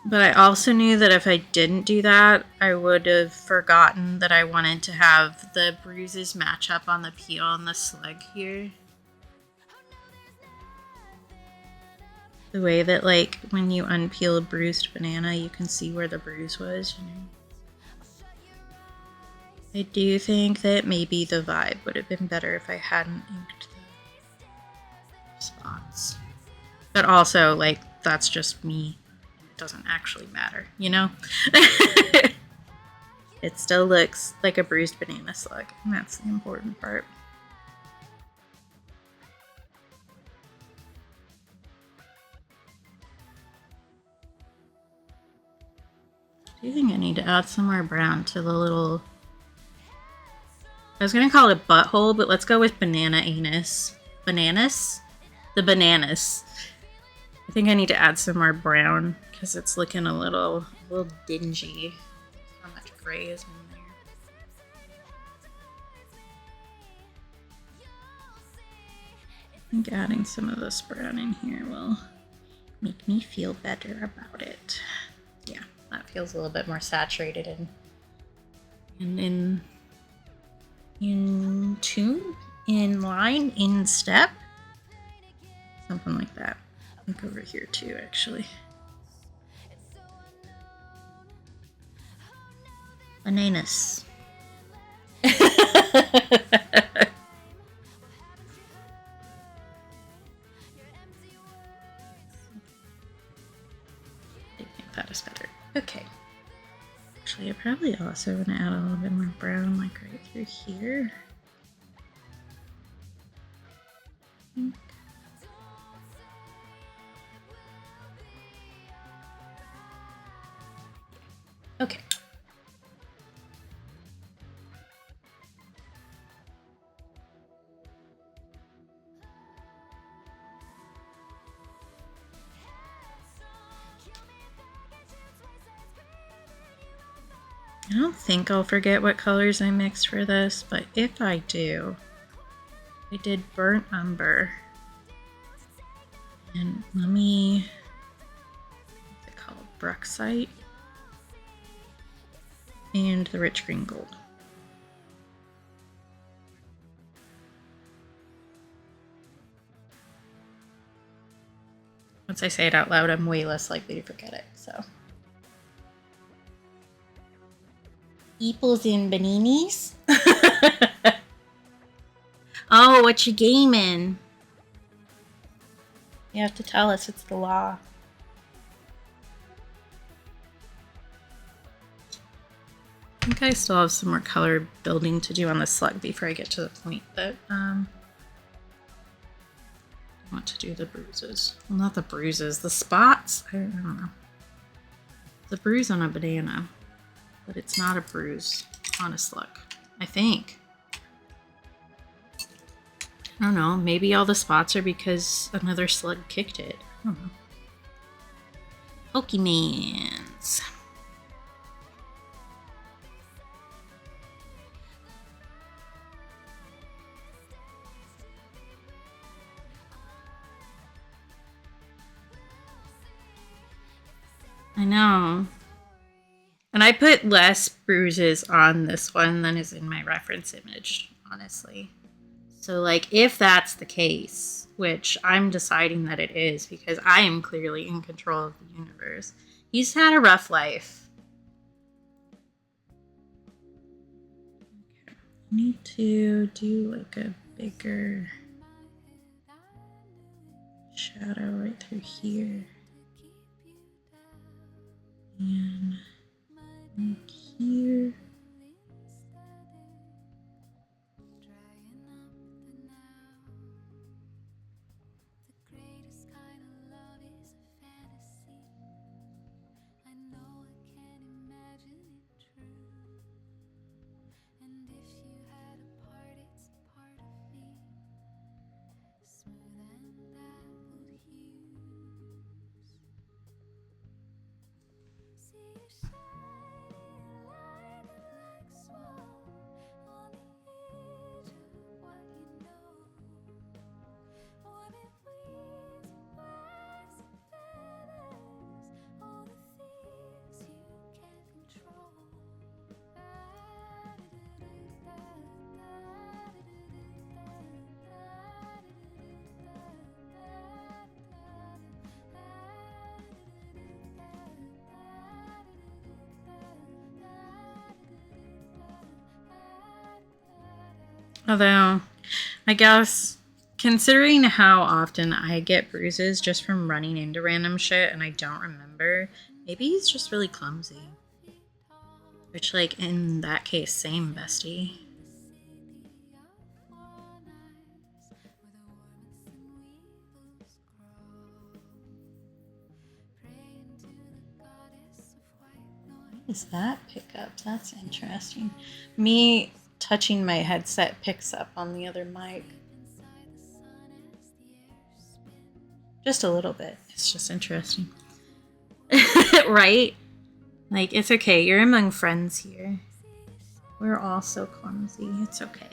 But I also knew that if I didn't do that, I would have forgotten that I wanted to have the bruises match up on the peel and the slug here. The way that, like, when you unpeel a bruised banana, you can see where the bruise was, you know? I do think that maybe the vibe would have been better if I hadn't inked the spots. But also, like, that's just me. It doesn't actually matter, you know? It still looks like a bruised banana slug, and that's the important part. Do you think I need to add some more brown to the little I was gonna call it butthole, but let's go with banana anus. Bananas? The bananas. I think I need to add some more brown because it's looking a little dingy. How much gray is in there? I think adding some of this brown in here will make me feel better about it. Yeah, that feels a little bit more saturated and in tune, in line, in step. Something like that. I think over here too, actually. Bananas. I think that is better. Okay. Actually, I probably also want to add a little bit more brown, like right through here. Okay. I don't think I'll forget what colors I mixed for this, but if I do, I did burnt umber. And let me, what's it called? Bruxite. And the rich green gold. Once I say it out loud, I'm way less likely to forget it, so. Eeples and baninis? Oh, what you gaming? You have to tell us, it's the law. I think I still have some more color building to do on the slug before I get to the point that I want to do the bruises. Well, not the bruises, the spots. I don't know. The bruise on a banana, but it's not a bruise on a slug, I think. I don't know. Maybe all the spots are because another slug kicked it. I don't know. Pokemans. I know. And I put less bruises on this one than is in my reference image, honestly. So, like, if that's the case, which I'm deciding that it is because I am clearly in control of the universe, he's had a rough life. Okay. I need to do, like, a bigger shadow right through here. And right here. Although, I guess, considering how often I get bruises just from running into random shit and I don't remember, maybe he's just really clumsy. Which, like, in that case, same, bestie. What is that pickup? That's interesting. Me touching my headset picks up on the other mic. Just a little bit. It's just interesting. Right? Like, it's okay. You're among friends here. We're all so clumsy. It's okay.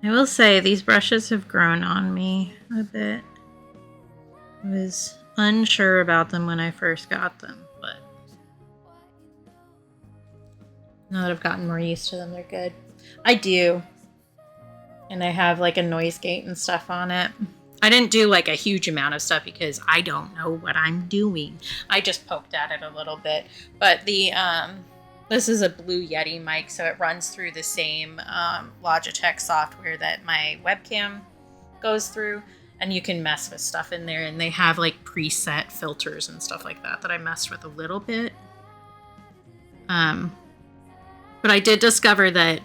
I will say these brushes have grown on me a bit. I was unsure about them when I first got them, but now that I've gotten more used to them, they're good. I do. And I have like a noise gate and stuff on it. I didn't do like a huge amount of stuff because I don't know what I'm doing. I just poked at it a little bit. But the this is a Blue Yeti mic, so it runs through the same Logitech software that my webcam goes through, and you can mess with stuff in there, and they have like preset filters and stuff like that I messed with a little bit. But I did discover that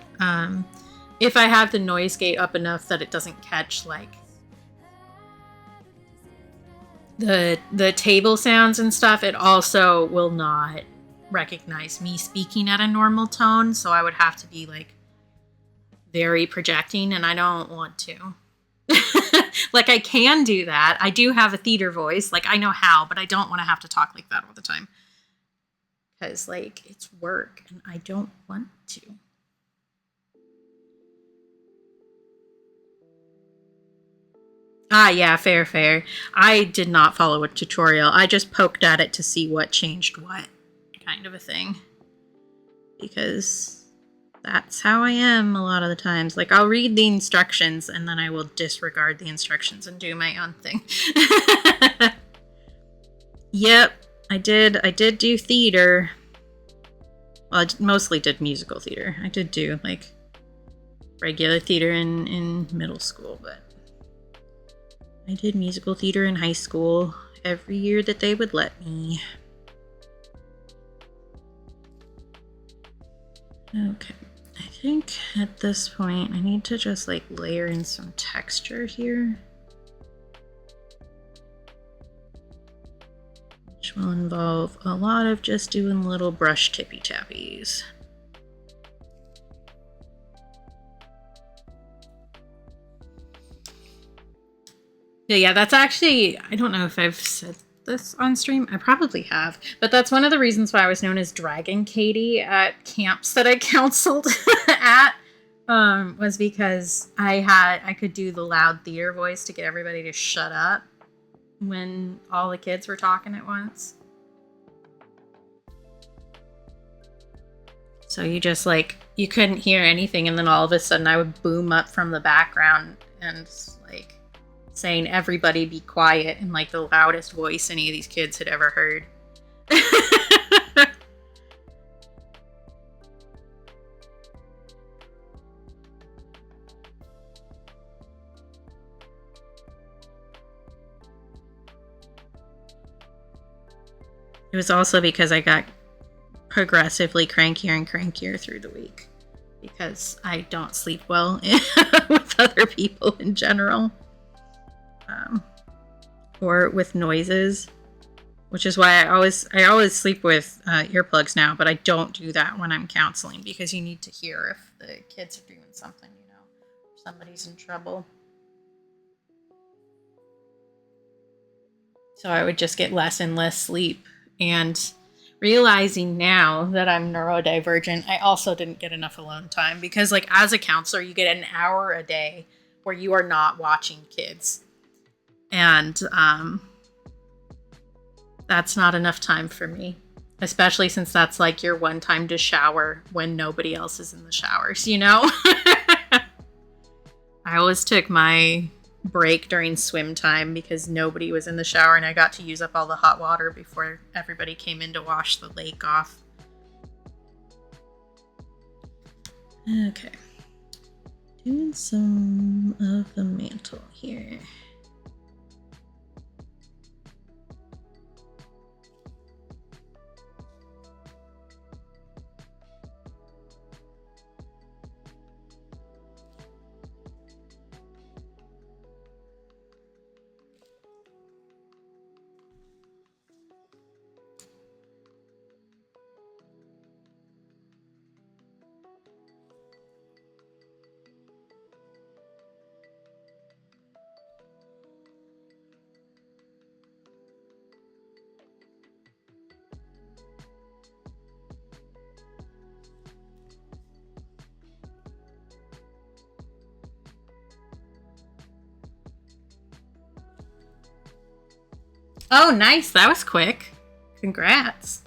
if I have the noise gate up enough that it doesn't catch like the table sounds and stuff, it also will not recognize me speaking at a normal tone, so I would have to be like very projecting, and I don't want to. Like, I can do that. I do have a theater voice, like I know how, but I don't want to have to talk like that all the time because like it's work and I don't want to. Ah, yeah, fair. I did not follow a tutorial. I just poked at it to see what changed what, kind of a thing. Because that's how I am a lot of the times. Like, I'll read the instructions and then I will disregard the instructions and do my own thing. Yep, I did do theater. Well, I mostly did musical theater. I did do, like, regular theater in middle school, but I did musical theater in high school every year that they would let me. Okay, I think at this point I need to just like layer in some texture here, which will involve a lot of just doing little brush tippy tappies. Yeah, that's actually, I don't know if I've said this on stream. I probably have, but that's one of the reasons why I was known as Dragon Katie at camps that I counseled at, was because I could do the loud theater voice to get everybody to shut up when all the kids were talking at once. So you just like, you couldn't hear anything, and then all of a sudden I would boom up from the background and like saying everybody be quiet in like the loudest voice any of these kids had ever heard. It was also because I got progressively crankier and crankier through the week because I don't sleep well with other people in general. Or with noises, which is why I always sleep with earplugs now, but I don't do that when I'm counseling because you need to hear if the kids are doing something, you know, if somebody's in trouble. So I would just get less and less sleep, and realizing now that I'm neurodivergent, I also didn't get enough alone time because like as a counselor, you get an hour a day where you are not watching kids. And that's not enough time for me, especially since that's like your one time to shower when nobody else is in the showers, you know? I always took my break during swim time because nobody was in the shower and I got to use up all the hot water before everybody came in to wash the lake off. Okay. Doing some of the mantle here. Oh, nice. That was quick. Congrats.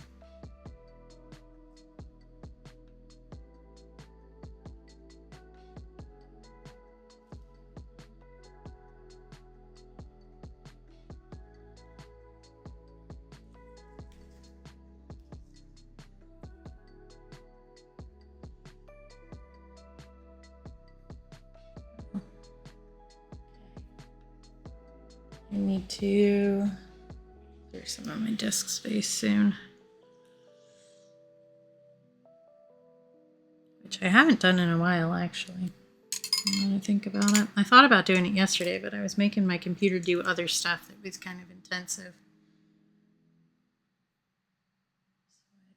I need to clear some of my disk space soon. Which I haven't done in a while, actually. When I think about it. I thought about doing it yesterday, but I was making my computer do other stuff that was kind of intensive.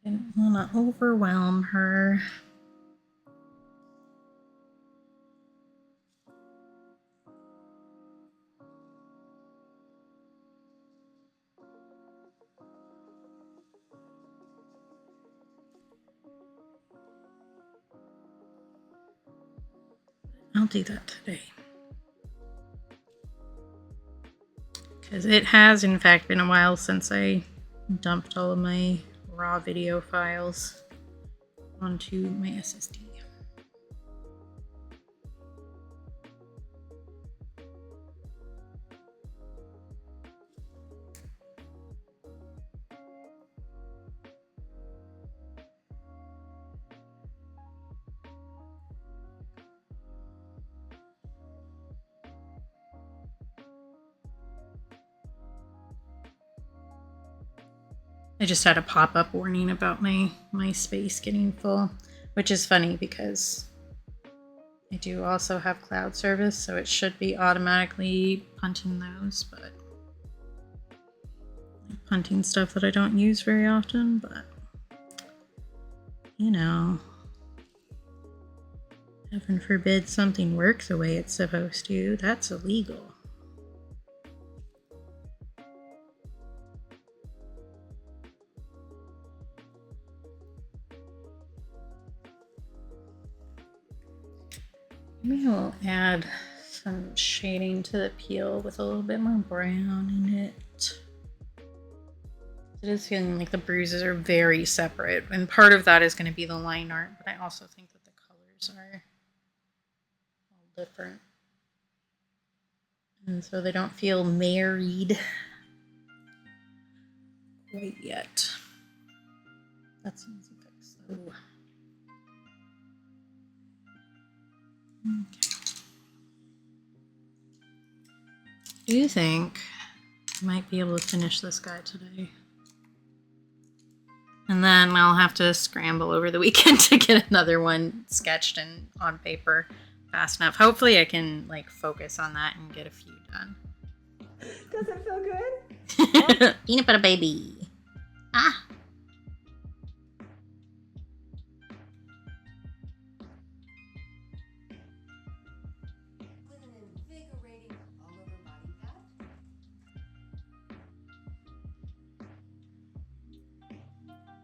I didn't want to overwhelm her. I'll do that today. Because it has, in fact, been a while since I dumped all of my raw video files onto my SSD. I just had a pop-up warning about my space getting full, which is funny because I do also have cloud service, so it should be automatically punting those, but punting stuff that I don't use very often, but you know, heaven forbid something works the way it's supposed to, that's illegal. Maybe I'll add some shading to the peel with a little bit more brown in it. It is feeling like the bruises are very separate, and part of that is going to be the line art, but I also think that the colors are all different. And so they don't feel married quite yet. That's an easy fix though. Okay. Do you think I might be able to finish this guy today? And then I'll have to scramble over the weekend to get another one sketched and on paper fast enough. Hopefully I can like focus on that and get a few done. Does it feel good? Peanut butter baby. Ah.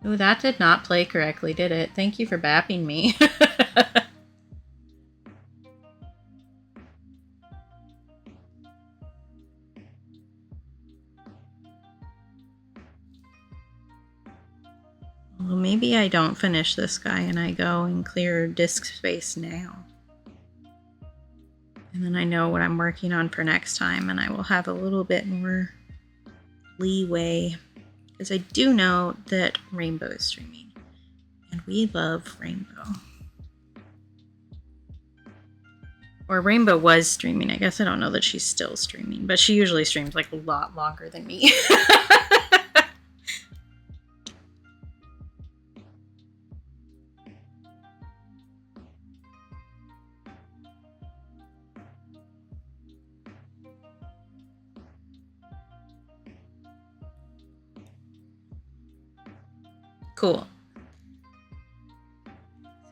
Oh, that did not play correctly, did it? Thank you for bapping me. Well, maybe I don't finish this guy and I go and clear disk space now. And then I know what I'm working on for next time, and I will have a little bit more leeway. Because I do know that Rainbow is streaming, and we love Rainbow. Or Rainbow was streaming. I guess I don't know that she's still streaming, but she usually streams like a lot longer than me. Cool.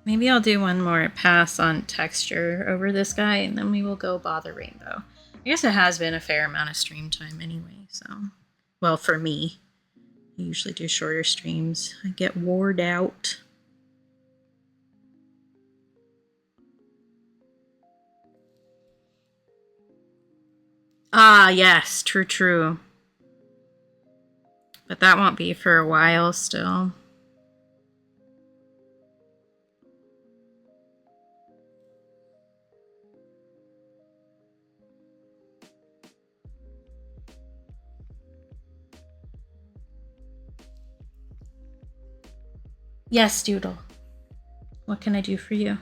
Maybe I'll do one more pass on texture over this guy, and then we will go bother Rainbow. I guess it has been a fair amount of stream time anyway, so... Well, for me. I usually do shorter streams. I get wore out. Ah, yes. True, true. But that won't be for a while still. Yes, Doodle. What can I do for you?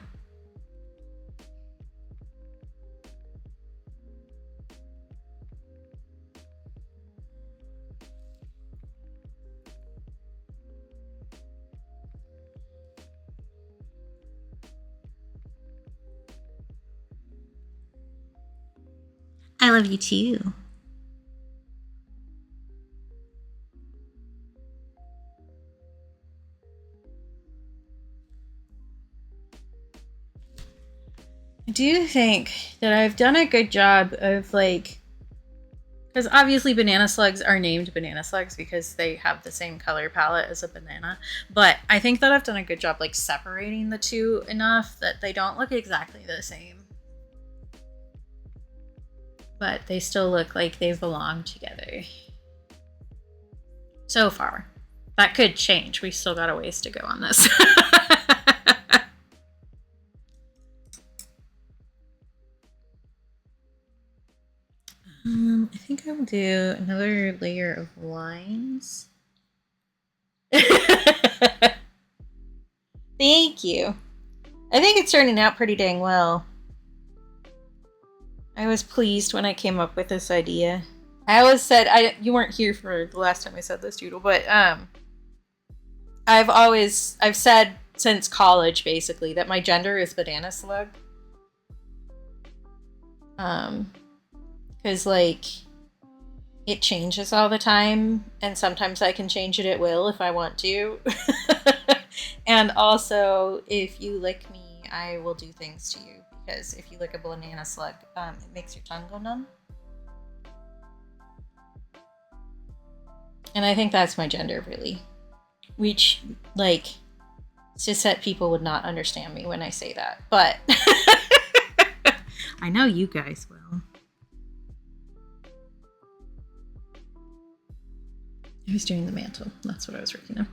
I love you too. I do think that I've done a good job of like, because obviously banana slugs are named banana slugs because they have the same color palette as a banana. But I think that I've done a good job like separating the two enough that they don't look exactly the same. But they still look like they belong together. So far. That could change. We still got a ways to go on this. I think I'll do another layer of lines. Thank you. I think it's turning out pretty dang well. I was pleased when I came up with this idea. I always said, you weren't here for the last time I said this, Doodle, but I've said since college basically that my gender is banana slug. Because like it changes all the time, and sometimes I can change it at will if I want to. And also, if you lick me, I will do things to you. Because if you lick a banana slug, it makes your tongue go numb. And I think that's my gender, really. Which, like, cishet people would not understand me when I say that. But I know you guys will. I was doing the mantle. That's what I was working on.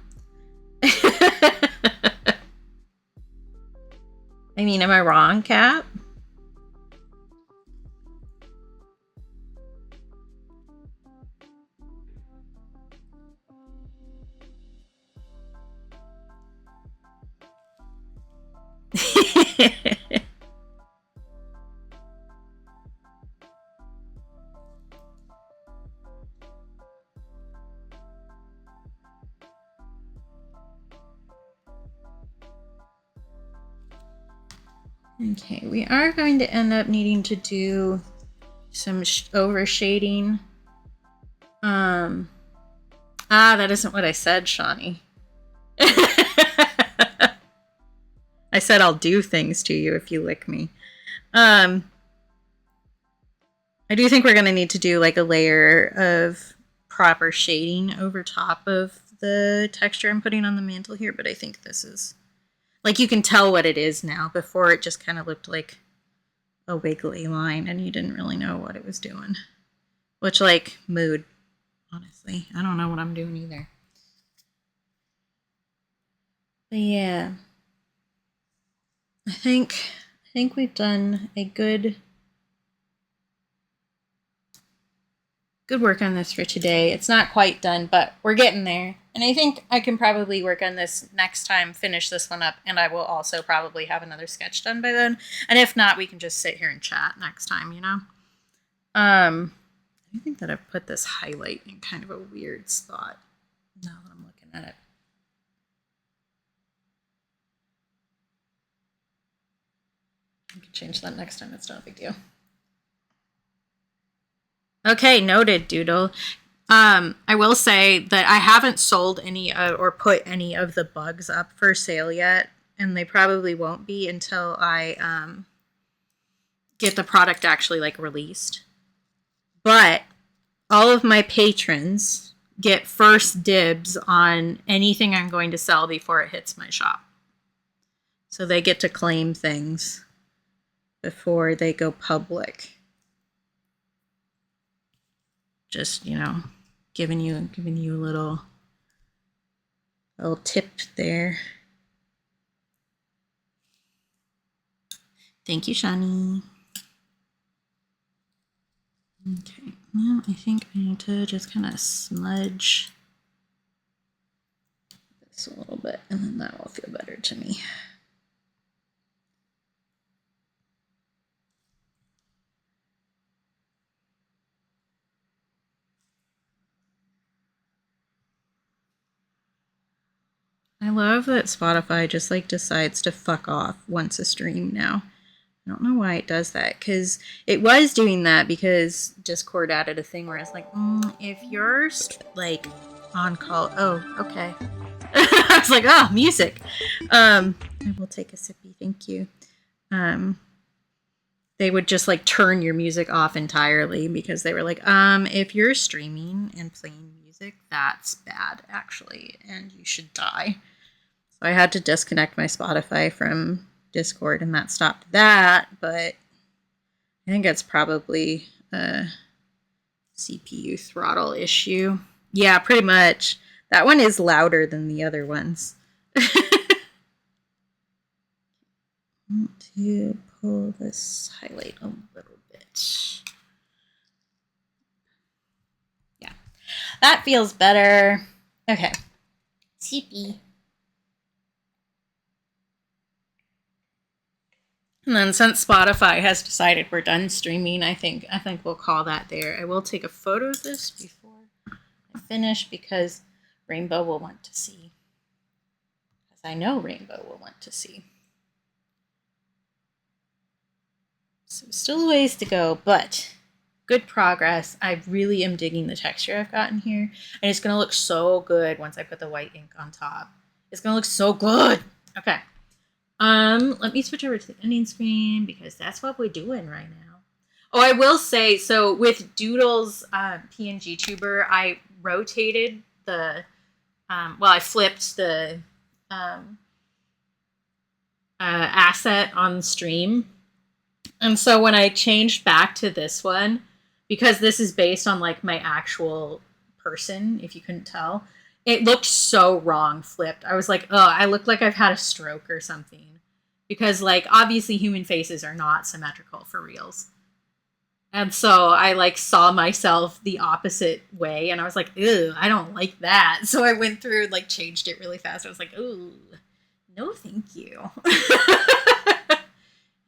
I mean, am I wrong, Cap? Okay, we are going to end up needing to do some over shading. That isn't what I said, Shawnee. I said I'll do things to you if you lick me. I do think we're going to need to do like a layer of proper shading over top of the texture I'm putting on the mantle here, but I think this is... Like, you can tell what it is now. Before, it just kind of looked like a wiggly line, and you didn't really know what it was doing. Which, like, mood, honestly. I don't know what I'm doing either. But, yeah. I think we've done a good work on this for today. It's not quite done, but we're getting there. And I think I can probably work on this next time, finish this one up, and I will also probably have another sketch done by then. And if not, we can just sit here and chat next time, you know? I think that I've put this highlight in kind of a weird spot now that I'm looking at it. I can change that next time. It's not a big deal. Okay, noted, Doodle. I will say that I haven't sold any or put any of the bugs up for sale yet, and they probably won't be until I get the product actually like released. But all of my patrons get first dibs on anything I'm going to sell before it hits my shop. So they get to claim things before they go public. Just, you know, giving you a little tip there. Thank you, Shani. Okay, well, I think I need to just kind of smudge this a little bit, and then that will feel better to me. I love that Spotify just like decides to fuck off once a stream now. I don't know why it does that, because it was doing that because Discord added a thing where it's like, if you're like on call, oh, okay. I was like, oh, music. I will take a sippy, thank you. They would just like turn your music off entirely because they were like, if you're streaming and playing music, that's bad actually, and you should die. So I had to disconnect my Spotify from Discord, and that stopped that, but I think it's probably a CPU throttle issue. Yeah, pretty much. That one is louder than the other ones. To pull this highlight a little bit. Yeah, that feels better. Okay. CPU. And then since Spotify has decided we're done streaming, I think we'll call that there. I will take a photo of this before I finish because Rainbow will want to see. Because I know Rainbow will want to see. So still a ways to go, but good progress. I really am digging the texture I've gotten here. And it's going to look so good once I put the white ink on top. It's going to look so good. Okay. Let me switch over to the ending screen because that's what we're doing right now. Oh, I will say, so with Doodle's PNG tuber, I rotated the, I flipped the asset on stream. And so when I changed back to this one, because this is based on like my actual person, if you couldn't tell, it looked so wrong flipped. I was like, oh, I look like I've had a stroke or something. Because, like, obviously human faces are not symmetrical for reals. And so I, like, saw myself the opposite way. And I was like, ew, I don't like that. So I went through and, like, changed it really fast. I was like, ooh, no thank you. And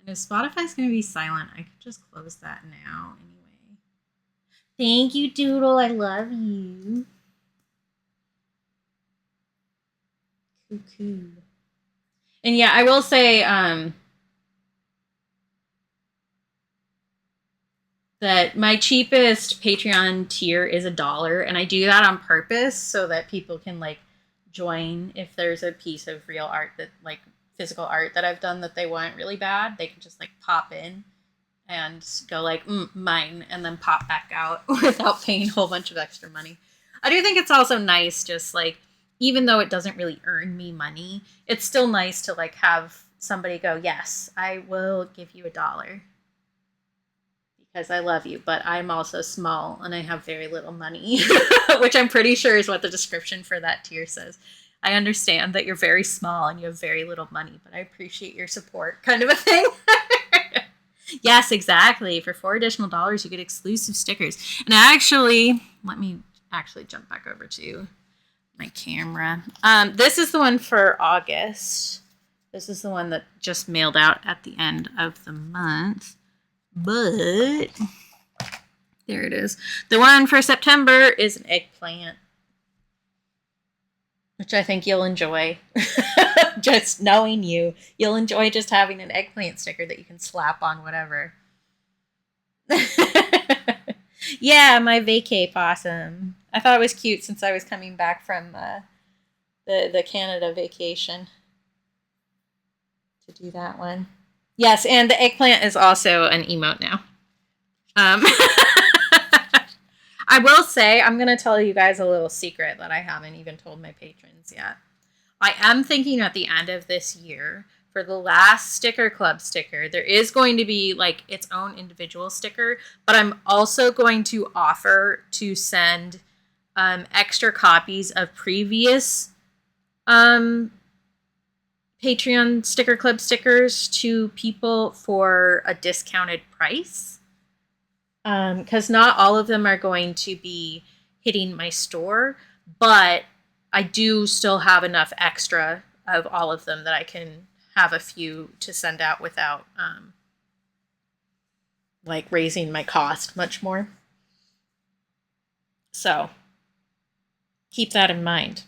if Spotify's going to be silent, I could just close that now anyway. Thank you, Doodle. I love you. Cuckoo. And yeah, I will say that my cheapest Patreon tier is $1, and I do that on purpose so that people can like join if there's a piece of real art that like physical art that I've done that they want really bad. They can just like pop in and go like mine, and then pop back out without paying a whole bunch of extra money. I do think it's also nice just like, even though it doesn't really earn me money, it's still nice to like have somebody go, yes, I will give you $1 because I love you, but I'm also small and I have very little money, which I'm pretty sure is what the description for that tier says. I understand that you're very small and you have very little money, but I appreciate your support, kind of a thing. Yes, exactly. For $4 additional, you get exclusive stickers. And actually, let me actually jump back over to my camera. This is the one for August. This is the one that just mailed out at the end of the month. But there it is. The one for September is an eggplant, which I think you'll enjoy. Just knowing you'll enjoy just having an eggplant sticker that you can slap on whatever. Yeah, my vacay possum. I thought it was cute since I was coming back from the Canada vacation to do that one. Yes, and the eggplant is also an emote now. I will say, I'm going to tell you guys a little secret that I haven't even told my patrons yet. I am thinking at the end of this year, for the last Sticker Club sticker, there is going to be like its own individual sticker, but I'm also going to offer to send extra copies of previous Patreon Sticker Club stickers to people for a discounted price. Because not all of them are going to be hitting my store, but I do still have enough extra of all of them that I can have a few to send out without like raising my cost much more. So keep that in mind.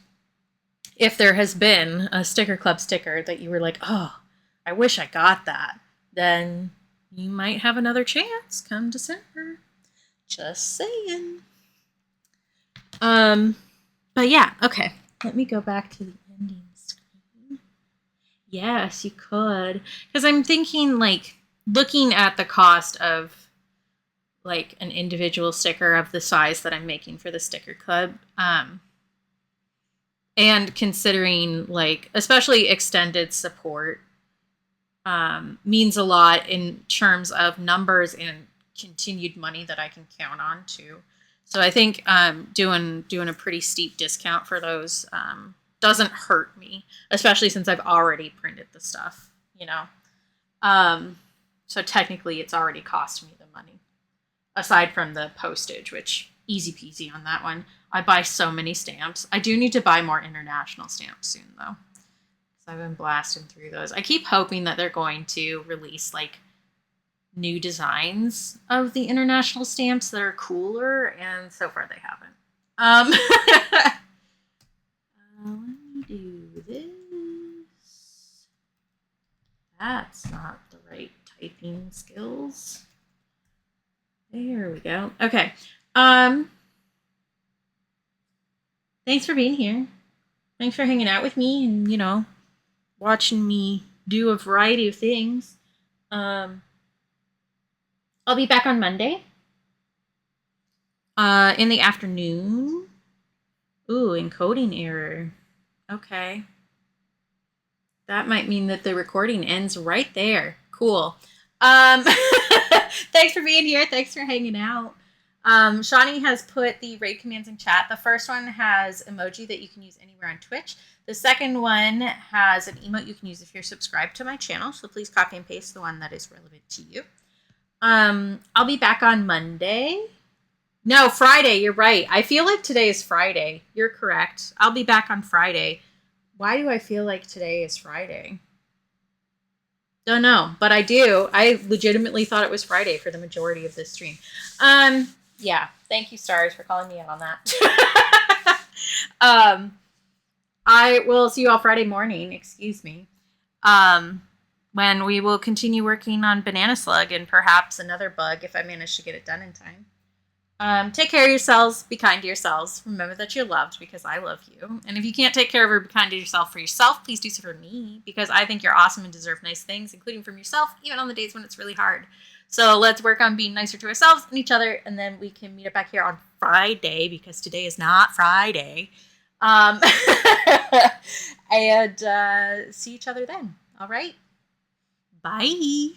If there has been a Sticker Club sticker that you were like, oh, I wish I got that, then you might have another chance come December. Just saying. But yeah, okay. Let me go back to the ending screen. Yes, you could. Because I'm thinking, like, looking at the cost of, like, an individual sticker of the size that I'm making for the Sticker Club, and considering, like, especially extended support, means a lot in terms of numbers and continued money that I can count on too. So I think doing a pretty steep discount for those doesn't hurt me, especially since I've already printed the stuff, you know. So technically it's already cost me the money, aside from the postage, which easy peasy on that one. I buy so many stamps. I do need to buy more international stamps soon though, because I've been blasting through those. I keep hoping that they're going to release like new designs of the international stamps that are cooler, and so far they haven't. Let me do this. That's not the right typing skills. There we go. Okay. Thanks for being here. Thanks for hanging out with me and, you know, watching me do a variety of things. I'll be back on Monday. In the afternoon. Ooh, encoding error. Okay. That might mean that the recording ends right there. Cool. Thanks for being here. Thanks for hanging out. Shawnee has put the raid commands in chat. The first one has emoji that you can use anywhere on Twitch. The second one has an emote you can use if you're subscribed to my channel. So please copy and paste the one that is relevant to you. I'll be back on Monday. No, Friday. You're right. I feel like today is Friday. You're correct. I'll be back on Friday. Why do I feel like today is Friday? Don't know, but I do. I legitimately thought it was Friday for the majority of this stream. Yeah. Thank you, Stars, for calling me out on that. I will see you all Friday morning. Excuse me. When we will continue working on Banana Slug and perhaps another bug if I manage to get it done in time. Take care of yourselves. Be kind to yourselves. Remember that you're loved because I love you. And if you can't take care of or be kind to yourself for yourself, please do so for me because I think you're awesome and deserve nice things, including from yourself, even on the days when it's really hard. So let's work on being nicer to ourselves and each other, and then we can meet up back here on Friday because today is not Friday. And see each other then. All right? Bye.